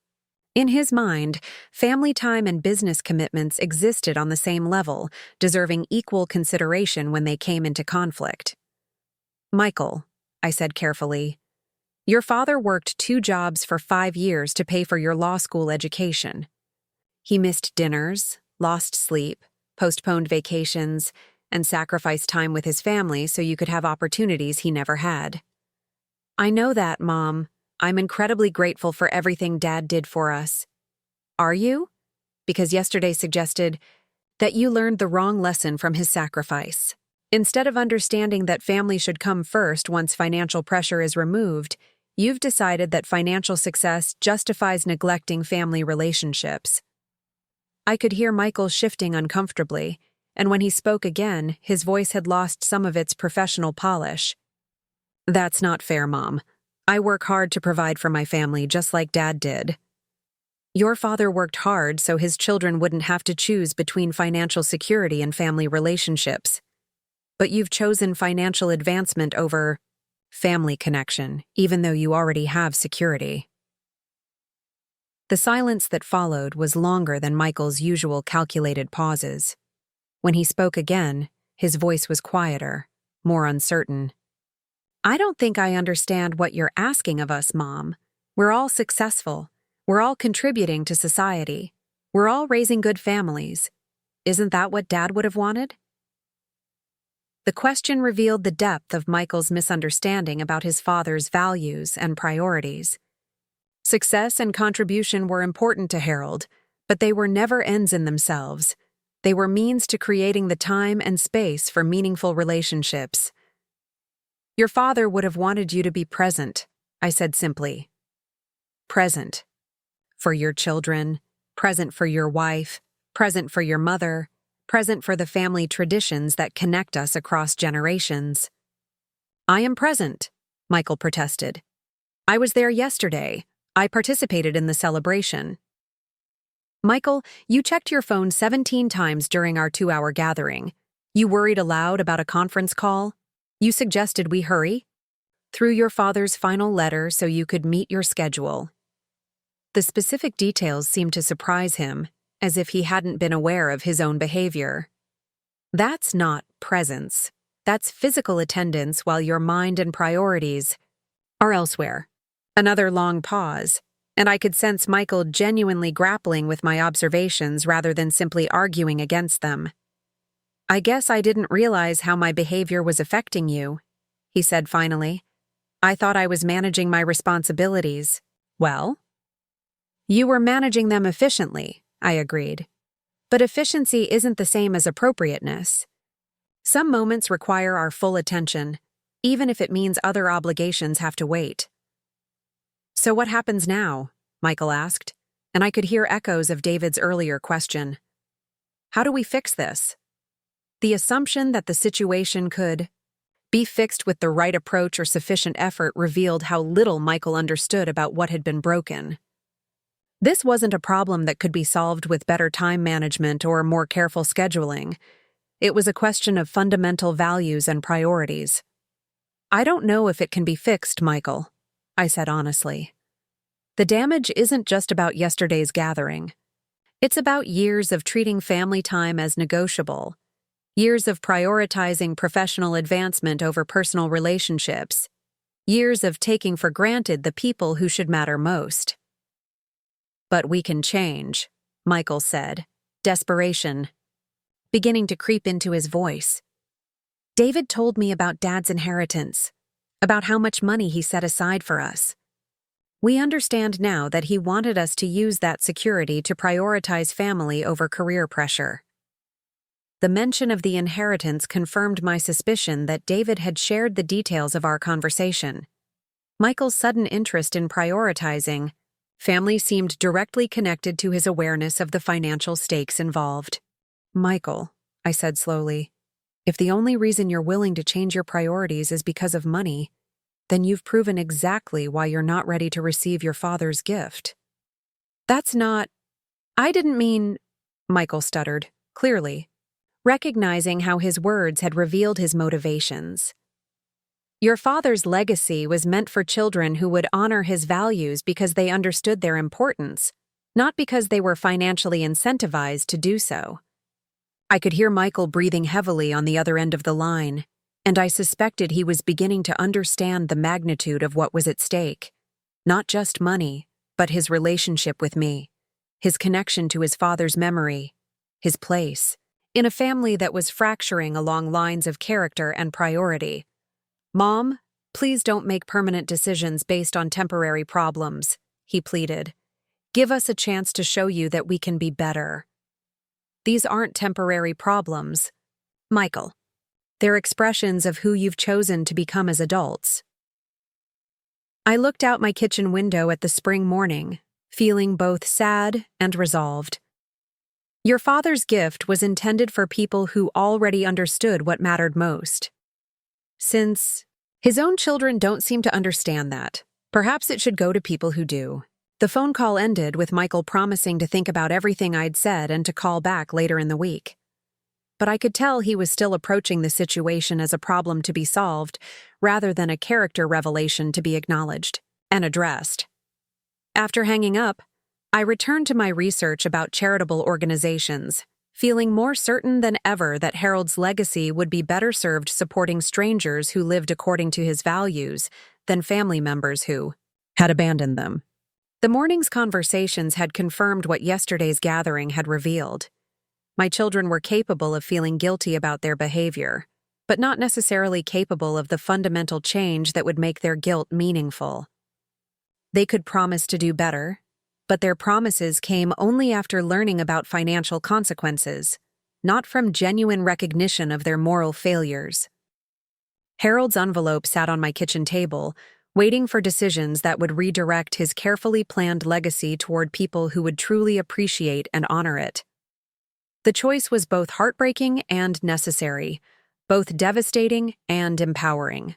In his mind, family time and business commitments existed on the same level, deserving equal consideration when they came into conflict. "Michael," I said carefully, "your father worked 2 jobs for 5 years to pay for your law school education. He missed dinners, lost sleep, postponed vacations, and sacrificed time with his family so you could have opportunities he never had." "I know that, Mom. I'm incredibly grateful for everything Dad did for us." "Are you?" Because yesterday suggested that you learned the wrong lesson from his sacrifice. Instead of understanding that family should come first once financial pressure is removed, you've decided that financial success justifies neglecting family relationships. I could hear Michael shifting uncomfortably, and when he spoke again, his voice had lost some of its professional polish. "That's not fair, Mom. I work hard to provide for my family just like Dad did." "Your father worked hard so his children wouldn't have to choose between financial security and family relationships. But you've chosen financial advancement over family connection, even though you already have security." The silence that followed was longer than Michael's usual calculated pauses. When he spoke again, his voice was quieter, more uncertain. "I don't think I understand what you're asking of us, Mom. We're all successful. We're all contributing to society. We're all raising good families. Isn't that what Dad would have wanted?" The question revealed the depth of Michael's misunderstanding about his father's values and priorities. Success and contribution were important to Harold, but they were never ends in themselves. They were means to creating the time and space for meaningful relationships. "Your father would have wanted you to be present," I said simply. Present. For your children, present for your wife, present for your mother, present for the family traditions that connect us across generations. "I am present," Michael protested. "I was there yesterday. I participated in the celebration." "Michael, you checked your phone 17 times during our 2-hour gathering. You worried aloud about a conference call. You suggested we hurry. Threw your father's final letter so you could meet your schedule." The specific details seemed to surprise him, as if he hadn't been aware of his own behavior. "That's not presence. That's physical attendance while your mind and priorities are elsewhere." Another long pause, and I could sense Michael genuinely grappling with my observations rather than simply arguing against them. "I guess I didn't realize how my behavior was affecting you," he said finally. "I thought I was managing my responsibilities." "Well?" "You were managing them efficiently," I agreed. "But efficiency isn't the same as appropriateness. Some moments require our full attention, even if it means other obligations have to wait." "So what happens now?" Michael asked, and I could hear echoes of David's earlier question. "How do we fix this?" The assumption that the situation could be fixed with the right approach or sufficient effort revealed how little Michael understood about what had been broken. This wasn't a problem that could be solved with better time management or more careful scheduling. It was a question of fundamental values and priorities. "I don't know if it can be fixed, Michael," I said honestly. "The damage isn't just about yesterday's gathering. It's about years of treating family time as negotiable, years of prioritizing professional advancement over personal relationships, years of taking for granted the people who should matter most." "But we can change," Michael said, desperation beginning to creep into his voice. "David told me about Dad's inheritance, about how much money he set aside for us. We understand now that he wanted us to use that security to prioritize family over career pressure." The mention of the inheritance confirmed my suspicion that David had shared the details of our conversation. Michael's sudden interest in prioritizing family seemed directly connected to his awareness of the financial stakes involved. "Michael," I said slowly, If the only reason you're willing to change your priorities is because of money, then you've proven exactly why you're not ready to receive your father's gift. That's not— I didn't mean— Michael stuttered, clearly, recognizing how his words had revealed his motivations. Your father's legacy was meant for children who would honor his values because they understood their importance, not because they were financially incentivized to do so. I could hear Michael breathing heavily on the other end of the line, and I suspected he was beginning to understand the magnitude of what was at stake. Not just money, but his relationship with me, his connection to his father's memory, his place, in a family that was fracturing along lines of character and priority. "Mom, please don't make permanent decisions based on temporary problems," he pleaded. "Give us a chance to show you that we can be better." "These aren't temporary problems, Michael. They're expressions of who you've chosen to become as adults." I looked out my kitchen window at the spring morning, feeling both sad and resolved. Your father's gift was intended for people who already understood what mattered most. Since his own children don't seem to understand that, perhaps it should go to people who do. The phone call ended with Michael promising to think about everything I'd said and to call back later in the week. But I could tell he was still approaching the situation as a problem to be solved, rather than a character revelation to be acknowledged and addressed. After hanging up, I returned to my research about charitable organizations, feeling more certain than ever that Harold's legacy would be better served supporting strangers who lived according to his values than family members who had abandoned them. The morning's conversations had confirmed what yesterday's gathering had revealed. My children were capable of feeling guilty about their behavior, but not necessarily capable of the fundamental change that would make their guilt meaningful. They could promise to do better, but their promises came only after learning about financial consequences, not from genuine recognition of their moral failures. Harold's envelope sat on my kitchen table, waiting for decisions that would redirect his carefully planned legacy toward people who would truly appreciate and honor it. The choice was both heartbreaking and necessary, both devastating and empowering.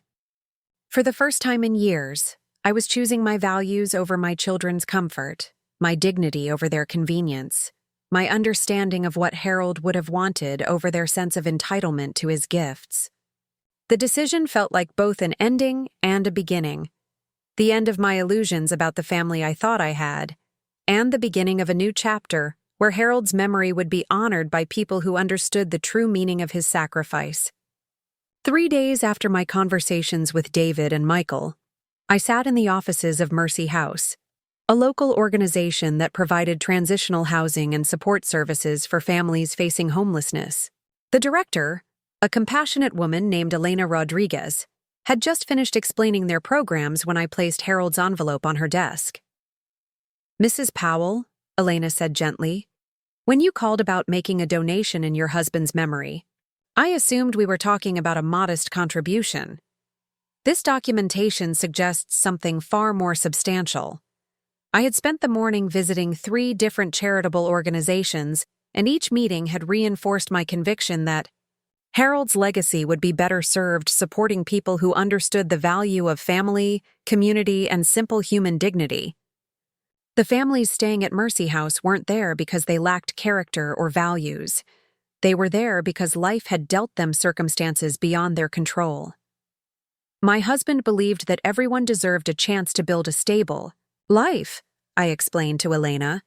For the first time in years, I was choosing my values over my children's comfort, my dignity over their convenience, my understanding of what Harold would have wanted over their sense of entitlement to his gifts. The decision felt like both an ending and a beginning, the end of my illusions about the family I thought I had, and the beginning of a new chapter where Harold's memory would be honored by people who understood the true meaning of his sacrifice. 3 days after my conversations with David and Michael, I sat in the offices of Mercy House, a local organization that provided transitional housing and support services for families facing homelessness. The director, a compassionate woman named Elena Rodriguez, had just finished explaining their programs when I placed Harold's envelope on her desk. "Mrs. Powell," Elena said gently, "when you called about making a donation in your husband's memory, I assumed we were talking about a modest contribution. This documentation suggests something far more substantial. I had spent the morning visiting 3 different charitable organizations, and each meeting had reinforced my conviction that Harold's legacy would be better served supporting people who understood the value of family, community, and simple human dignity. The families staying at Mercy House weren't there because they lacked character or values. They were there because life had dealt them circumstances beyond their control. My husband believed that everyone deserved a chance to build a stable life," I explained to Elena.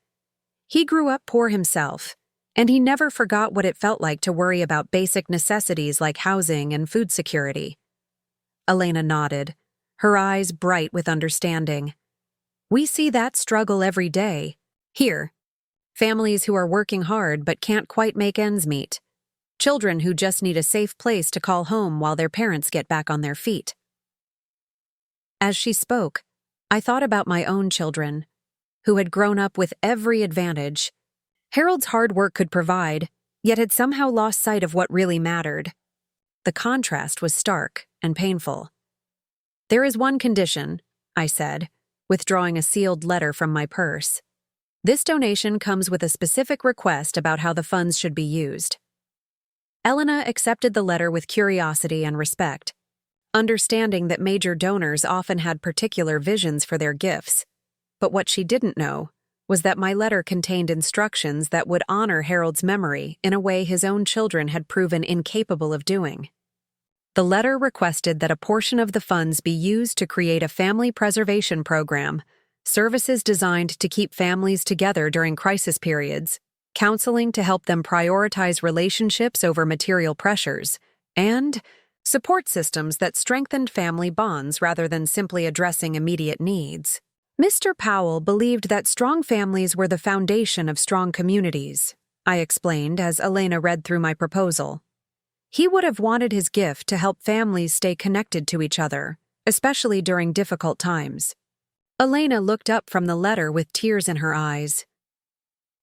"He grew up poor himself, and he never forgot what it felt like to worry about basic necessities like housing and food security." Elena nodded, her eyes bright with understanding. "We see that struggle every day. Here, families who are working hard but can't quite make ends meet. Children who just need a safe place to call home while their parents get back on their feet." As she spoke, I thought about my own children, who had grown up with every advantage Harold's hard work could provide, yet had somehow lost sight of what really mattered. The contrast was stark and painful. "There is one condition," I said, withdrawing a sealed letter from my purse. "This donation comes with a specific request about how the funds should be used." Elena accepted the letter with curiosity and respect, understanding that major donors often had particular visions for their gifts. But what she didn't know was that my letter contained instructions that would honor Harold's memory in a way his own children had proven incapable of doing. The letter requested that a portion of the funds be used to create a family preservation program, services designed to keep families together during crisis periods, counseling to help them prioritize relationships over material pressures, and support systems that strengthened family bonds rather than simply addressing immediate needs. Mr. Powell believed that strong families were the foundation of strong communities, I explained as Elena read through my proposal. He would have wanted his gift to help families stay connected to each other, especially during difficult times. Elena looked up from the letter with tears in her eyes.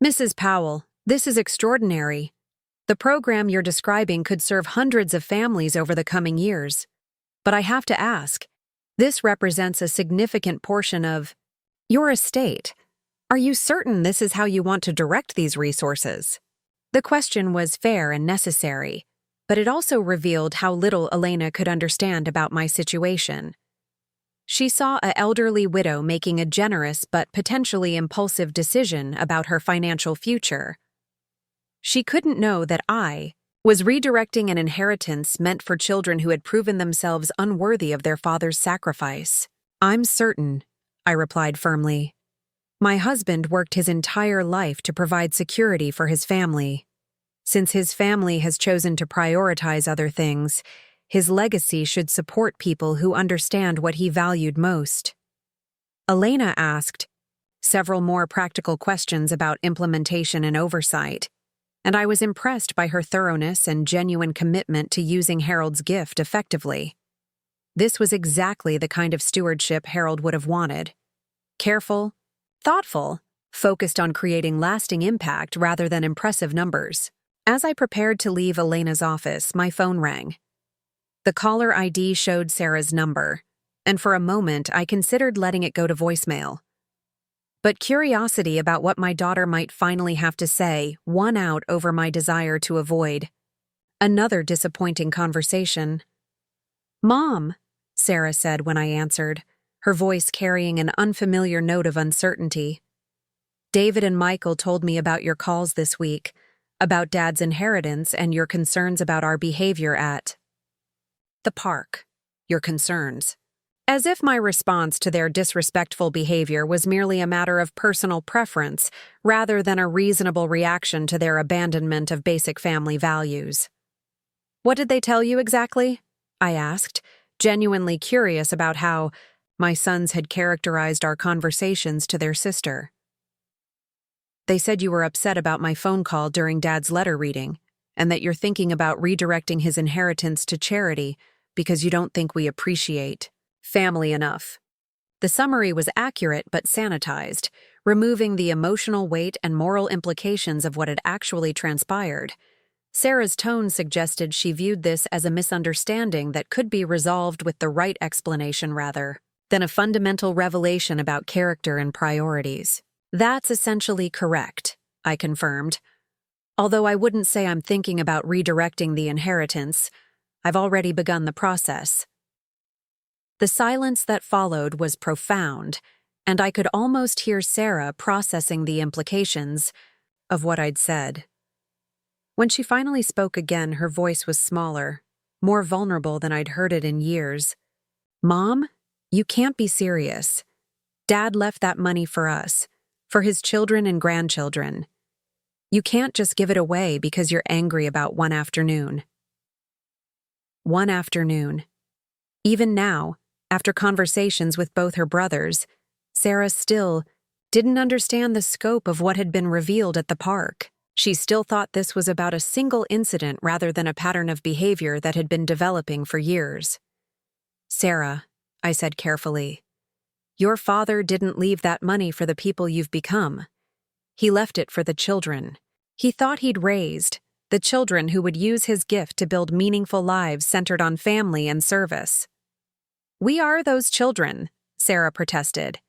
Mrs. Powell, this is extraordinary. The program you're describing could serve hundreds of families over the coming years. But I have to ask, this represents a significant portion of your estate. Are you certain this is how you want to direct these resources? The question was fair and necessary, but it also revealed how little Elena could understand about my situation. She saw an elderly widow making a generous but potentially impulsive decision about her financial future. She couldn't know that I was redirecting an inheritance meant for children who had proven themselves unworthy of their father's sacrifice. I'm certain, I replied firmly. My husband worked his entire life to provide security for his family. Since his family has chosen to prioritize other things, his legacy should support people who understand what he valued most. Elena asked several more practical questions about implementation and oversight, and I was impressed by her thoroughness and genuine commitment to using Harold's gift effectively. This was exactly the kind of stewardship Harold would have wanted. Careful, thoughtful, focused on creating lasting impact rather than impressive numbers. As I prepared to leave Elena's office, my phone rang. The caller ID showed Sarah's number, and for a moment I considered letting it go to voicemail. But curiosity about what my daughter might finally have to say won out over my desire to avoid another disappointing conversation. "Mom," Sarah said when I answered, her voice carrying an unfamiliar note of uncertainty. "David and Michael told me about your calls this week, about Dad's inheritance and your concerns about our behavior at the park. Your concerns." As if my response to their disrespectful behavior was merely a matter of personal preference rather than a reasonable reaction to their abandonment of basic family values. "What did they tell you exactly?" I asked, genuinely curious about how my sons had characterized our conversations to their sister. "They said you were upset about my phone call during Dad's letter reading, and that you're thinking about redirecting his inheritance to charity because you don't think we appreciate family enough." The summary was accurate but sanitized, removing the emotional weight and moral implications of what had actually transpired. Sarah's tone suggested she viewed this as a misunderstanding that could be resolved with the right explanation rather than a fundamental revelation about character and priorities. "That's essentially correct," I confirmed. "Although I wouldn't say I'm thinking about redirecting the inheritance, I've already begun the process." The silence that followed was profound, and I could almost hear Sarah processing the implications of what I'd said. When she finally spoke again, her voice was smaller, more vulnerable than I'd heard it in years. "Mom, you can't be serious. Dad left that money for us, for his children and grandchildren. You can't just give it away because you're angry about one afternoon." One afternoon. Even now, after conversations with both her brothers, Sarah still didn't understand the scope of what had been revealed at the park. She still thought this was about a single incident rather than a pattern of behavior that had been developing for years. "Sarah," I said carefully, "your father didn't leave that money for the people you've become. He left it for the children he thought he'd raised, the children who would use his gift to build meaningful lives centered on family and service." "We are those children," Sarah protested.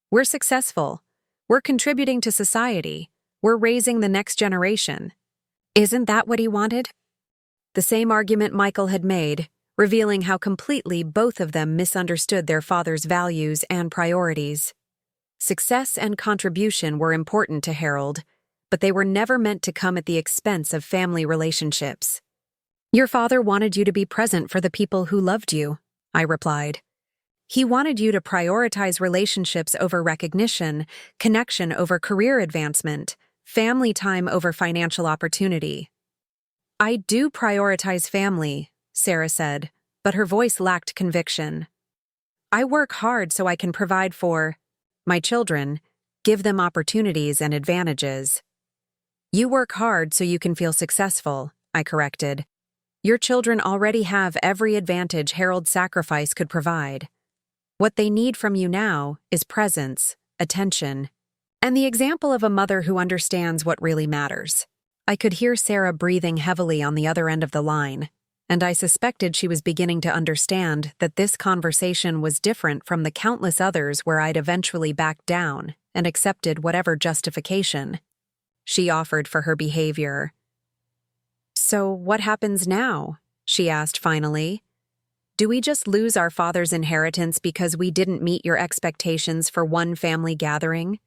"We're successful. We're contributing to society. We're raising the next generation. Isn't that what he wanted?" The same argument Michael had made, revealing how completely both of them misunderstood their father's values and priorities. Success and contribution were important to Harold, but they were never meant to come at the expense of family relationships. "Your father wanted you to be present for the people who loved you," I replied. "He wanted you to prioritize relationships over recognition, connection over career advancement, family time over financial opportunity." "I do prioritize family," Sarah said, but her voice lacked conviction. "I work hard so I can provide for my children, give them opportunities and advantages." "You work hard so you can feel successful," I corrected. "Your children already have every advantage Harold's sacrifice could provide. What they need from you now is presence, attention, and the example of a mother who understands what really matters." I could hear Sarah breathing heavily on the other end of the line, and I suspected she was beginning to understand that this conversation was different from the countless others where I'd eventually backed down and accepted whatever justification she offered for her behavior. "So what happens now?" she asked finally. "Do we just lose our father's inheritance because we didn't meet your expectations for one family gathering?"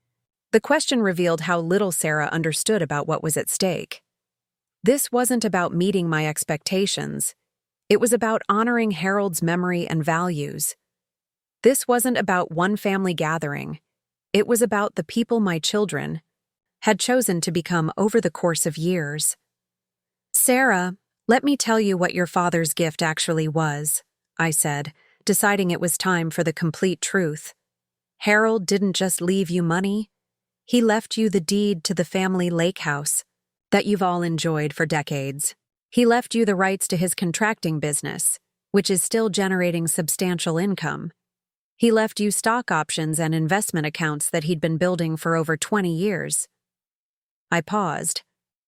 The question revealed how little Sarah understood about what was at stake. This wasn't about meeting my expectations. It was about honoring Harold's memory and values. This wasn't about one family gathering. It was about the people my children had chosen to become over the course of years. "Sarah, let me tell you what your father's gift actually was," I said, deciding it was time for the complete truth. "Harold didn't just leave you money. He left you the deed to the family lake house that you've all enjoyed for decades. He left you the rights to his contracting business, which is still generating substantial income. He left you stock options and investment accounts that he'd been building for over 20 years. I paused,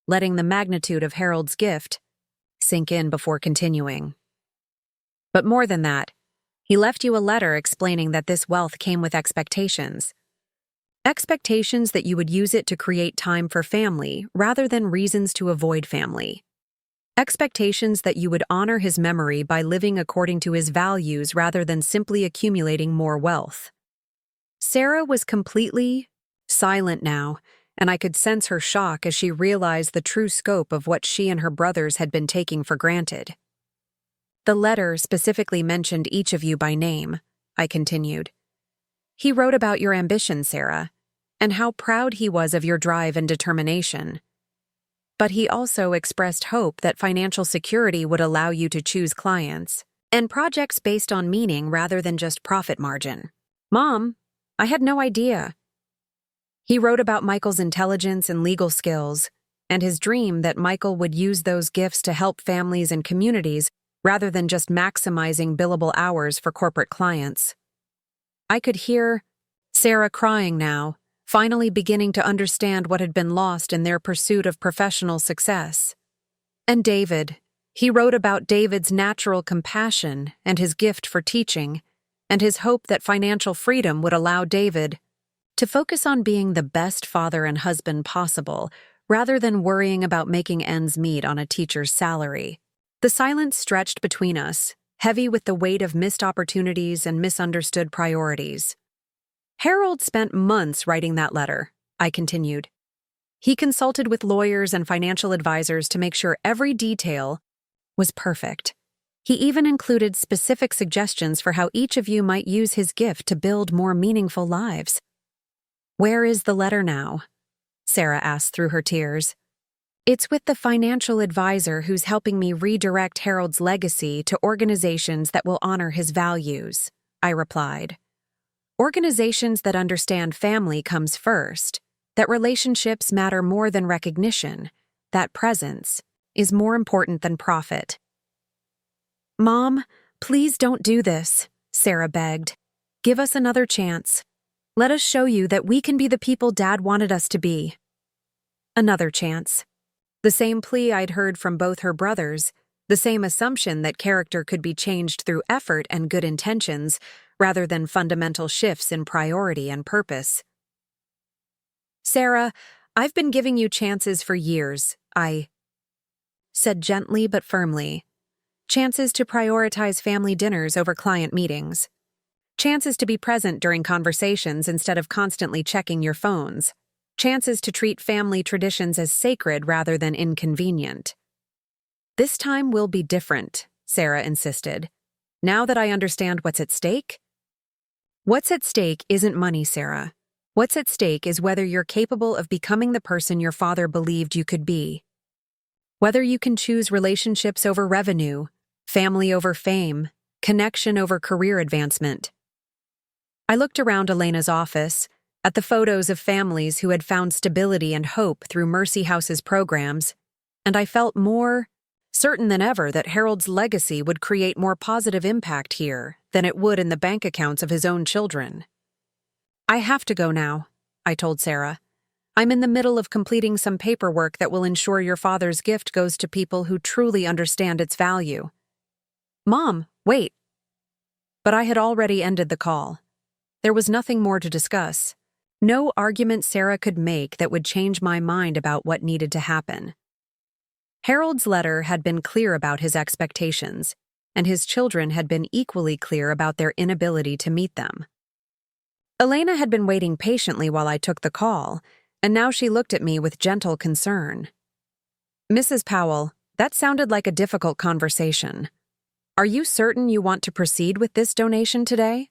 letting the magnitude of Harold's gift sink in before continuing. "But more than that, he left you a letter explaining that this wealth came with expectations. Expectations that you would use it to create time for family rather than reasons to avoid family. Expectations that you would honor his memory by living according to his values rather than simply accumulating more wealth." Sarah was completely silent now, and I could sense her shock as she realized the true scope of what she and her brothers had been taking for granted. "The letter specifically mentioned each of you by name," I continued. "He wrote about your ambition, Sarah, and how proud he was of your drive and determination. But he also expressed hope that financial security would allow you to choose clients and projects based on meaning rather than just profit margin." "Mom, I had no idea." "He wrote about Michael's intelligence and legal skills, and his dream that Michael would use those gifts to help families and communities rather than just maximizing billable hours for corporate clients." I could hear Sarah crying now, finally beginning to understand what had been lost in their pursuit of professional success. "And David. He wrote about David's natural compassion and his gift for teaching, and his hope that financial freedom would allow David to focus on being the best father and husband possible, rather than worrying about making ends meet on a teacher's salary." The silence stretched between us, heavy with the weight of missed opportunities and misunderstood priorities. "Harold spent months writing that letter," I continued. "He consulted with lawyers and financial advisors to make sure every detail was perfect. He even included specific suggestions for how each of you might use his gift to build more meaningful lives." "Where is the letter now?" Sarah asked through her tears. "It's with the financial advisor who's helping me redirect Harold's legacy to organizations that will honor his values," I replied. "Organizations that understand family comes first, that relationships matter more than recognition, that presence is more important than profit." "Mom, please don't do this," Sarah begged. "Give us another chance. Let us show you that we can be the people Dad wanted us to be." Another chance. The same plea I'd heard from both her brothers, the same assumption that character could be changed through effort and good intentions, rather than fundamental shifts in priority and purpose. "Sarah, I've been giving you chances for years. said gently but firmly. Chances to prioritize family dinners over client meetings. Chances to be present during conversations instead of constantly checking your phones. Chances to treat family traditions as sacred rather than inconvenient. This time will be different, Sarah insisted. Now that I understand what's at stake? What's at stake isn't money, Sarah. What's at stake is whether you're capable of becoming the person your father believed you could be. Whether you can choose relationships over revenue, family over fame, connection over career advancement. I looked around Elena's office, at the photos of families who had found stability and hope through Mercy House's programs, and I felt more certain than ever that Harold's legacy would create more positive impact here than it would in the bank accounts of his own children. I have to go now, I told Sarah. I'm in the middle of completing some paperwork that will ensure your father's gift goes to people who truly understand its value. Mom, wait. But I had already ended the call. There was nothing more to discuss. No argument Sarah could make that would change my mind about what needed to happen. Harold's letter had been clear about his expectations, and his children had been equally clear about their inability to meet them. Elena had been waiting patiently while I took the call, and now she looked at me with gentle concern. Mrs. Powell, that sounded like a difficult conversation. Are you certain you want to proceed with this donation today?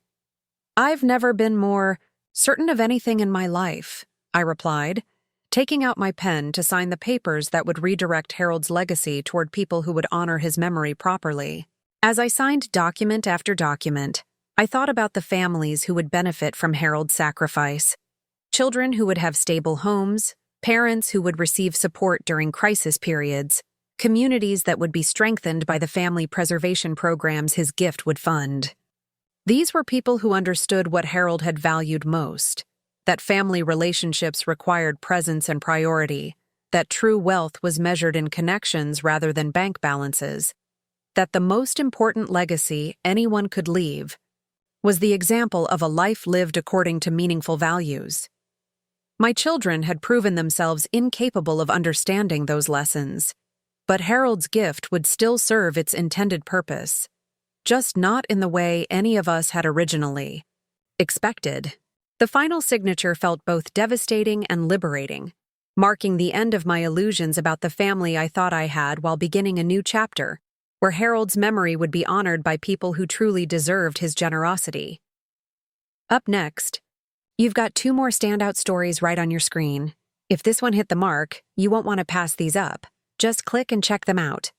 I've never been more certain of anything in my life, I replied, taking out my pen to sign the papers that would redirect Harold's legacy toward people who would honor his memory properly. As I signed document after document, I thought about the families who would benefit from Harold's sacrifice. Children who would have stable homes, parents who would receive support during crisis periods, communities that would be strengthened by the family preservation programs his gift would fund. These were people who understood what Harold had valued most, that family relationships required presence and priority, that true wealth was measured in connections rather than bank balances, that the most important legacy anyone could leave was the example of a life lived according to meaningful values. My children had proven themselves incapable of understanding those lessons, but Harold's gift would still serve its intended purpose, just not in the way any of us had originally expected. The final signature felt both devastating and liberating, marking the end of my illusions about the family I thought I had while beginning a new chapter, where Harold's memory would be honored by people who truly deserved his generosity. Up next, you've got 2 more standout stories right on your screen. If this one hit the mark, you won't want to pass these up. Just click and check them out.